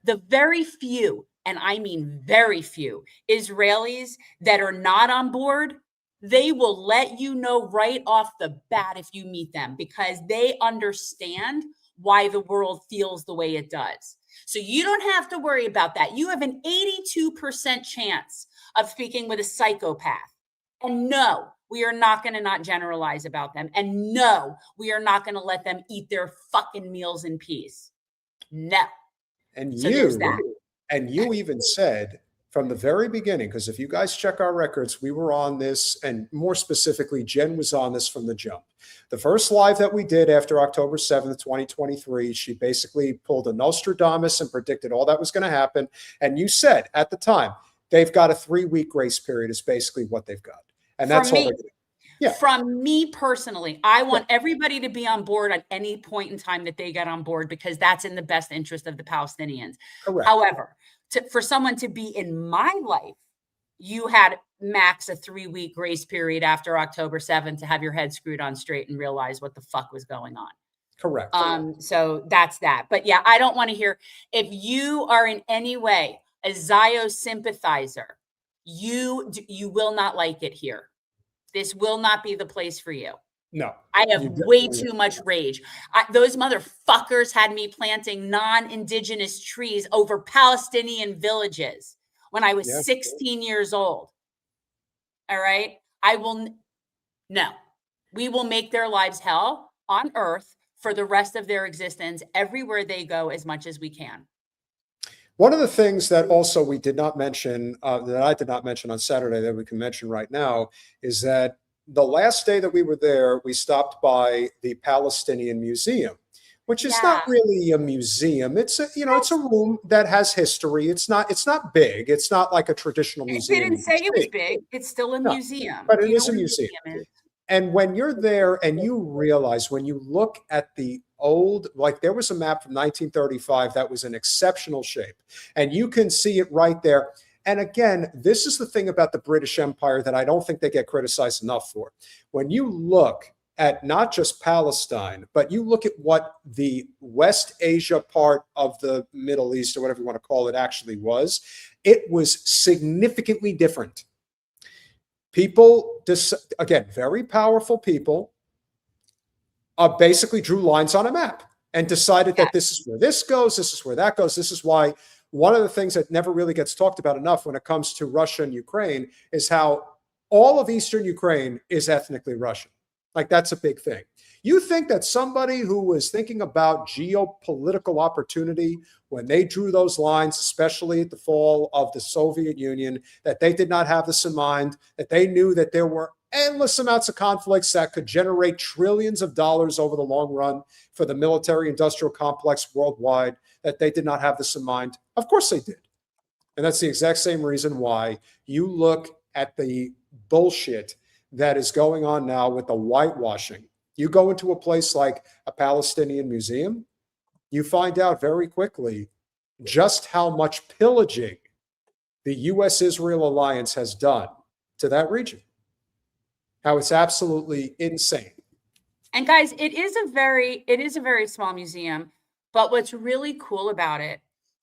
The very few, and I mean very few, Israelis that are not on board, they will let you know right off the bat if you meet them, because they understand why the world feels the way it does. So you don't have to worry about that. You have an 82% chance of speaking with a psychopath. And no, we are not going to not generalize about them. And no, we are not going to let them eat their fucking meals in peace. No. And So you even said from the very beginning, because if you guys check our records, we were on this, and more specifically, Jen was on this from the jump. The first live that we did after October 7th, 2023, she basically pulled a Nostradamus and predicted all that was going to happen. And you said at the time, they've got a 3-week grace period is basically what they've got. And that's all they're doing. Yeah. From me personally, I want everybody to be on board at any point in time that they get on board, because that's in the best interest of the Palestinians. Correct. However, for someone to be in my life, you had max a 3-week grace period after October 7th to have your head screwed on straight and realize what the fuck was going on. Correct. So that's that. But yeah, I don't want to hear, if you are in any way a Zio sympathizer, you will not like it here. This will not be the place for you. No. I have way too much rage. Those motherfuckers had me planting non-indigenous trees over Palestinian villages when I was 16 years old. All right. We will make their lives hell on earth for the rest of their existence everywhere they go, as much as we can. One of the things that also we did not mention, that I did not mention on Saturday that we can mention right now, is that the last day that we were there, we stopped by the Palestinian Museum, which is not really a museum. It's a, it's a room that has history. It's not big. It's not like a traditional museum. They didn't say it was big. It's still a museum. But it is a museum. And when you're there and you realize, when you look at the old, like there was a map from 1935 that was in exceptional shape, and you can see it right there. And again, this is the thing about the British Empire that I don't think they get criticized enough for. When you look at not just Palestine, but you look at what the West Asia part of the Middle East, or whatever you want to call it, actually was, it was significantly different. People, again, very powerful people, basically drew lines on a map and decided that this is where this goes, this is where that goes. This is why one of the things that never really gets talked about enough when it comes to Russia and Ukraine is how all of Eastern Ukraine is ethnically Russian. Like, that's a big thing. You think that somebody who was thinking about geopolitical opportunity when they drew those lines, especially at the fall of the Soviet Union, that they did not have this in mind, that they knew that there were endless amounts of conflicts that could generate trillions of dollars over the long run for the military industrial complex worldwide, that they did not have this in mind? Of course they did. And that's the exact same reason why you look at the bullshit that is going on now with the whitewashing. You go into a place like a Palestinian museum, you find out very quickly just how much pillaging the U.S.-Israel alliance has done to that region. How it's absolutely insane. And guys, it is a very small museum, but what's really cool about it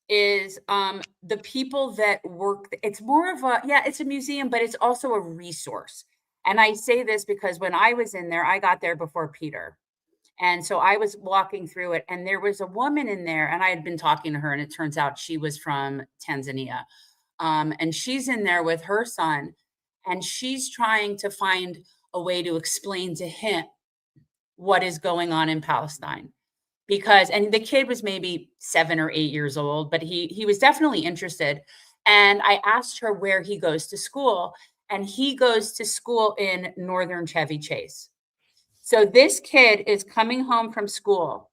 is the people that work. It's more of it's a museum, but it's also a resource. And I say this because when I was in there, I got there before Peter. And so I was walking through it, and there was a woman in there, and I had been talking to her, and it turns out she was from Tanzania. And she's in there with her son, and she's trying to find a way to explain to him what is going on in Palestine. And the kid was maybe 7 or 8 years old, but he was definitely interested. And I asked her where he goes to school, and he goes to school in Northern Chevy Chase. So this kid is coming home from school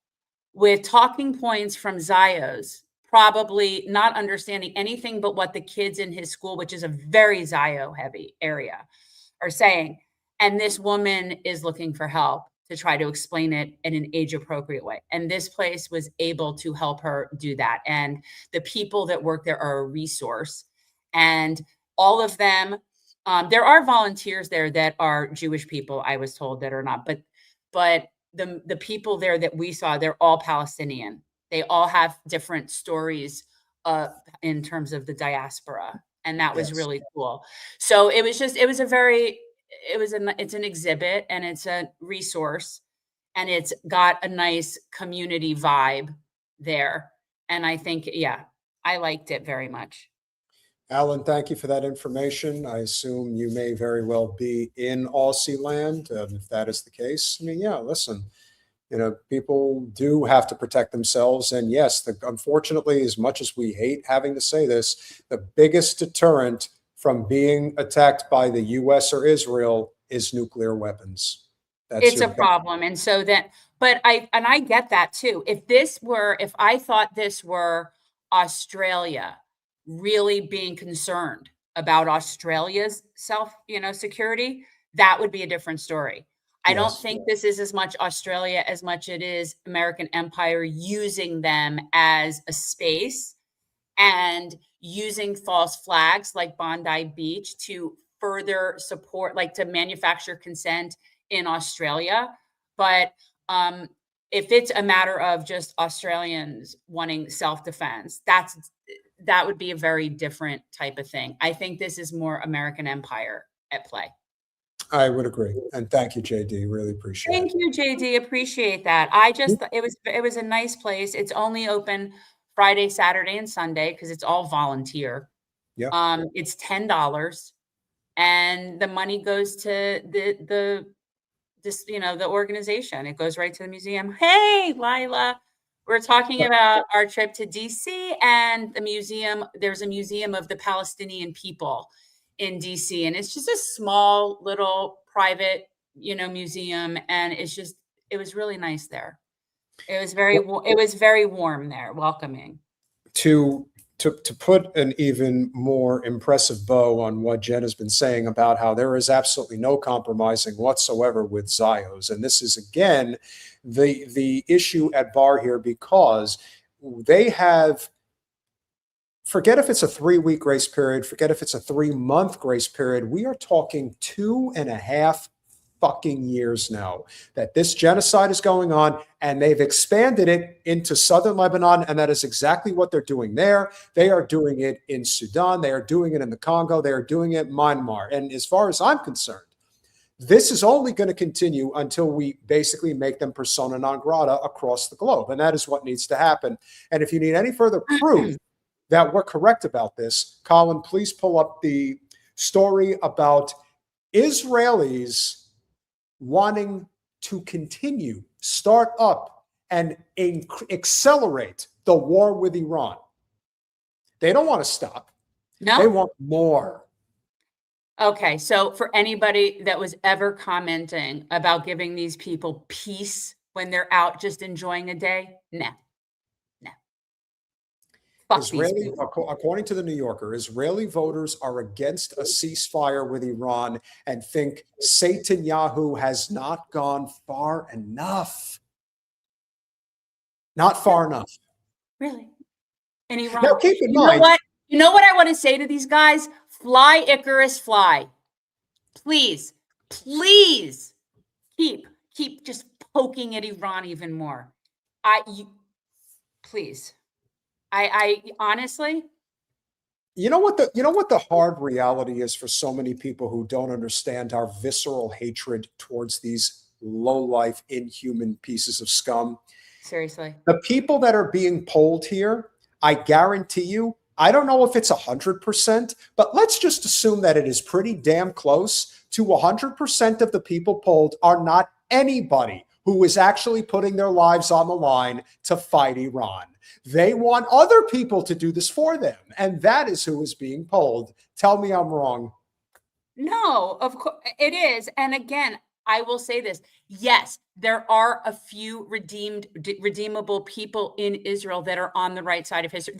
with talking points from Zios, probably not understanding anything but what the kids in his school, which is a very Zio heavy area, are saying. And this woman is looking for help to try to explain it in an age appropriate way. And this place was able to help her do that. And the people that work there are a resource. And all of them, there are volunteers there that are Jewish people, I was told, that are not, but the people there that we saw, they're all Palestinian. They all have different stories in terms of the diaspora. And that was really cool. So it's an exhibit, and it's a resource, and it's got a nice community vibe there. And I think, I liked it very much. Alan, thank you for that information. I assume you may very well be in Aussie land. If that is the case, I mean, listen, people do have to protect themselves. And yes, unfortunately, as much as we hate having to say this, the biggest deterrent from being attacked by the U.S. or Israel is nuclear weapons. It's a problem. And so but I get that too. If I thought this were Australia really being concerned about Australia's security, that would be a different story. I don't think this is as much Australia as much it is American empire using them as a space and using false flags like Bondi Beach to further support, like to manufacture consent in Australia. But if it's a matter of just Australians wanting self-defense, that would be a very different type of thing. I think this is more American empire at play. I would agree. And thank you, JD. Really appreciate it. Thank you, JD. Appreciate that. It was a nice place. It's only open Friday, Saturday, and Sunday because it's all volunteer. Yeah. It's $10, and the money goes to the organization. It goes right to the museum. Hey, Lila. We're talking about our trip to DC and the museum. There's a museum of the Palestinian people in DC, and it's just a small little private, museum. And it was really nice there. It was very warm there, welcoming. To put an even more impressive bow on what Jen has been saying about how there is absolutely no compromising whatsoever with Zios. And this is, again, the issue at bar here, because they have, forget if it's a 3-week grace period, forget if it's a 3-month grace period. We are talking 2.5 fucking years now that this genocide is going on, and they've expanded it into southern Lebanon, and that is exactly what they're doing there. They are doing it in Sudan. They are doing it in the Congo. They are doing it in Myanmar. And as far as I'm concerned, this is only going to continue until we basically make them persona non grata across the globe. And that is what needs to happen. And if you need any further proof that we're correct about this, Colin, please pull up the story about Israelis wanting to continue, start up, and accelerate the war with Iran. They don't want to stop. No? They want more. Okay, so for anybody that was ever commenting about giving these people peace when they're out just enjoying a day, no. Fuck these Israeli, people. according to the New Yorker, Israeli voters are against a ceasefire with Iran and think Netanyahu has not gone far enough. Not far enough. Really? In Iran. Now, keep in You know mind, what? You know what I want to say to these guys? Fly, Icarus, fly. Please, please keep just poking at Iran even more. Please. I honestly, you know what the hard reality is for so many people who don't understand our visceral hatred towards these low-life, inhuman pieces of scum. seriously. The people that are being polled here, I guarantee you, I don't know if it's 100%, but let's just assume that it is pretty damn close to 100% of the people polled are not anybody who is actually putting their lives on the line to fight Iran. They want other people to do this for them, and that is who is being polled. Tell me I'm wrong. No, of course it is. And again, I will say this. Yes, there are a few redeemable people in Israel that are on the right side of history.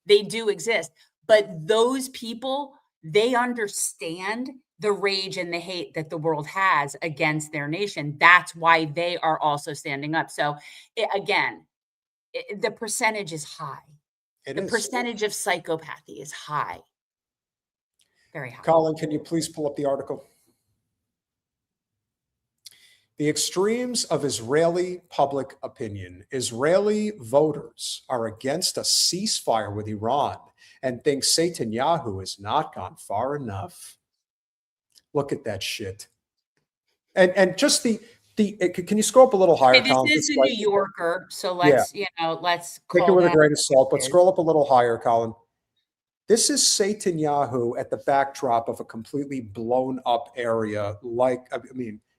They do exist. But those people, they understand the rage and the hate that the world has against their nation. That's why they are also standing up. So the percentage is high. The percentage of psychopathy is high. Very high. Colin, can you please pull up the article? The extremes of Israeli public opinion. Israeli voters are against a ceasefire with Iran and think Netanyahu has not gone far enough. Look at that shit. And just can you scroll up a little higher, Okay, Colin? this is a New Yorker, so let's let's take it call with a that grain of salt, but it is. scroll up a little higher, Colin. This is Netanyahu at the backdrop of a completely blown up area.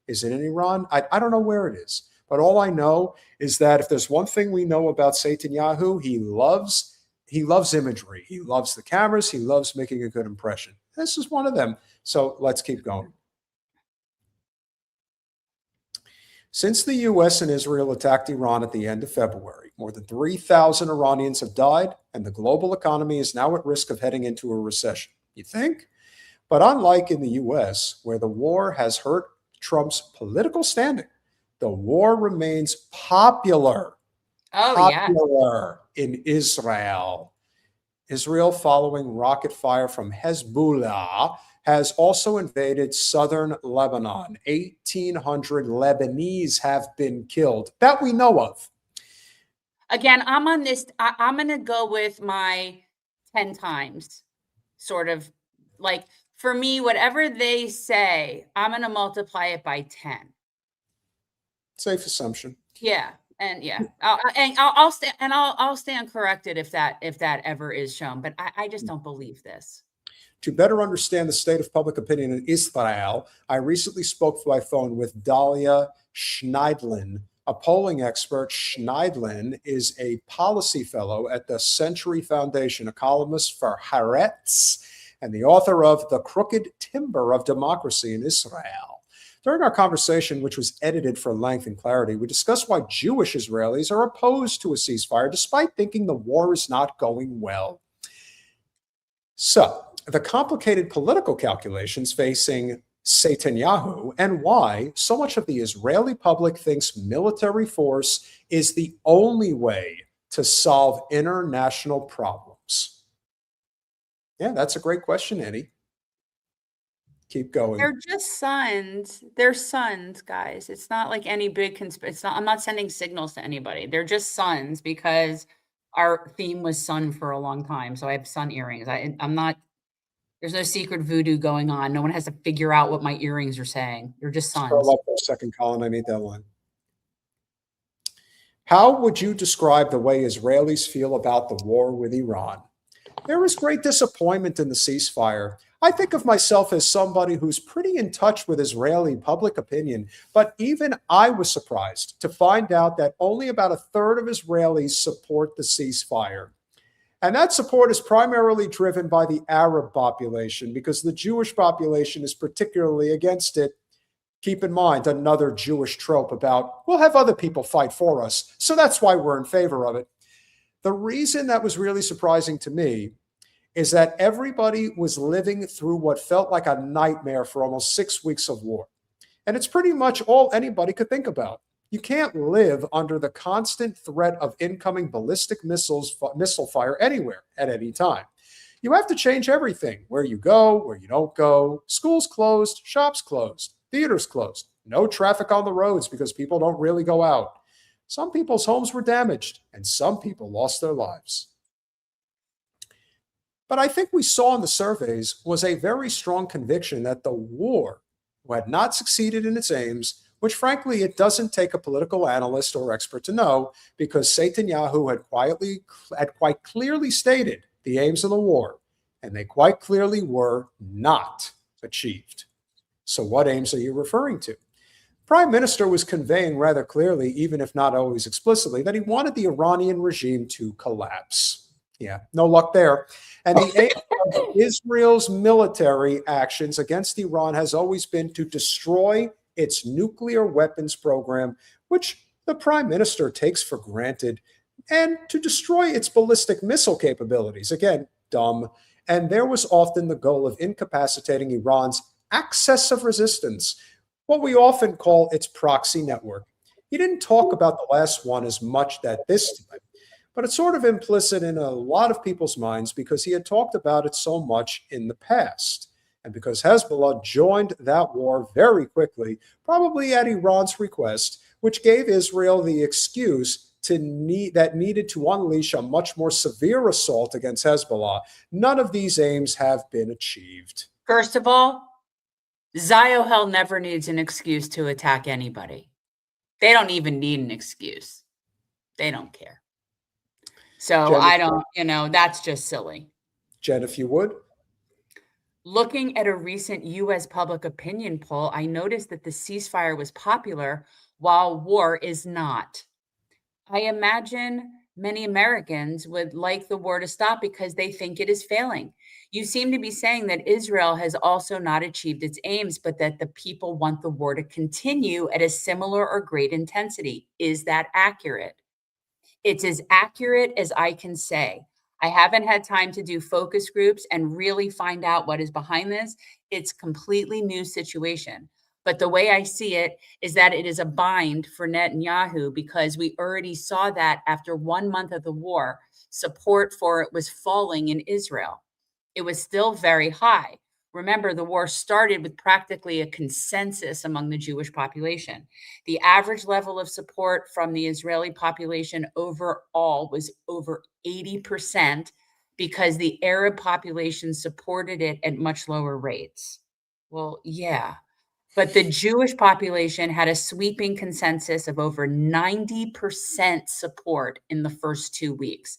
Is it in Iran? I don't know where it is, but all I know is that if there's one thing we know about Netanyahu, he loves imagery. He loves the cameras. He loves making a good impression. This is one of them. So let's keep going. Since the U.S. and Israel attacked Iran at the end of February, more than 3,000 Iranians have died, and the global economy is now at risk of heading into a recession. You think? But unlike in the U.S., where the war has hurt Trump's political standing, the war remains popular in Israel. Israel, following rocket fire from Hezbollah, has also invaded southern Lebanon. 1,800 Lebanese have been killed that we know of. Again, I'm on this. I'm going to go with my 10 times, sort of like for me, whatever they say, I'm going to multiply it by 10. Safe assumption. Yeah. And yeah, I'll stand corrected if that ever is shown, but I just don't believe this. To better understand the state of public opinion in Israel, I recently spoke by phone with Dalia Schneidlin, a polling expert. Schneidlin is a policy fellow at the Century Foundation, a columnist for Haaretz, and the author of The Crooked Timber of Democracy in Israel. During our conversation, which was edited for length and clarity, we discussed why Jewish Israelis are opposed to a ceasefire, despite thinking the war is not going well. So, the complicated political calculations facing Netanyahu and why so much of the Israeli public thinks military force is the only way to solve international problems. Yeah, that's a great question, Eddie. Keep going. They're just sons. They're sons, guys. It's not like any big conspiracy. I'm not sending signals to anybody. They're just sons because our theme was sun for a long time. So I have sun earrings. I'm not. There's no secret voodoo going on. No one has to figure out what my earrings are saying. They're just sons. Scroll up for a second, Colin. I need that line. How would you describe the way Israelis feel about the war with Iran? There is great disappointment in the ceasefire. I think of myself as somebody who's pretty in touch with Israeli public opinion, but even I was surprised to find out that only about a third of Israelis support the ceasefire. And that support is primarily driven by the Arab population because the Jewish population is particularly against it. Keep in mind another Jewish trope about, we'll have other people fight for us, so that's why we're in favor of it. The reason that was really surprising to me is that everybody was living through what felt like a nightmare for almost 6 weeks of war. And it's pretty much all anybody could think about. You can't live under the constant threat of incoming ballistic missile fire anywhere at any time. You have to change everything, where you go, where you don't go, schools closed, shops closed, theaters closed, no traffic on the roads because people don't really go out. Some people's homes were damaged and some people lost their lives. But I think we saw in the surveys was a very strong conviction that the war had not succeeded in its aims, which frankly, it doesn't take a political analyst or expert to know, because Netanyahu had quite clearly stated the aims of the war, and they quite clearly were not achieved. So what aims are you referring to? Prime Minister was conveying rather clearly, even if not always explicitly, that he wanted the Iranian regime to collapse. Yeah, no luck there. And the aim of Israel's military actions against Iran has always been to destroy its nuclear weapons program, which the prime minister takes for granted, and to destroy its ballistic missile capabilities. Again, dumb. And there was often the goal of incapacitating Iran's axis of resistance, what we often call its proxy network. He didn't talk about the last one as much that this time, but it's sort of implicit in a lot of people's minds because he had talked about it so much in the past. And because Hezbollah joined that war very quickly, probably at Iran's request, which gave Israel the excuse that needed to unleash a much more severe assault against Hezbollah. None of these aims have been achieved. First of all, Ziohel never needs an excuse to attack anybody. They don't even need an excuse. They don't care. So Jen, I don't, that's just silly. Jen, if you would. Looking at a recent U.S. public opinion poll, I noticed that the ceasefire was popular while war is not. I imagine many Americans would like the war to stop because they think it is failing. You seem to be saying that Israel has also not achieved its aims, but that the people want the war to continue at a similar or great intensity. Is that accurate? It's as accurate as I can say. I haven't had time to do focus groups and really find out what is behind this. It's a completely new situation. But the way I see it is that it is a bind for Netanyahu because we already saw that after 1 month of the war, support for it was falling in Israel. It was still very high. Remember, the war started with practically a consensus among the Jewish population. The average level of support from the Israeli population overall was over 80% because the Arab population supported it at much lower rates. Well, yeah, but the Jewish population had a sweeping consensus of over 90% support in the first 2 weeks.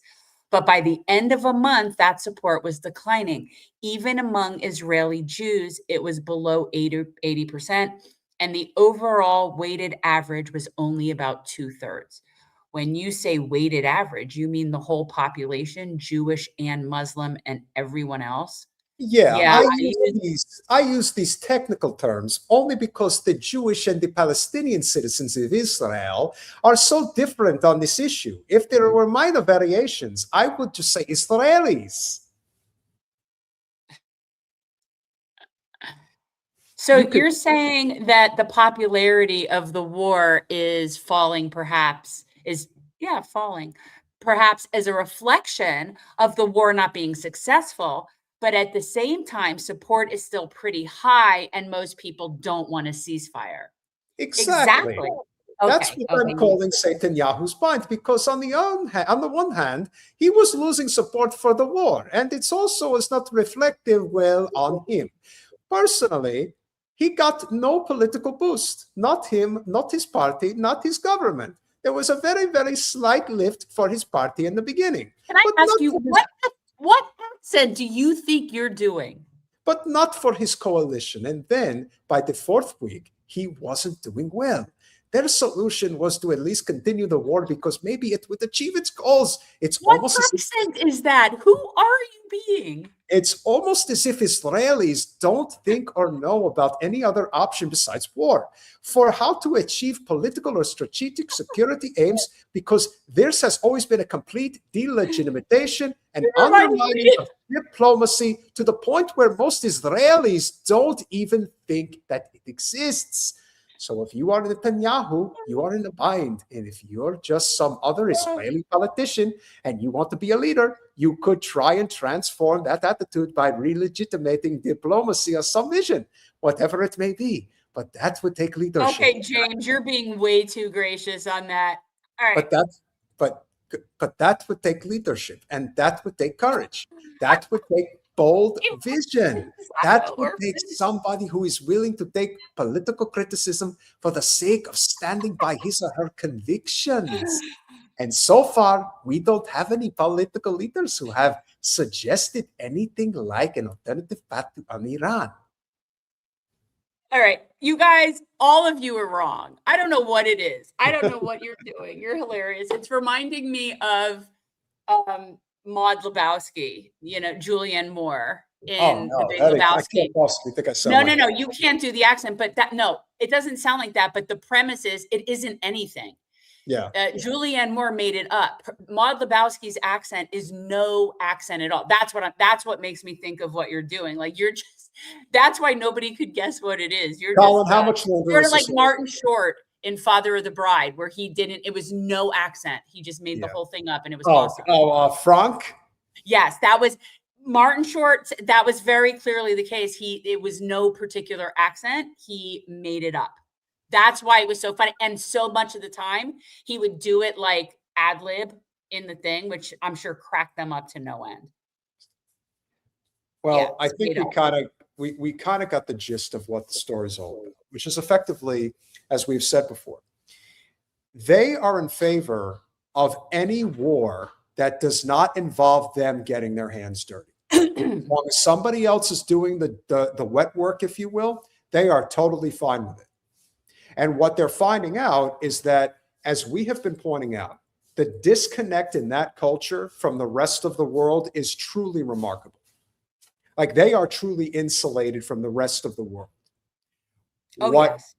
But by the end of a month, that support was declining. Even among Israeli Jews, it was below 80%, and the overall weighted average was only about 2/3. When you say weighted average, you mean the whole population, Jewish and Muslim and everyone else? Yeah, I use these technical terms only because the Jewish and the Palestinian citizens of Israel are so different on this issue. If there were minor variations, I would just say Israelis. So you're saying that the popularity of the war is falling, perhaps as a reflection of the war not being successful. But at the same time, support is still pretty high and most people don't want a ceasefire. Exactly. That's Okay, what I'm calling Netanyahu's bind, because on the one hand, he was losing support for the war, and it's also not reflective well on him. Personally, he got no political boost. Not him, not his party, not his government. There was a very, very slight lift for his party in the beginning. Can I ask you, what accent do you think you're doing? but not for his coalition. And then by the fourth week, he wasn't doing well. Their solution was to at least continue the war because maybe it would achieve its goals. It's What almost as if, accent is that? Who are you being? it's almost as if Israelis don't think or know about any other option besides war for how to achieve political or strategic security aims, because theirs has always been a complete delegitimation and undermining of diplomacy to the point where most Israelis don't even think that it exists. So if you are Netanyahu, you are in a bind. And if you're just some other Israeli politician and you want to be a leader, you could try and transform that attitude by relegitimating diplomacy or some vision, whatever it may be. But that would take leadership. Okay, James, you're being way too gracious on that. All right. But that would take leadership, and that would take courage. That would take bold vision. That would take somebody who is willing to take political criticism for the sake of standing by his or her convictions. And so far, we don't have any political leaders who have suggested anything like an alternative path on Iran. All right, you guys, all of you are wrong. I don't know what it is. I don't know what you're doing. You're hilarious. It's reminding me of Maud Lebowski, you know, Julianne Moore in The Big Lebowski. I can't possibly think I sound No, you can't do the accent, but it doesn't sound like that. But the premise is it isn't anything. Yeah. Julianne Moore made it up. Maud Lebowski's accent is no accent at all. That's what makes me think of what you're doing. Like that's why nobody could guess what it is. You're Colin, just, how much longer? Sort of like Martin Short in Father of the Bride, where it was no accent. He just made the whole thing up, and it was awesome. Frank? Yes, that was Martin Short. That was very clearly the case. It was no particular accent. He made it up. That's why it was so funny. And so much of the time, he would do it like ad lib in the thing, which I'm sure cracked them up to no end. Well, Yeah, I think we kind of got the gist of what the story's all about, which is effectively, as we've said before, they are in favor of any war that does not involve them getting their hands dirty. As long as somebody else is doing the wet work, if you will, they are totally fine with it. And what they're finding out is that, as we have been pointing out, the disconnect in that culture from the rest of the world is truly remarkable. Like, they are truly insulated from the rest of the world. Yes.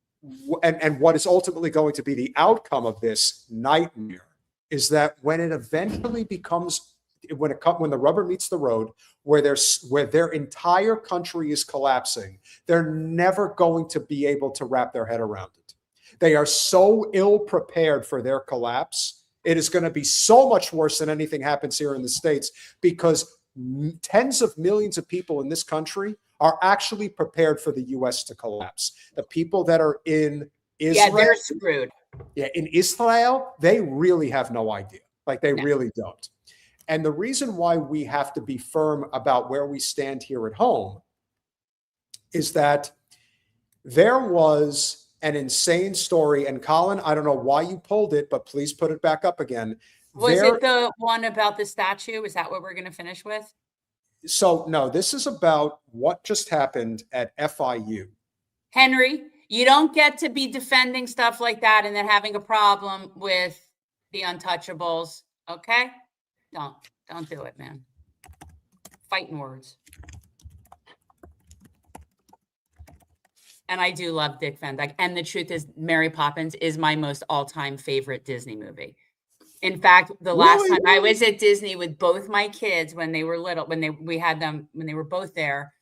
And what is ultimately going to be the outcome of this nightmare is that when it eventually becomes, when the rubber meets the road, where their entire country is collapsing, they're never going to be able to wrap their head around it. They are so ill prepared for their collapse. It is going to be so much worse than anything happens here in the States, because tens of millions of people in this country are actually prepared for the U.S. to collapse. The people that are in Israel, they're screwed. Yeah, in Israel, they really have no idea. Like, they really don't. And the reason why we have to be firm about where we stand here at home is that there was an insane story. And Colin, I don't know why you pulled it, but please put it back up again. Was it the one about the statue? Is that what we're going to finish with? So, no, this is about what just happened at FIU. Henry, you don't get to be defending stuff like that and then having a problem with the untouchables. Okay? Don't do it, man. Fighting words. And I do love Dick Van Dyke. And the truth is, Mary Poppins is my most all-time favorite Disney movie. In fact, the last time I was at Disney with both my kids when they were little, when they were both there,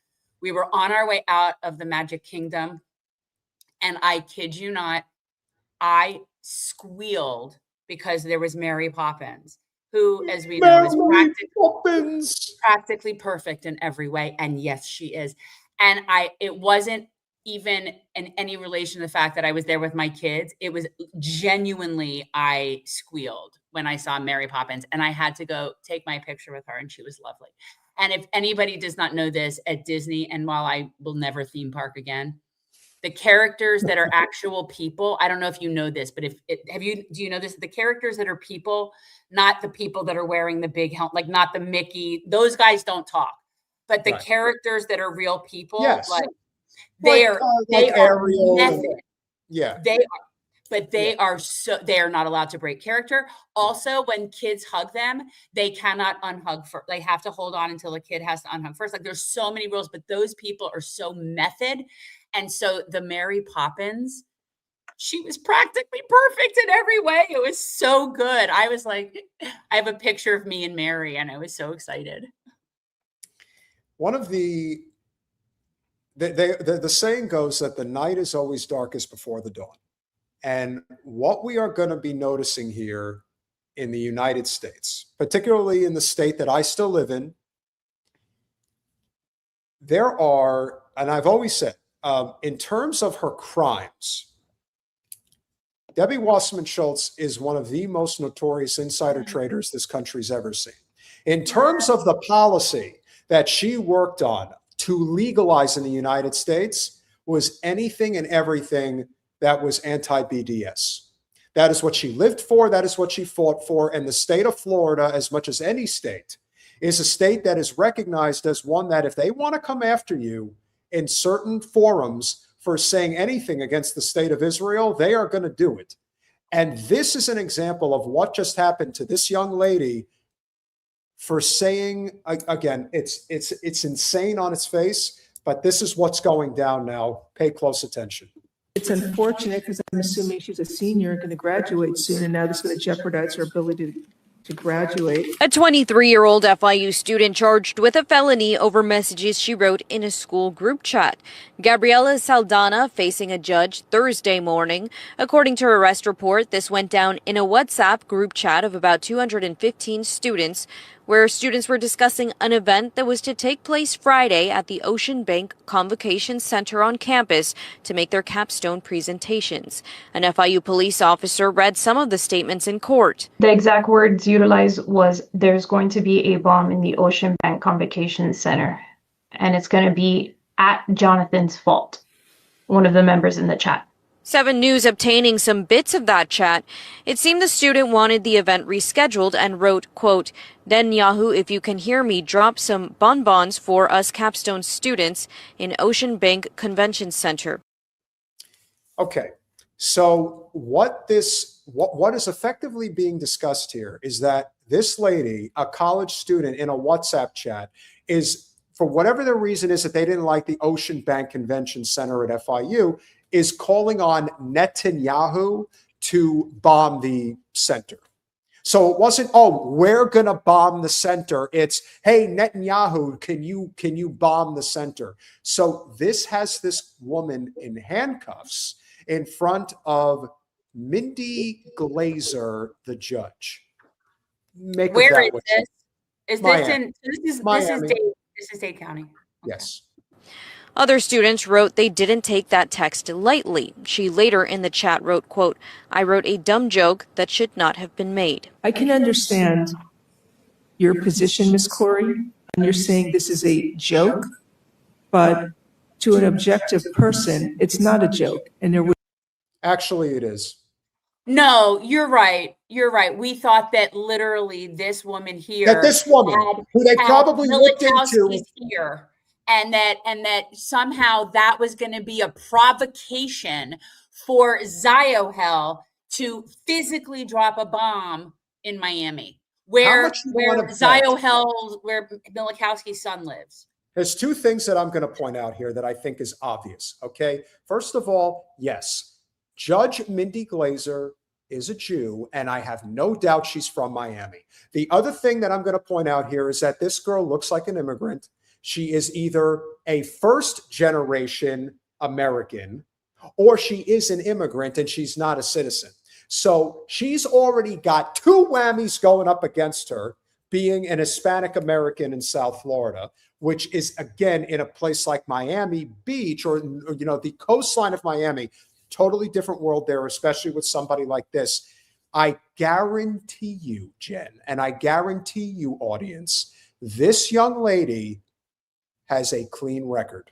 we were on our way out of the Magic Kingdom. And I kid you not, I squealed because there was Mary Poppins, who, as we know, is practically perfect in every way. And yes, she is. And it wasn't even in any relation to the fact that I was there with my kids. It was genuinely, I squealed when I saw Mary Poppins, and I had to go take my picture with her, and she was lovely. And if anybody does not know this, at Disney, and while I will never theme park again, the characters that are actual people, I don't know if you know this, but do you know this? The characters that are people, not the people that are wearing the big helmet, like not the Mickey, those guys don't talk. but the Right. characters that are real people, Yes. like they Like, are, they like are Ariel and- method. Yeah. They are, but they are so, they are not allowed to break character. Also, when kids hug them, they cannot unhug first. They have to hold on until a kid has to unhug first. Like, there's so many rules, but those people are so method. And so the Mary Poppins, she was practically perfect in every way. It was so good. I was like, I have a picture of me and Mary, and I was so excited. One of the saying goes that the night is always darkest before the dawn. And what we are going to be noticing here in the United States, particularly in the state that I still live in, there are, and I've always said, in terms of her crimes, Debbie Wasserman Schultz is one of the most notorious insider traders this country's ever seen. In terms of the policy that she worked on to legalize in the United States, was anything and everything that was anti-BDS. That is what she lived for. That is what she fought for. And the state of Florida, as much as any state, is a state that is recognized as one that if they want to come after you in certain forums for saying anything against the state of Israel, they are going to do it. And this is an example of what just happened to this young lady for saying, again, it's insane on its face, but this is what's going down now. Pay close attention. It's unfortunate because I'm assuming she's a senior and going to graduate soon, and now this is going to jeopardize her ability to graduate. A 23-year-old FIU student charged with a felony over messages she wrote in a school group chat. Gabriela Saldana facing a judge Thursday morning. According to her arrest report, this went down in a WhatsApp group chat of about 215 students, where students were discussing an event that was to take place Friday at the Ocean Bank Convocation Center on campus to make their capstone presentations. An FIU police officer read some of the statements in court. The exact words utilized was, "There's going to be a bomb in the Ocean Bank Convocation Center, and it's going to be at Jonathan's fault," one of the members in the chat. 7 News obtaining some bits of that chat. It seemed the student wanted the event rescheduled and wrote, quote, "Netanyahu, if you can hear me, drop some bonbons for us capstone students in Ocean Bank Convention Center." Okay, so what is effectively being discussed here is that this lady, a college student in a WhatsApp chat, is, for whatever the reason is that they didn't like the Ocean Bank Convention Center at FIU, is calling on Netanyahu to bomb the center. So it wasn't, oh, we're going to bomb the center. It's, hey, Netanyahu, can you bomb the center? So this has this woman in handcuffs in front of Mindy Glazer, the judge. Make Where of that is what this? Is Miami. this in, this is Miami. This is Dade County. Yes. Other students wrote they didn't take that text lightly. She later in the chat wrote, quote, "I wrote a dumb joke that should not have been made." I can understand your position, Ms. Corey, and you're saying this is a joke, but to an objective person, it's not a joke. And there would Actually, it is. No, you're right. You're right. We thought that literally this woman here, That this woman, who they probably looked into, Milikowski's here, and that somehow that was going to be a provocation for Ziohel to physically drop a bomb in Miami, where Ziohel, where Milikowski's son lives. There's two things that I'm going to point out here that I think is obvious. Okay. First of all, yes, Judge Mindy Glazer is a Jew, and I have no doubt she's from Miami. The other thing that I'm going to point out here is that this girl looks like an immigrant. She is either a first-generation American or she is an immigrant and she's not a citizen. So she's already got two whammies going up against her, being an Hispanic American in South Florida, which is, again, in a place like Miami Beach or the coastline of Miami. Totally different world there, especially with somebody like this. I guarantee you, Jen, and I guarantee you, audience, this young lady has a clean record.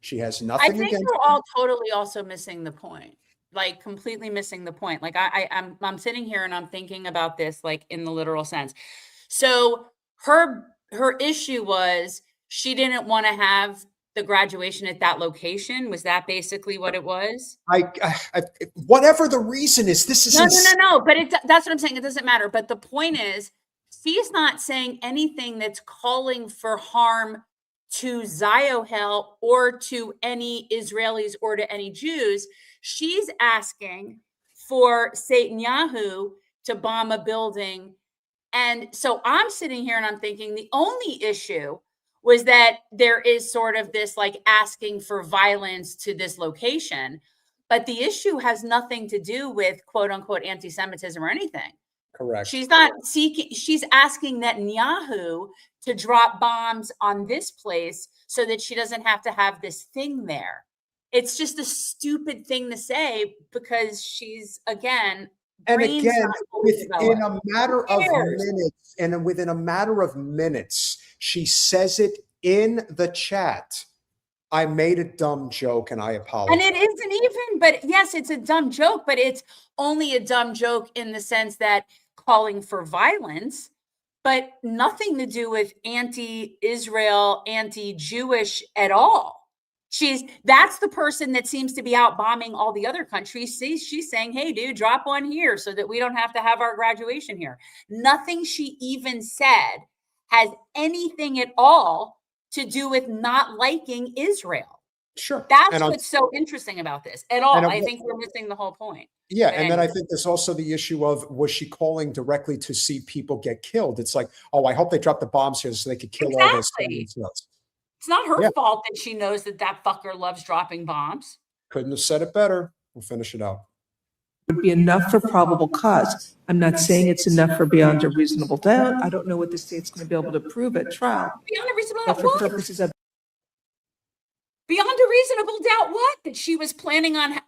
She has nothing I think against we're all totally also missing the point, like completely missing the point. Like I'm sitting here and I'm thinking about this like in the literal sense. So her her issue was she didn't want to have the graduation at that location. Was that basically what it was? Whatever the reason is, this is No. But that's what I'm saying. It doesn't matter. But the point is, she's not saying anything that's calling for harm to Ziohel or to any Israelis or to any Jews. She's asking for Netanyahu to bomb a building. And so I'm sitting here and I'm thinking the only issue was that there is sort of this like asking for violence to this location. But the issue has nothing to do with quote unquote anti-Semitism or anything. correct. She's not seeking, she's asking Netanyahu to drop bombs on this place so that she doesn't have to have this thing there. It's just a stupid thing to say because she's, again, And brain's again, not fully within developed. a matter of cares? minutes, and within a matter of minutes, she says it in the chat. I made a dumb joke and I apologize. And it isn't even, but yes, it's a dumb joke, but it's only a dumb joke in the sense that calling for violence, but nothing to do with anti-Israel, anti-Jewish at all. That's the person that seems to be out bombing all the other countries. She's saying, hey, dude, drop one here so that we don't have to have our graduation here. Nothing she even said has anything at all to do with not liking Israel. Sure. That's And what's so interesting about this at all. and I think we're missing the whole point. Yeah, But and then I anyway. think there's also the issue of, was she calling directly to see people get killed? It's like, oh, I hope they drop the bombs here so they could kill all those Exactly. civilians. It's not her Yeah. fault that she knows that that fucker loves dropping bombs. Couldn't have said it better. We'll finish it out. Would be enough for probable cause. I'm not saying it's enough for beyond a reasonable doubt. I don't know what the state's going to be able to prove at trial. Beyond a reasonable But doubt, for what? purposes of Beyond a reasonable doubt, what? That she was planning on,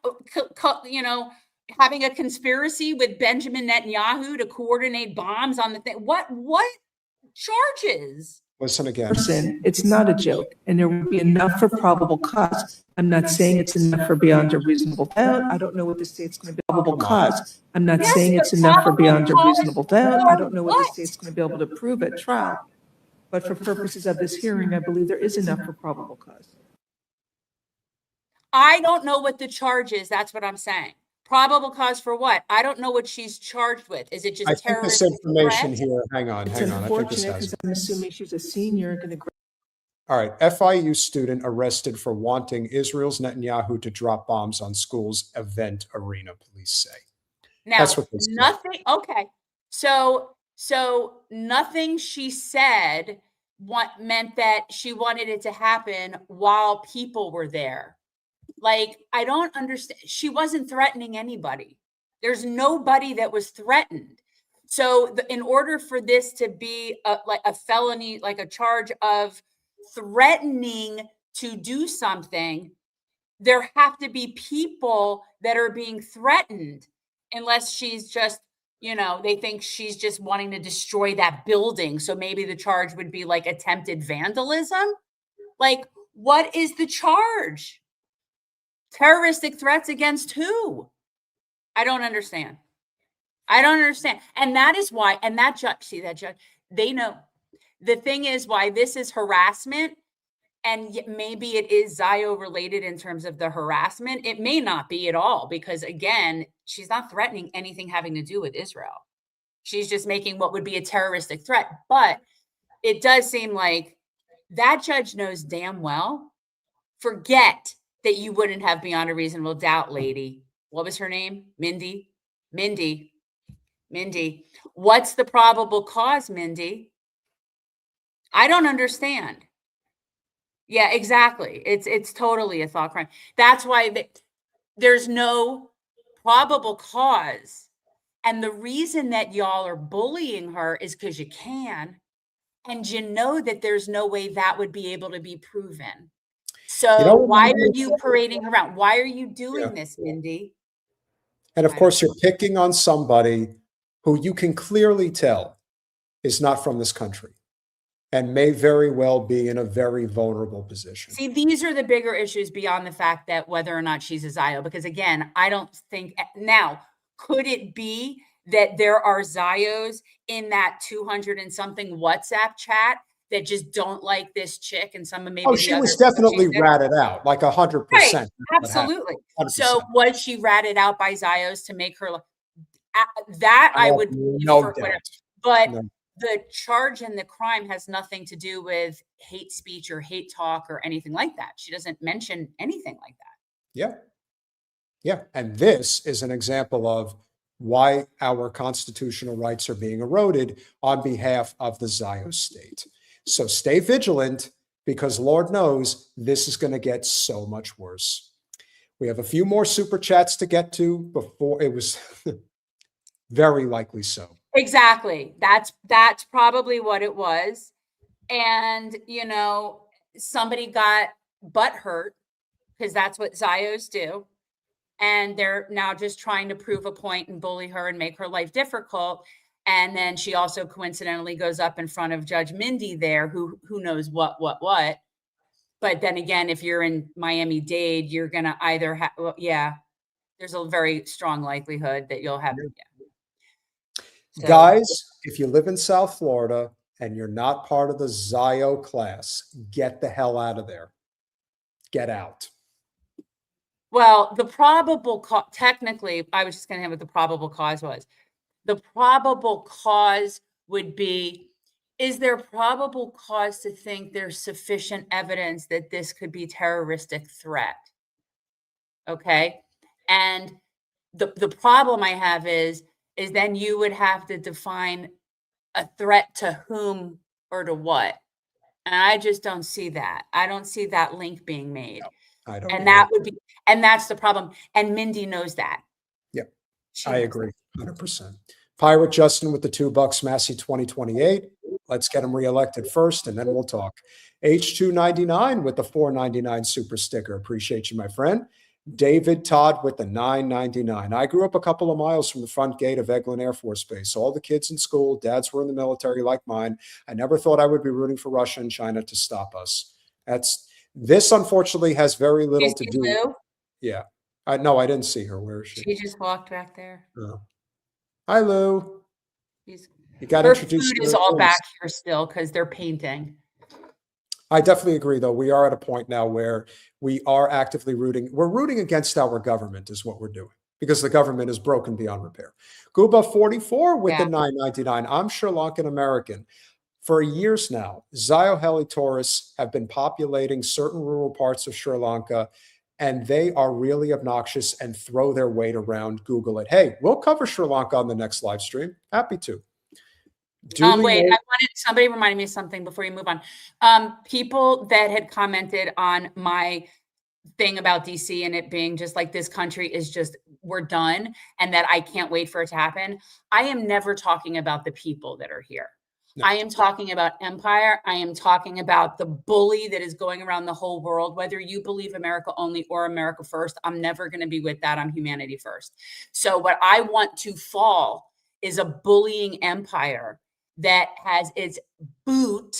having a conspiracy with Benjamin Netanyahu to coordinate bombs on the thing. What charges? Listen again. person, it's not a joke, and there would be enough for probable cause. I'm not saying it's enough for beyond a reasonable doubt. I don't know what the state's going to be probable cause. I'm not Yes, saying but it's enough for probable beyond a cause reasonable doubt. I for don't know what the what? state's going to be able to prove at trial. But for purposes of this hearing, I believe there is enough for probable cause. I don't know what the charge is. That's what I'm saying. Probable cause for what? I don't know what she's charged with. Is it just I think this terrorist information threat? here, hang on. It's I think this unfortunate has. because I'm assuming she's a senior going to All right. FIU student arrested for wanting Israel's Netanyahu to drop bombs on school's event arena, police say. Now, That's what they say. nothing. Okay. So nothing she said meant that she wanted it to happen while people were there. Like, I don't understand. She wasn't threatening anybody. There's nobody that was threatened. So in order for this to be like a felony, like a charge of threatening to do something, there have to be people that are being threatened, unless she's just, they think she's just wanting to destroy that building. So maybe the charge would be like attempted vandalism. Like, what is the charge? Terroristic threats against who? I don't understand. And that is why, and that judge, they know. The thing is why this is harassment, and maybe it is Zio related in terms of the harassment. It may not be at all, because again, she's not threatening anything having to do with Israel. She's just making what would be a terroristic threat. But it does seem like that judge knows damn well. Forget that you wouldn't have beyond a reasonable doubt, lady. What was her name? Mindy. What's the probable cause, Mindy? I don't understand. Yeah, exactly. It's totally a thought crime. That's why there's no probable cause. And the reason that y'all are bullying her is because you can. And you know that there's no way that would be able to be proven. So why are you parading her around? Why are you doing this, Mindy? And of course, you're picking on somebody who you can clearly tell is not from this country and may very well be in a very vulnerable position. See, these are the bigger issues beyond the fact that whether or not she's a Zio, because again, I don't think now, could it be that there are Zios in that 200 and something WhatsApp chat that just don't like this chick and some of maybe Oh, the she other was stuff she definitely did. ratted out, like 100%. Right, absolutely. 100%. So was she ratted out by Zios to make her that I would believe no for doubt. whatever. But No. the charge and the crime has nothing to do with hate speech or hate talk or anything like that. She doesn't mention anything like that. Yeah. Yeah. And this is an example of why our constitutional rights are being eroded on behalf of the Zion state. So stay vigilant, because Lord knows this is going to get so much worse. We have a few more super chats to get to before it was very likely so. Exactly. That's probably what it was. And, you know, somebody got butt hurt because that's what Zios do. And they're now just trying to prove a point and bully her and make her life difficult. And then she also coincidentally goes up in front of Judge Mindy there, who knows what. But then again, if you're in Miami-Dade, you're going to either have, well, yeah, there's a very strong likelihood that you'll have. Yeah. So, guys, if you live in South Florida and you're not part of the Zio class, get the hell out of there. Get out. well, the probable technically, I was just going to have what the probable cause was. The probable cause would be, is there probable cause to think there's sufficient evidence that this could be terroristic threat? Okay. And the problem I have is then you would have to define a threat to whom or to what. And I just don't see that. I don't see that link being made. I don't. And that would be, and that's the problem. And Mindy knows that. Yep. She I knows agree. 100%. Pirate Justin with the $2, Massie 2028. Let's get him reelected first, and then we'll talk. H299 with the $4.99 super sticker. Appreciate you, my friend. David Todd with the $9.99. I grew up a couple of miles from the front gate of Eglin Air Force Base. All the kids in school, dads were in the military like mine. I never thought I would be rooting for Russia and China to stop us. This unfortunately has very little to do. Lou? Yeah. No, I didn't see her. Where is she? She just walked back there. Oh. Hi, Lou. You got Her introduced. food to is her all friends. back here still because they're painting. I definitely agree, though. We are at a point now where we are actively rooting. We're rooting against our government is what we're doing, because the government is broken beyond repair. Guba 44 with the $9.99. I'm Sri Lankan American. For years now, Zio heli tourists have been populating certain rural parts of Sri Lanka, and they are really obnoxious and throw their weight around. Google it. Hey, we'll cover Sri Lanka on the next live stream. Happy to. Wait, somebody reminded me of something before you move on. People that had commented on my thing about DC and it being just like, this country is just, we're done, and that I can't wait for it to happen. I am never talking about the people that are here. No. I am talking about empire. I am talking about the bully that is going around the whole world, whether you believe America only or America first. I'm never going to be with that. I'm humanity first. So what I want to fall is a bullying empire that has its boot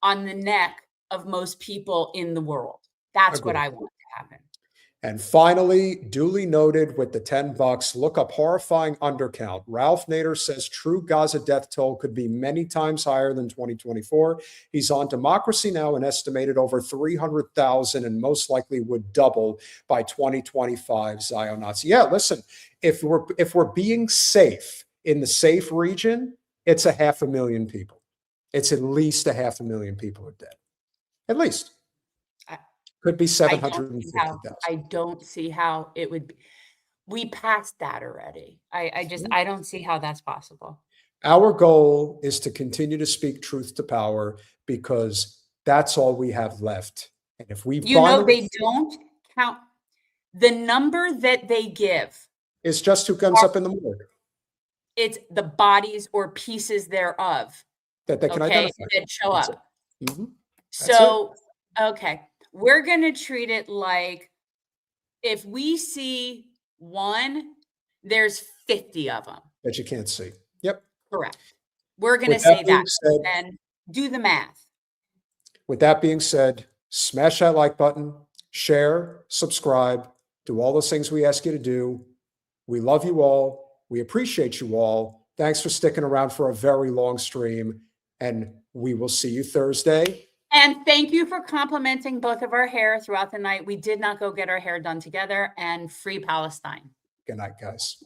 on the neck of most people in the world. That's what I want to happen. And finally, duly noted with the $10, look up horrifying undercount. Ralph Nader says true Gaza death toll could be many times higher than 2024. He's on Democracy Now! And estimated over 300,000 and most likely would double by 2025. Zion Nazi. Yeah, listen, if we're being safe in the safe region, it's 500,000 people. It's at least 500,000 people are dead. At least. Could be 750,000. I don't see how it would be. We passed that already. I don't see how that's possible. Our goal is to continue to speak truth to power, because that's all we have left. And if we they don't count the number that they give. It's just who comes up in the morgue. It's the bodies or pieces thereof that they can identify that show up. Mm-hmm. So, okay. We're going to treat it like if we see one, there's 50 of them. That you can't see. Yep. Correct. We're going to say that. Then do the math. With that being said, smash that like button, share, subscribe, do all those things we ask you to do. We love you all. We appreciate you all. Thanks for sticking around for a very long stream. And we will see you Thursday. And thank you for complimenting both of our hair throughout the night. We did not go get our hair done together, and free Palestine. Good night, guys.